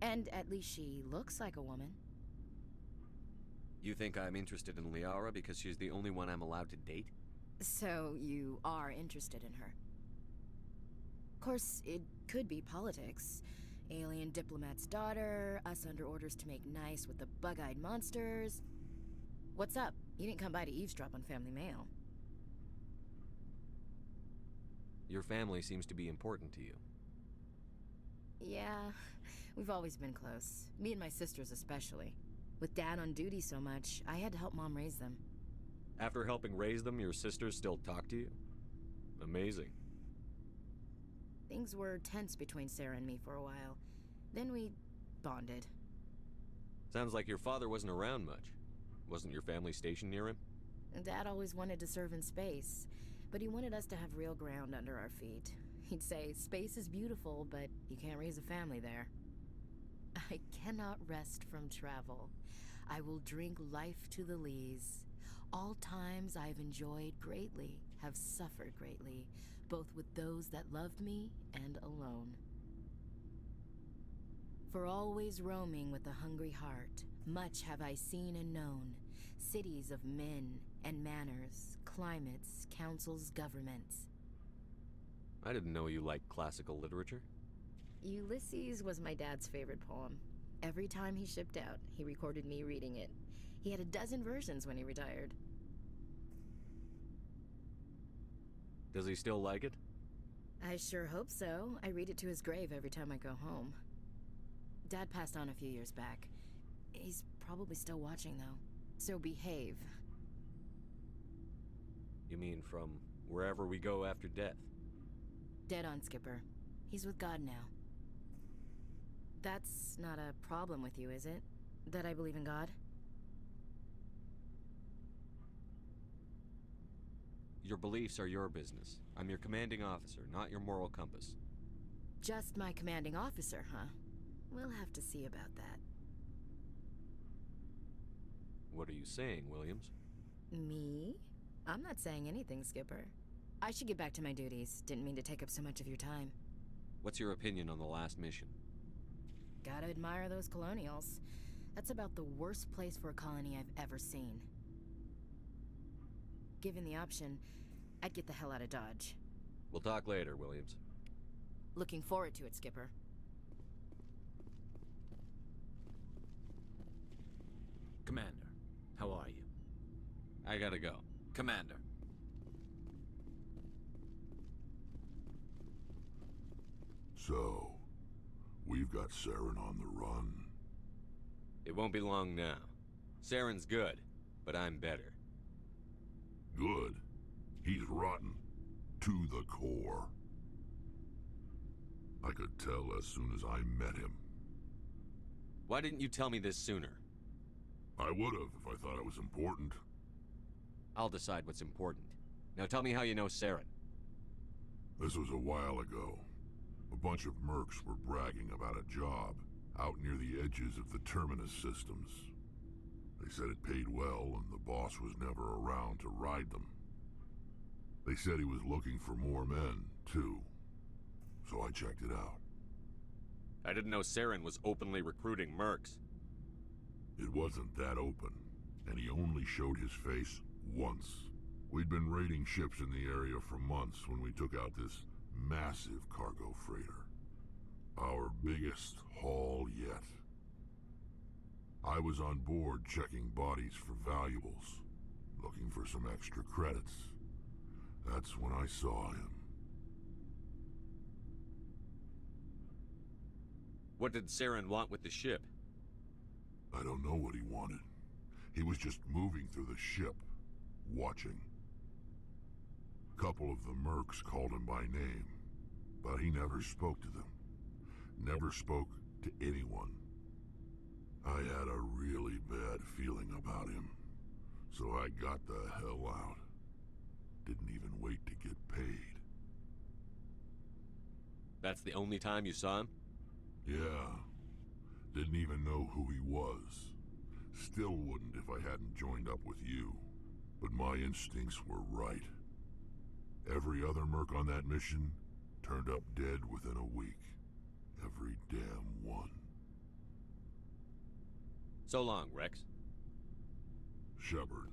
And at least she looks like a woman. You think I'm interested in Liara because she's the only one I'm allowed to date? So you are interested in her. Of course, it could be politics. Alien diplomat's daughter, us under orders to make nice with the bug-eyed monsters. What's up? You didn't come by to eavesdrop on Family Mail. Your family seems to be important to you. Yeah, we've always been close. Me and my sisters especially. With Dad on duty so much, I had to help Mom raise them. After helping raise them, your sisters still talk to you? Amazing. Things were tense between Sarah and me for a while. Then we bonded. Sounds like your father wasn't around much. Wasn't your family stationed near him? Dad always wanted to serve in space, but he wanted us to have real ground under our feet. He'd say, space is beautiful, but you can't raise a family there. I cannot rest from travel. I will drink life to the lees. All times I've enjoyed greatly. have suffered greatly, both with those that loved me and alone. For always roaming with a hungry heart, much have I seen and known, cities of men and manners, climates, councils, governments. I didn't know you liked classical literature. Ulysses was my dad's favorite poem. Every time he shipped out, he recorded me reading it. He had a dozen versions when he retired. Does he still like it? I sure hope so. I read it to his grave every time I go home. Dad passed on a few years back. He's probably still watching, though. So behave. You mean from wherever we go after death? Dead on, Skipper. He's with God now. That's not a problem with you, is it? That I believe in God? Your beliefs are your business. I'm your commanding officer, not your moral compass. Just my commanding officer, huh? We'll have to see about that. What are you saying, Williams? Me? I'm not saying anything, Skipper. I should get back to my duties. Didn't mean to take up so much of your time. What's your opinion on the last mission? Gotta admire those colonials. That's about the worst place for a colony I've ever seen. Given the option, I'd get the hell out of Dodge. We'll talk later, Williams. Looking forward to it, Skipper. Commander, how are you? I gotta go. Commander. So, we've got Saren on the run. It won't be long now. Saren's good, but I'm better. Good. He's rotten. To the core. I could tell as soon as I met him. Why didn't you tell me this sooner? I would've if I thought it was important. I'll decide what's important. Now tell me how you know Saren. This was a while ago. A bunch of mercs were bragging about a job out near the edges of the Terminus systems. They said it paid well and the boss was never around to ride them. They said he was looking for more men, too. So I checked it out. I didn't know Saren was openly recruiting mercs. It wasn't that open, and he only showed his face once. We'd been raiding ships in the area for months when we took out this massive cargo freighter. Our biggest haul yet. I was on board checking bodies for valuables, looking for some extra credits. That's when I saw him. What did Saren want with the ship? I don't know what he wanted. He was just moving through the ship, watching. Couple of the mercs called him by name, but he never spoke to them. Never spoke to anyone. I had a really bad feeling about him, so I got the hell out. Didn't even wait to get paid. That's the only time you saw him? Yeah. Didn't even know who he was. Still wouldn't if I hadn't joined up with you. But my instincts were right. Every other merc on that mission turned up dead within a week. Every damn one. So long, Rex. Shepard.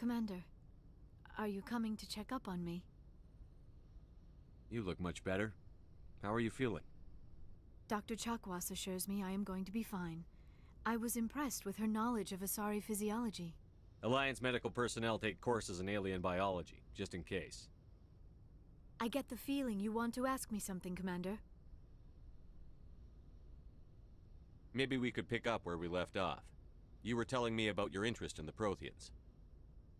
Commander, are you coming to check up on me? You look much better. How are you feeling? Dr. Chakwas assures me I am going to be fine. I was impressed with her knowledge of Asari physiology. Alliance medical personnel take courses in alien biology, just in case. I get the feeling you want to ask me something, Commander. Maybe we could pick up where we left off. You were telling me about your interest in the Protheans.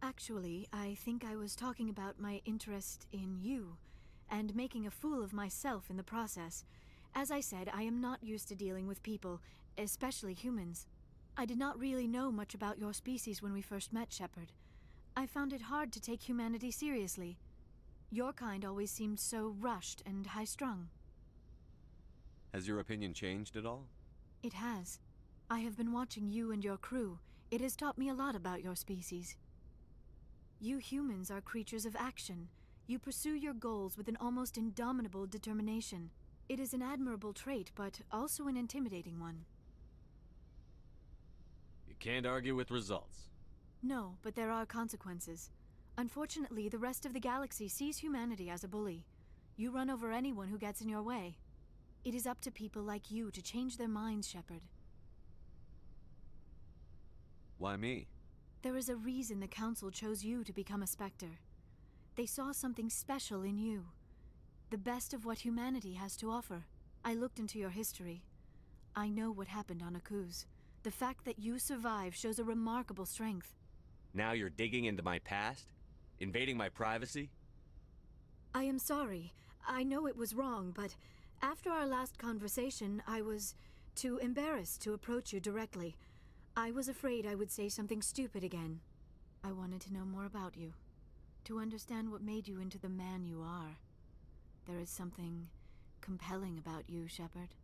Actually, I think I was talking about my interest in you, and making a fool of myself in the process. As I said, I am not used to dealing with people, especially humans. I did not really know much about your species when we first met, Shepard. I found it hard to take humanity seriously. Your kind always seemed so rushed and high-strung. Has your opinion changed at all? It has. I have been watching you and your crew. It has taught me a lot about your species. You humans are creatures of action. You pursue your goals with an almost indomitable determination. It is an admirable trait, but also an intimidating one. You can't argue with results. No, but there are consequences. Unfortunately, the rest of the galaxy sees humanity as a bully. You run over anyone who gets in your way. It is up to people like you to change their minds, Shepard. Why me? There is a reason the Council chose you to become a Spectre. They saw something special in you. The best of what humanity has to offer. I looked into your history. I know what happened on Akuz. The fact that you survived shows a remarkable strength. Now you're digging into my past? Invading my privacy? I am sorry. I know it was wrong, but after our last conversation, I was too embarrassed to approach you directly. I was afraid I would say something stupid again. I wanted to know more about you, to understand what made you into the man you are. There is something compelling about you, Shepard.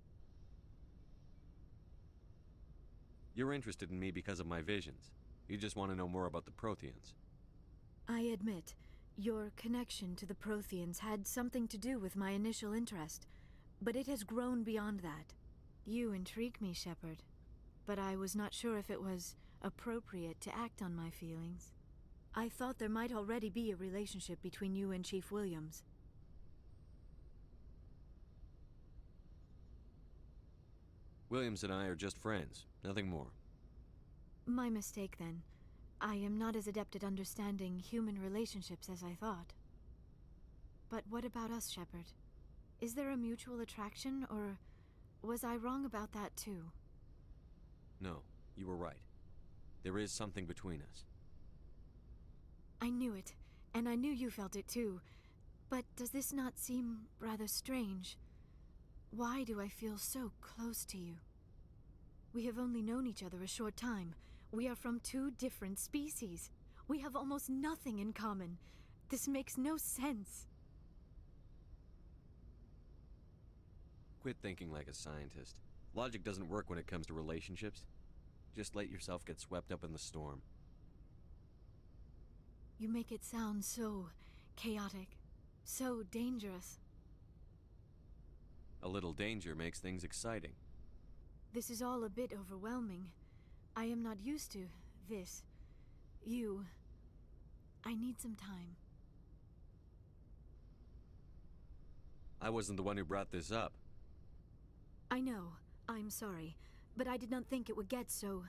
You're interested in me because of my visions. You just want to know more about the Protheans. I admit, your connection to the Protheans had something to do with my initial interest, but it has grown beyond that. You intrigue me, Shepard, but I was not sure if it was appropriate to act on my feelings. I thought there might already be a relationship between you and Chief Williams. Williams and I are just friends, nothing more. My mistake, then. I am not as adept at understanding human relationships as I thought. But what about us, Shepard? Is there a mutual attraction, or was I wrong about that too? No, you were right. There is something between us. I knew it, and I knew you felt it too. But does this not seem rather strange? Why do I feel so close to you? We have only known each other a short time. We are from two different species. We have almost nothing in common. This makes no sense. Quit thinking like a scientist. Logic doesn't work when it comes to relationships. Just let yourself get swept up in the storm. You make it sound so chaotic, so dangerous. A little danger makes things exciting. This is all a bit overwhelming. I am not used to this. You. I need some time. I wasn't the one who brought this up. I know. I'm sorry. But I did not think it would get so...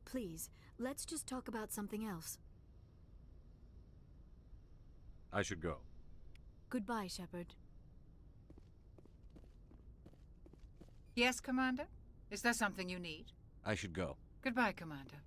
Please, let's just talk about something else. I should go. Goodbye, Shepard. Yes, Commander? Is there something you need? I should go. Goodbye, Commander.